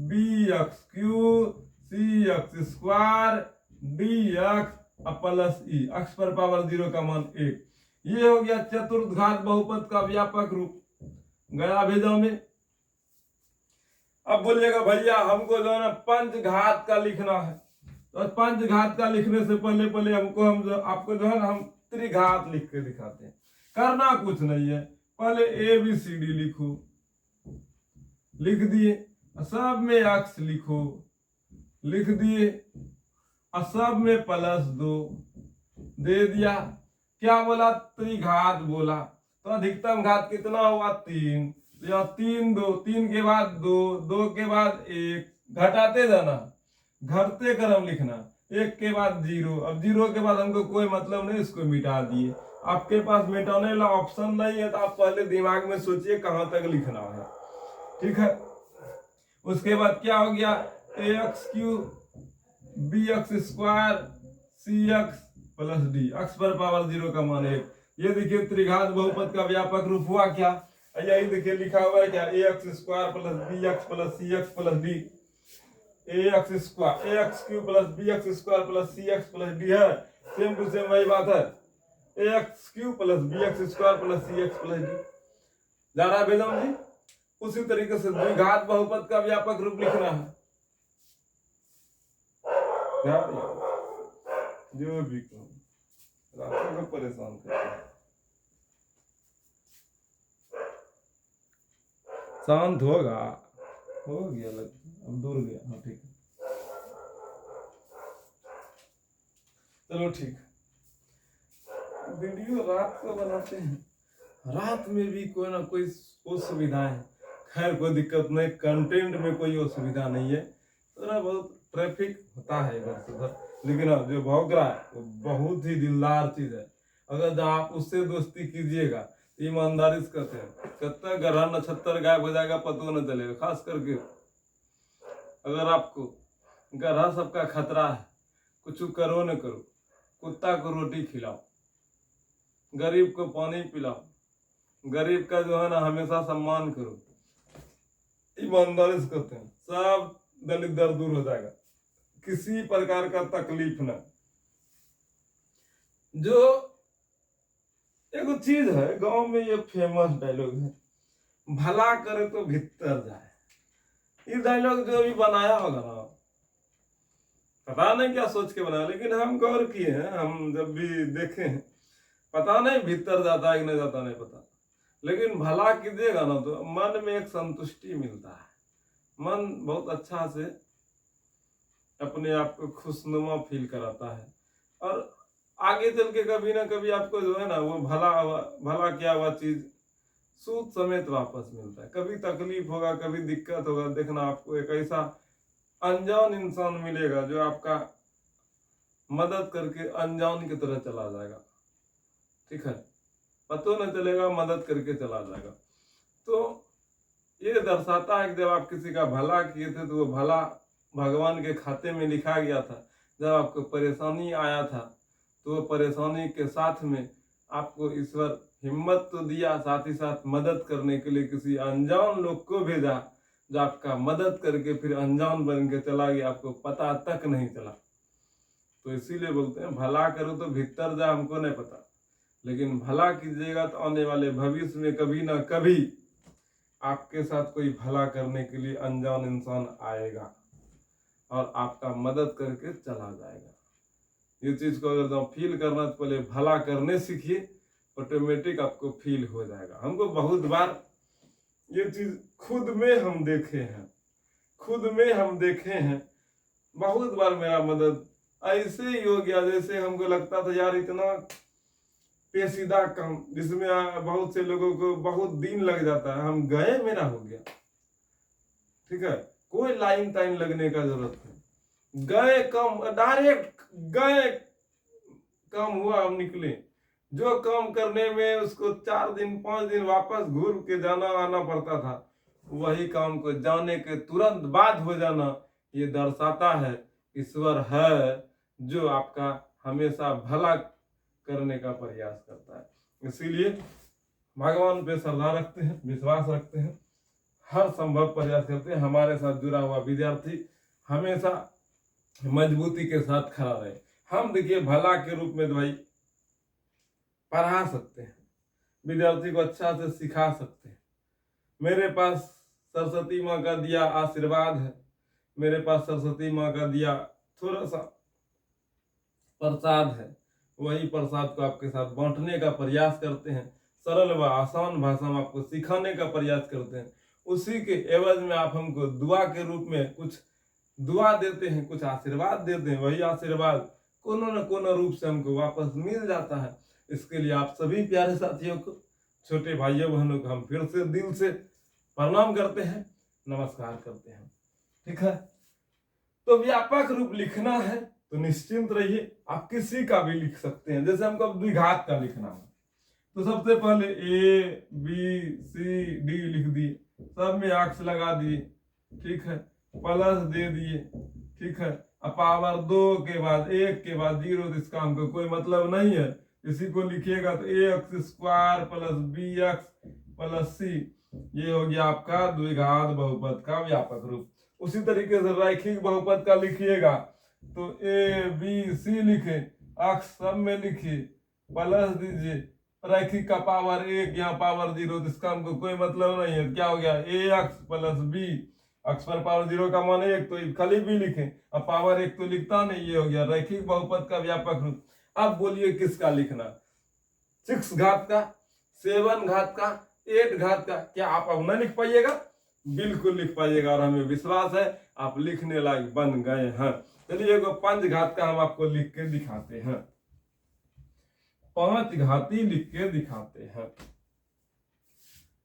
Speaker 1: bx cube cx square dx plus e, x पर पावर 0 का मान 1। ये हो गया चतुर्थ घात बहुपद का व्यापक रूप। गया भेजा में। अब बोलिएगा भैया हमको जो है ना पंच घात का लिखना है, तो पंच घात का लिखने से पहले पहले आपको जो है ना हम त्रिघात लिख के दिखाते हैं। करना कुछ नहीं है, पहले ABCD लिखो, लिख दिए। सब में x लिखो, लिख दिए। सब में +2 दे दिया। क्या बोला? त्रिघात बोला। तो अधिकतम घात कितना हुआ? 3। तो यहाँ 3 2, 3 के बाद 2, 2 के बाद 1, घटाते जाना, घटते क्रम लिखना। 1 के बाद 0, अब 0 के बाद हमको कोई मतलब नहीं, इसको मिटा दिए। आपके पास मिटाने वाला ऑप्शन नहीं है, तो आप पहले दिमाग में सोचिए कहां तक लिखना है। ठीक है, उसके बाद क्या हो गया? ax cube bx square cx plus d, x पर पावर 0 का मान 1। ये देखिए त्रिघात बहुपद का व्यापक रूप हुआ क्या? यही देखिए लिखा हुआ है क्या? ax square plus bx plus cx plus d। ax square ax cube plus bx square plus cx plus d है, सेम टू सेम वही बात है। ax cube plus bx square plus cx plus d जा रहा है बेदम जी। उसी तरीके से द्विघात बहुपद का व्यापक रूप लिखना है। जो भी रास्ते को परेशान करते हैं। शांत होगा, हो गया लगता, अब दूर गया। हाँ ठीक है, चलो ठीक। वीडियो रात को बनाते हैं, रात में भी कोई ना कोई असुविधाएं। खैर कोई दिक्कत नहीं, कंटेंट में कोई असुविधा नहीं है। थोड़ा बहुत ट्रैफिक होता है इधर से उधर, लेकिन अब जो भौंक रहा है वो बहुत ही दिलदार चीज है। अगर आप उससे दोस्ती कीजिएगा, ईमानदारी से कहते हैं, कब तक ग्रह नक्षत्र गायब हो जाएगा पता न चलेगा। खास करके अगर आपको ग्रह सबका खतरा है, कुछ करो न करो, कुत्ता को रोटी खिलाओ, गरीब को पानी पिलाओ, गरीब का जो है ना हमेशा सम्मान करो, ईमानदारी से कहते हैं, सब दलिद्र दूर हो जाएगा। किसी प्रकार का तकलीफ ना। जो एक चीज है गांव में, ये फेमस डायलॉग है, भला करे तो भीतर जाए। ये डायलॉग जो भी बनाया होगा ना, पता नहीं क्या सोच के बनाया, लेकिन हम गौर किए हैं, हम जब भी देखे हैं, पता नहीं भीतर जाता है कि नहीं जाता नहीं पता, लेकिन भला कीजिएगा ना तो मन में एक संतुष्टि मिलता है। मन बहुत अच्छा से अपने आप को खुशनुमा फील कराता है, और आगे चल के कभी ना कभी आपको जो है ना वो भला किया हुआ चीज सूद समेत वापस मिलता है। कभी तकलीफ होगा, कभी दिक्कत होगा, देखना आपको एक ऐसा अनजान इंसान मिलेगा जो आपका मदद करके अनजान की तरह चला जाएगा। ठीक है, पता न चलेगा, मदद करके चला जाएगा। तो ये दर्शाता है कि जब आप किसी का भला किए थे तो वो भला भगवान के खाते में लिखा गया था। जब आपको परेशानी आया था तो वो परेशानी के साथ में आपको ईश्वर हिम्मत तो दिया, साथ ही साथ मदद करने के लिए किसी अनजान लोग को भेजा, जो आपका मदद करके फिर अनजान बन के चला गया, आपको पता तक नहीं चला। तो इसीलिए बोलते हैं भला करो तो भीतर जा, हमको नहीं पता, लेकिन भला कीजिएगा तो आने वाले भविष्य में कभी ना कभी आपके साथ कोई भला करने के लिए अनजान इंसान आएगा और आपका मदद करके चला जाएगा। ये चीज को अगर आप फील करना तो पहले भला करने सीखिए, ऑटोमेटिक आपको फील हो जाएगा। हमको बहुत बार ये चीज खुद में हम देखे हैं, बहुत बार मेरा मदद ऐसे ही हो गया जैसे हमको लगता था यार इतना पेचीदा काम जिसमें बहुत से लोगों को बहुत दिन लग जाता है, हम गए मेरा हो गया। ठीक है, कोई लाइन टाइम लगने का जरूरत नहीं, गए कम डायरेक्ट गए, काम हुआ हम निकले। जो काम करने में उसको 4 दिन 5 दिन वापस घूर के जाना आना पड़ता था, वही काम को जाने के तुरंत बाद हो जाना, ये दर्शाता है ईश्वर है जो आपका हमेशा भला करने का प्रयास करता है। इसीलिए भगवान पे श्रद्धा रखते हैं, विश्वास रखते हैं, हर संभव प्रयास करते हैं। हमारे साथ जुड़ा हुआ विद्यार्थी हमेशा मजबूती के साथ खड़ा रहे। हम देखिए भला के रूप में भाई पढ़ा सकते हैं, विद्यार्थी को अच्छा से सिखा सकते हैं। मेरे पास सरस्वती माँ का दिया आशीर्वाद है, मेरे पास सरस्वती माँ का दिया थोड़ा सा प्रसाद है, वही प्रसाद को आपके साथ बांटने का प्रयास करते हैं, सरल व आसान भाषा में आपको सिखाने का प्रयास करते हैं। उसी के एवज में आप हमको दुआ के रूप में कुछ दुआ देते हैं, कुछ आशीर्वाद देते हैं, वही आशीर्वाद कोनो न कोनो रूप से हमको वापस मिल जाता है। इसके लिए आप सभी प्यारे साथियों को, छोटे भाइयों बहनों को हम फिर से दिल से प्रणाम करते हैं, नमस्कार करते हैं। ठीक है, तो व्यापक रूप लिखना है तो निश्चिंत रहिए, आप किसी का भी लिख सकते हैं। जैसे हमको द्विघात का लिखना है तो सबसे पहले A B C D लिख दिए, सब में अक्स लगा दिए, ठीक है, प्लस दे दिए, ठीक है। अब पावर 2 के बाद 1 के बाद 0, तो इसका हमको कोई मतलब नहीं है। इसी को लिखिएगा तो ax² plus bx plus c, ये हो गया आपका द्विघात बहुपद का व्यापक रूप। उसी तरीके से रैखिक बहुपद का लिखिएगा तो a b c लिखे, अक्ष सब में लिखिए, प्लस दीजिए, रैखिक का पावर 1 यहाँ पावर 0, तो इसका हमको कोई मतलब नहीं है। क्या हो गया ax प्लस b, अक्ष पर पावर 0 का मान 1 तो खाली b लिखें, अब पावर 1 तो लिखता नहीं, ये हो गया रैखिक बहुपद का व्यापक रूप। अब बोलिए किसका लिखना, 6 घात का, 7 घात का, 8 घात का, क्या आप अब नहीं लिख पाइएगा? बिल्कुल लिख पाइएगा, और हमें विश्वास है आप लिखने लायक बन गए हैं। चलिए एगो 5 घात का हम आपको लिख के दिखाते हैं, 5 घाती लिख के दिखाते हैं।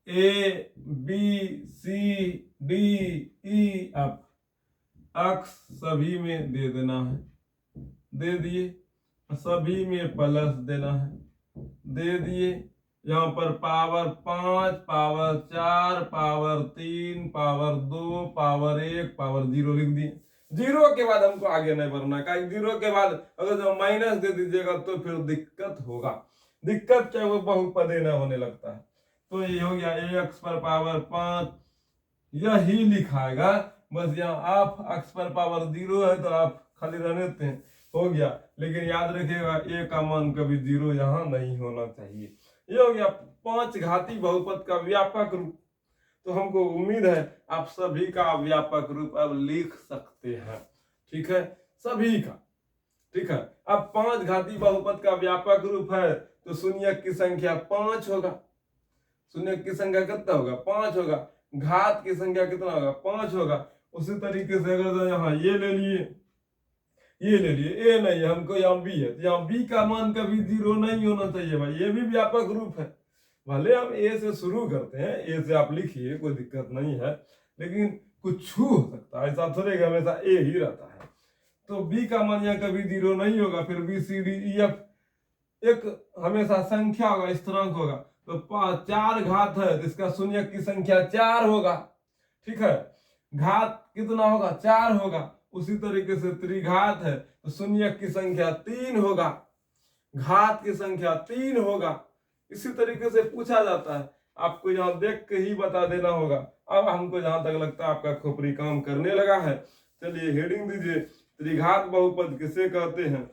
Speaker 1: A B C D E F, अक्ष सभी में दे देना है, दे दिए, सभी में प्लस देना है, दे दिए। यहाँ पर power 5, power 4, power 3, power 2, power 1, power 0 लिख दिए। 0 के बाद हमको आगे नहीं बढ़ना, कहीं 0 के बाद अगर जो माइनस दे दीजिएगा तो फिर दिक्कत होगा। दिक्कत क्या, वो बहुपदे न होने लगता है। तो ये हो गया ax पर पावर 5, यही लिखाएगा, बस यहाँ आप अक्ष पर पावर 0 है तो आप खाली रहने देते हैं, हो गया। लेकिन याद रखिएगा a का मान कभी 0 यहाँ नहीं होना चाहिए। ये हो गया 5 घाती बहुपद का व्यापक रूप। तो हमको उम्मीद है आप सभी का व्यापक रूप अब लिख सकते हैं, ठीक है, सभी का, ठीक है। अब 5 घाती बहुपद का व्यापक रूप है तो शून्यक की संख्या 5 होगा, शून्यक की संख्या कितना होगा, 5 होगा, घात की संख्या कितना होगा, 5 होगा। उसी तरीके से अगर यहाँ ये ले लिए, ये ले लिए, ए नहीं हमको यहाँ बी है, तो यहाँ बी का मान कभी 0 नहीं होना चाहिए भाई, ये भी व्यापक रूप है। भले हम ए से शुरू करते हैं, ए से आप लिखिए, कोई दिक्कत नहीं है, लेकिन कुछ हो सकता है, ऐसा थोड़े कि हमेशा ए ही रहता है। तो बी का मान यहाँ कभी 0 नहीं होगा, फिर B C D E F एक हमेशा संख्या होगा, स्थिरांक होगा। तो 4 घात है तो इसका शून्यक की संख्या 4 होगा, ठीक है, घात कितना होगा, 4 होगा। उसी तरीके से त्रिघात है तो शून्यक की संख्या 3 होगा, घात की संख्या 3 होगा। इसी तरीके से पूछा जाता है, आपको यहाँ देख के ही बता देना होगा। अब हमको जहां तक लगता है आपका खोपड़ी काम करने लगा है, चलिए हेडिंग दीजिए, त्रिघात बहुपद किसे कहते हैं।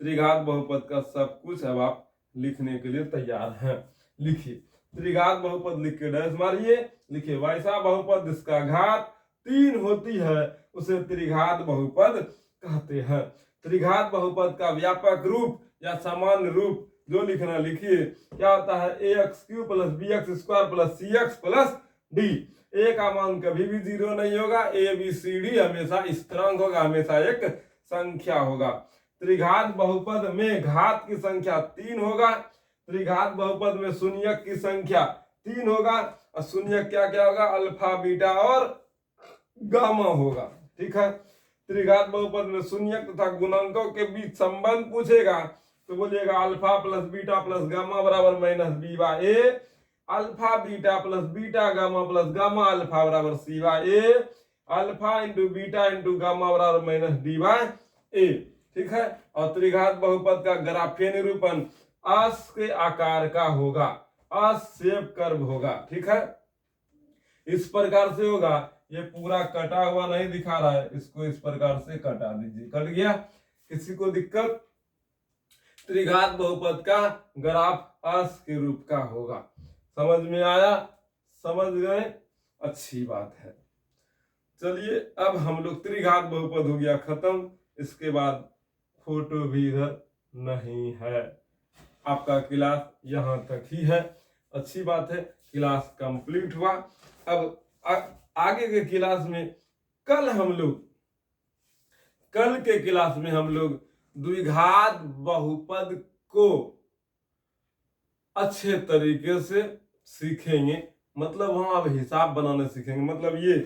Speaker 1: त्रिघात बहुपद का सब कुछ अब आप लिखने के लिए तैयार हैं, लिखिए त्रिघात बहुपद लिख के डैश मारिए, लिखिए वैसा बहुपद जिसका घात 3 होती है उसे त्रिघात बहुपद कहते हैं। त्रिघात बहुपद का व्यापक रूप या सामान्य रूप जो लिखना लिखिए, क्या होता है, ax³ plus bx² plus cx plus d। a का मान कभी भी 0 नहीं होगा, a b c d हमेशा स्थिरांक होगा, हमेशा एक संख्या होगा। त्रिघात बहुपद में घात की संख्या 3 होगा, त्रिघात बहुपद में शून्यक की संख्या 3 होगा, और शून्यक क्या क्या होगा, अल्फा बीटा और गामा होगा। ठीक है, त्रिघात बहुपद में शून्यक तथा गुणांकों के बीच संबंध पूछेगा तो बोलिएगा alpha plus beta plus gamma बराबर minus b by a, alpha beta plus beta gamma plus gamma alpha बराबर c by a, alpha into beta into gamma बराबर माइनस डी बाय ए। ठीक है, और त्रिघात बहुपद का ग्राफीय निरूपण अस के आकार का होगा, अस शेप कर्व होगा। ठीक है, इस प्रकार से होगा। ये पूरा कटा हुआ नहीं दिखा रहा है, इसको इस प्रकार से कटा दीजिए। कट गया, किसी को दिक्कत? त्रिघात बहुपद का ग्राफ अस के रूप का होगा। समझ में आया? समझ गए? अच्छी बात है। चलिए अब हम लोग त्रिघात बहुपद हो गया खत्म। इसके बाद फोटो भी इधर नहीं है। आपका क्लास यहाँ तक ही है। अच्छी बात है, क्लास कंप्लीट हुआ। अब आगे के क्लास में कल के क्लास में हम लोग द्विघात बहुपद को अच्छे तरीके से सीखेंगे। मतलब हम अब हिसाब बनाने सीखेंगे। मतलब ये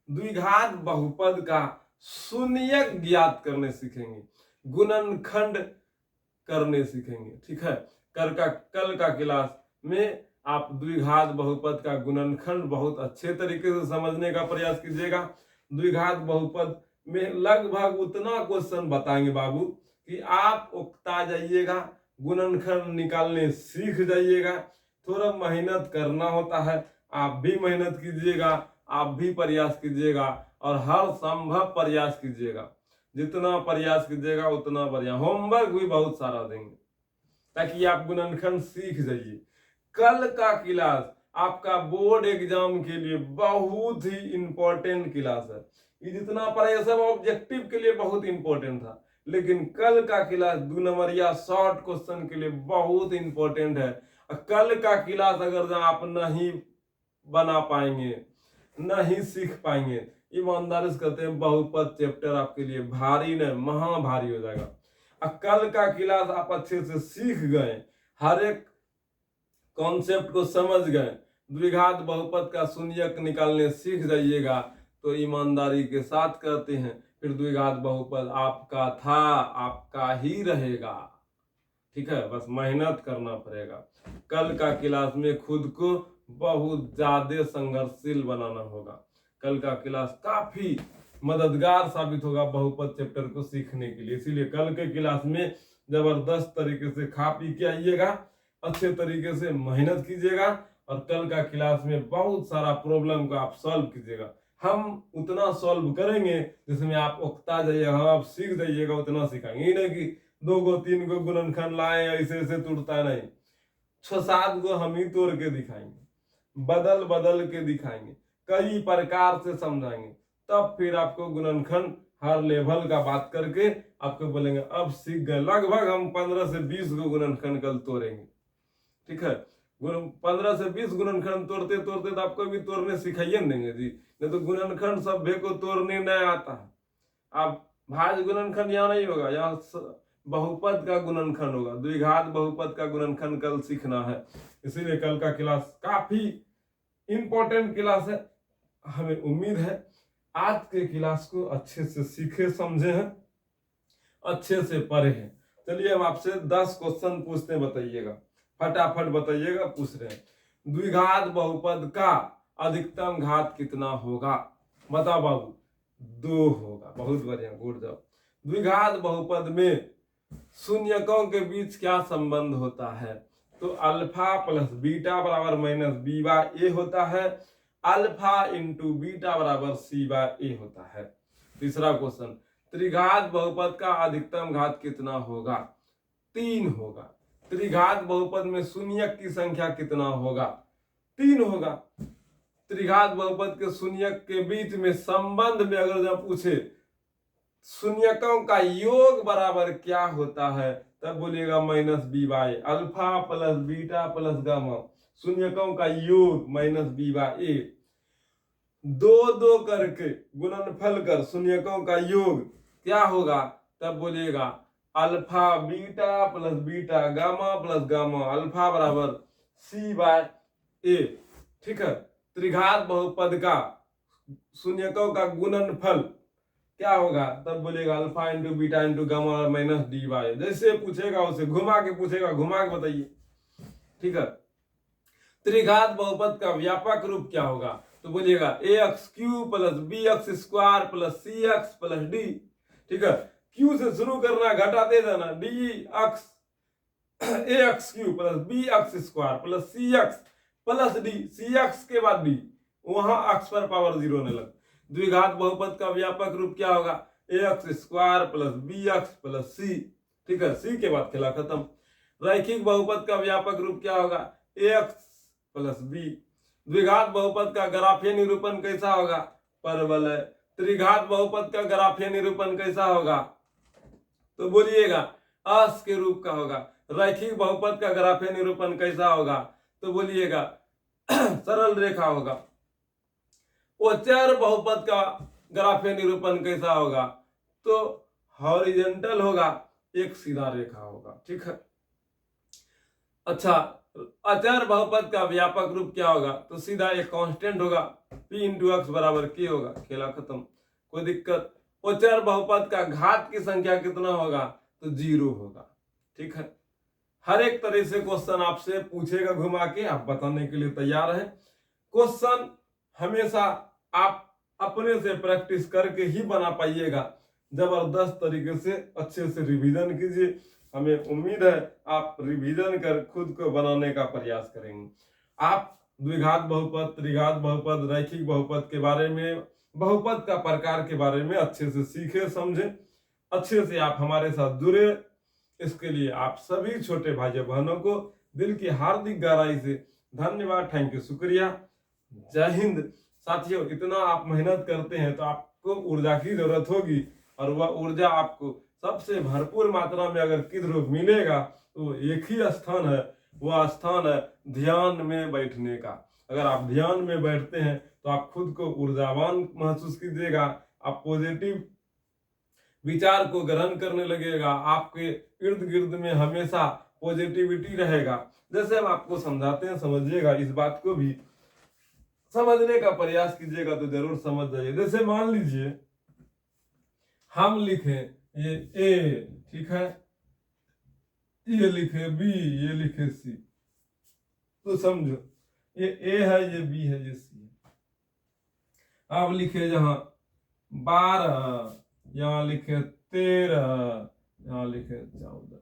Speaker 1: द्विघात बहुपद का शून्यक ज्ञात करने सीखेंगे, गुणनखंड करने सीखेंगे। ठीक है, कल का क्लास में आप द्विघात बहुपद का गुणनखंड बहुत अच्छे तरीके से समझने का प्रयास कीजिएगा। द्विघात बहुपद में लगभग उतना क्वेश्चन बताएंगे बाबू कि आप उकता जाइएगा, गुणनखंड निकालने सीख जाइएगा। थोड़ा मेहनत करना होता है, आप भी मेहनत कीजिएगा, आप भी प्रयास कीजिएगा और हर संभव प्रयास कीजिएगा। जितना प्रयास कीजिएगा उतना बढ़िया। होमवर्क भी बहुत सारा देंगे ताकि आप गुणनखंड सीख जाइए। कल का क्लास आपका बोर्ड एग्जाम के लिए बहुत ही इंपॉर्टेंट क्लास है। ये जितना पढ़ा ये सब ऑब्जेक्टिव के लिए बहुत इंपॉर्टेंट था, लेकिन कल का क्लास 2 नंबरिया शॉर्ट क्वेश्चन के लिए बहुत इंपॉर्टेंट है। कल का क्लास अगर आप नहीं बना पाएंगे, नहीं सीख पाएंगे, ईमानदारी से कहते हैं बहुपद चैप्टर आपके लिए भारी न महा भारी हो जाएगा। कल का क्लास आप अच्छे से सीख गए, हर एक कॉन्सेप्ट को समझ गए, द्विघात बहुपद का शून्यक निकालने सीख जाइएगा तो ईमानदारी के साथ कहते हैं फिर द्विघात बहुपद आपका था, आपका ही रहेगा। ठीक है, बस मेहनत करना पड़ेगा। कल का क्लास में खुद को बहुत ज्यादा संघर्षशील बनाना होगा। कल का क्लास काफी मददगार साबित होगा बहुपद चैप्टर को सीखने के लिए। इसीलिए कल के क्लास में जबरदस्त तरीके से खा पी के आइएगा, अच्छे तरीके से मेहनत कीजिएगा और कल का क्लास में बहुत सारा प्रॉब्लम को आप सॉल्व कीजिएगा। हम उतना सॉल्व करेंगे जिसमें आप उकता जाइएगा, आप सीख जाइएगा, उतना सिखाएंगे। ये नहीं कि 2 गो 3 गो गुणनखंड लाए ऐसे ऐसे टूटता नहीं, 6-7 गो हम ही तोड़ के दिखाएंगे, बदल बदल के दिखाएंगे, कई प्रकार से समझाएंगे। तब फिर आपको गुणनखंड हर लेवल का बात करके आपको बोलेंगे अब सीख गए। लगभग हम 15 से 20 गो गुणनखंड कल तोड़ेंगे। ठीक है, 15 से 20 गुणनखंड तोड़ते तोड़ते तो आपको भी तोड़ने सिखाइए देंगे जी। नहीं तो गुणनखंड सभ्य को तोड़ने नहीं आता है। अब भाज्य गुणनखंड यहाँ नहीं होगा, यहाँ बहुपद का गुणनखंड होगा। द्विघात बहुपद का गुणनखंड कल सीखना है। इसीलिए कल का क्लास काफी इंपॉर्टेंट क्लास है। हमें उम्मीद है आज के क्लास को अच्छे से सीखे समझे हैं, अच्छे से पढ़े हैं। चलिए हम आपसे 10 क्वेश्चन पूछते हैं, बताइएगा, फटाफट बताइएगा। पूछ रहे हैं द्विघात बहुपद का अधिकतम घात कितना होगा? बताओ बाबू। 2 होगा। बहुत बढ़िया, गुड जॉब। द्विघात बहुपद में शून्यकों के बीच क्या संबंध होता है? तो अल्फा प्लस बीटा बराबर माइनस बी बाय ए होता है। अल्फा इंटू बीटा बराबर सी बाय ए होता है। तीसरा क्वेश्चन, त्रिघात बहुपद का अधिकतम घात कितना होगा? 3 होगा। त्रिघात बहुपद में शून्यक की संख्या कितना होगा? 3 होगा। त्रिघात बहुपद के शून्यक के बीच में संबंध में अगर जब पूछे शून्यकों का योग बराबर क्या होता है, तब बोलिएगा minus b by alpha plus beta plus gamma. शून्यकों का योग माइनस बी बाय ए। 2 करके गुणनफल कर शून्यकों का योग क्या होगा? तब बोलिएगा alpha beta plus beta gamma plus gamma alpha बराबर सी बाय ए। ठीक है, त्रिघात बहुपद का शून्यकों का गुणनफल क्या होगा? तब बोलिएगा alpha into beta into gamma minus d by. जैसे पूछेगा उसे घुमा के पूछेगा, घुमा के बताइए। ठीक है, त्रिघात बहुपद का व्यापक रूप क्या होगा? तो बोलिएगा a x cube plus b x square plus c x plus d. ठीक है, क्यू से शुरू करना, घटाते जाना, d x a x cube plus b x square plus c x plus d, c x के बाद डी, वहां एक्स पर पावर 0 होने लग। द्विघात बहुपद का व्यापक रूप क्या होगा? A x square plus b x plus c. ठीक है, सी के बाद खेला खत्म। रैखिक बहुपद का व्यापक रूप क्या होगा? A x plus B. द्विघात बहुपद का ग्राफीय निरूपण कैसा होगा? परवलय। त्रिघात बहुपद का ग्राफीय निरूपण कैसा होगा? तो बोलिएगा अस के रूप का होगा। रैखिक बहुपद का ग्राफीय निरूपण कैसा होगा? तो बोलिएगा सरल रेखा होगा। उच्चर बहुपद का ग्राफीय निरूपण कैसा होगा? तो हॉरिजॉन्टल होगा, एक सीधा रेखा होगा। ठीक है, अच्छा, अचर बहुपद का व्यापक रूप क्या होगा? तो सीधा एक कांस्टेंट होगा, p इंटू एक्स बराबर k होगा, खेला खत्म, कोई दिक्कत। उच्चर बहुपद का घात की संख्या कितना होगा? तो 0 होगा। ठीक है, हर एक तरह से क्वेश्चन आपसे पूछेगा घुमा के, आप बताने के लिए तैयार हैं। क्वेश्चन हमेशा आप अपने से प्रैक्टिस करके ही बना पाइएगा। जबरदस्त तरीके से अच्छे से रिवीजन कीजिए। हमें उम्मीद है आप रिवीजन कर खुद को बनाने का प्रयास करेंगे। आप द्विघात बहुपद, त्रिघात बहुपद, रैखिक बहुपद के बारे में, बहुपद का प्रकार के बारे में अच्छे से सीखे, समझे, अच्छे से आप हमारे साथ जुड़े। इसके लिए आप सभी छोटे भाइयों बहनों को दिल की हार्दिक गहराई से धन्यवाद, थैंक यू, शुक्रिया, जय हिंद। साथियों, इतना आप मेहनत करते हैं तो आपको ऊर्जा की जरूरत होगी, और वह ऊर्जा आपको सबसे भरपूर मात्रा में अगर किधर मिलेगा तो एक ही स्थान है, वह स्थान है ध्यान में बैठने का। अगर आप ध्यान में बैठते हैं तो आप खुद को ऊर्जावान महसूस कीजिएगा, आप पॉजिटिव विचार को ग्रहण करने लगेगा, आपके इर्द गिर्द में हमेशा पॉजिटिविटी रहेगा। जैसे हम आपको समझाते हैं, समझिएगा, इस बात को भी समझने का प्रयास कीजिएगा तो जरूर समझ जाइए। जैसे मान लीजिए हम लिखे ये ए, ठीक है, ये लिखे बी, ये लिखे सी, तो समझो ये ए है, ये बी है, ये सी है। अब लिखे जहां 12, यहाँ लिखे 13, यहाँ लिखे 14,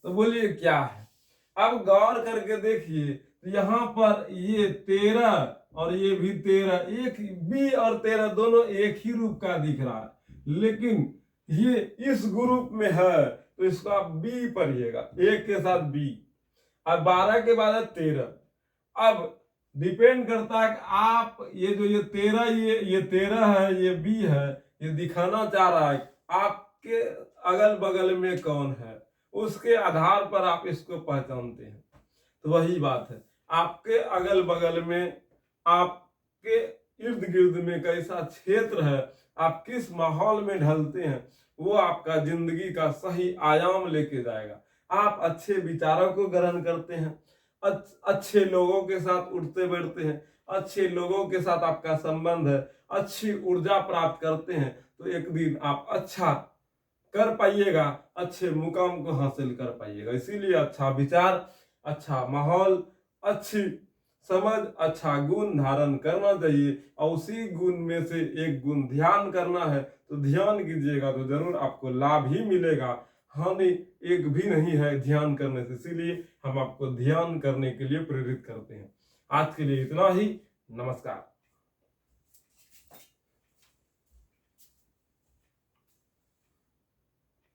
Speaker 1: तो बोलिए क्या है? अब गौर करके देखिए, तो यहाँ पर ये 13 और ये भी 13, एक बी और 13 दोनों एक ही रूप का दिख रहा है, लेकिन ये इस ग्रुप में है तो इसको आप बी पढ़िएगा, एक के साथ बी। अब 12 के बाद 13। अब डिपेंड करता है कि आप ये जो ये 13, ये 13 है, ये बी है, ये दिखाना चाह रहा है आपके अगल बगल में कौन है, उसके आधार पर आप इसको पहचानते हैं। तो वही बात है, आपके अगल बगल में, आपके इर्द गिर्द में कैसा क्षेत्र है, आप किस माहौल में ढलते हैं, वो आपका जिंदगी का सही आयाम लेके जाएगा। आप अच्छे विचारों को ग्रहण करते हैं, अच्छे लोगों के साथ उठते बैठते हैं, अच्छे लोगों के साथ आपका संबंध है, अच्छी ऊर्जा प्राप्त करते हैं, तो एक दिन आप अच्छा कर पाइएगा, अच्छे मुकाम को हासिल कर पाइएगा। इसीलिए अच्छा विचार, अच्छा माहौल, अच्छी समझ, अच्छा गुण धारण करना चाहिए, और उसी गुण में से एक गुण ध्यान करना है, तो ध्यान कीजिएगा तो जरूर आपको लाभ ही मिलेगा, हानि एक भी नहीं है ध्यान करने से। इसीलिए हम आपको ध्यान करने के लिए प्रेरित करते हैं। आज के लिए इतना ही, नमस्कार।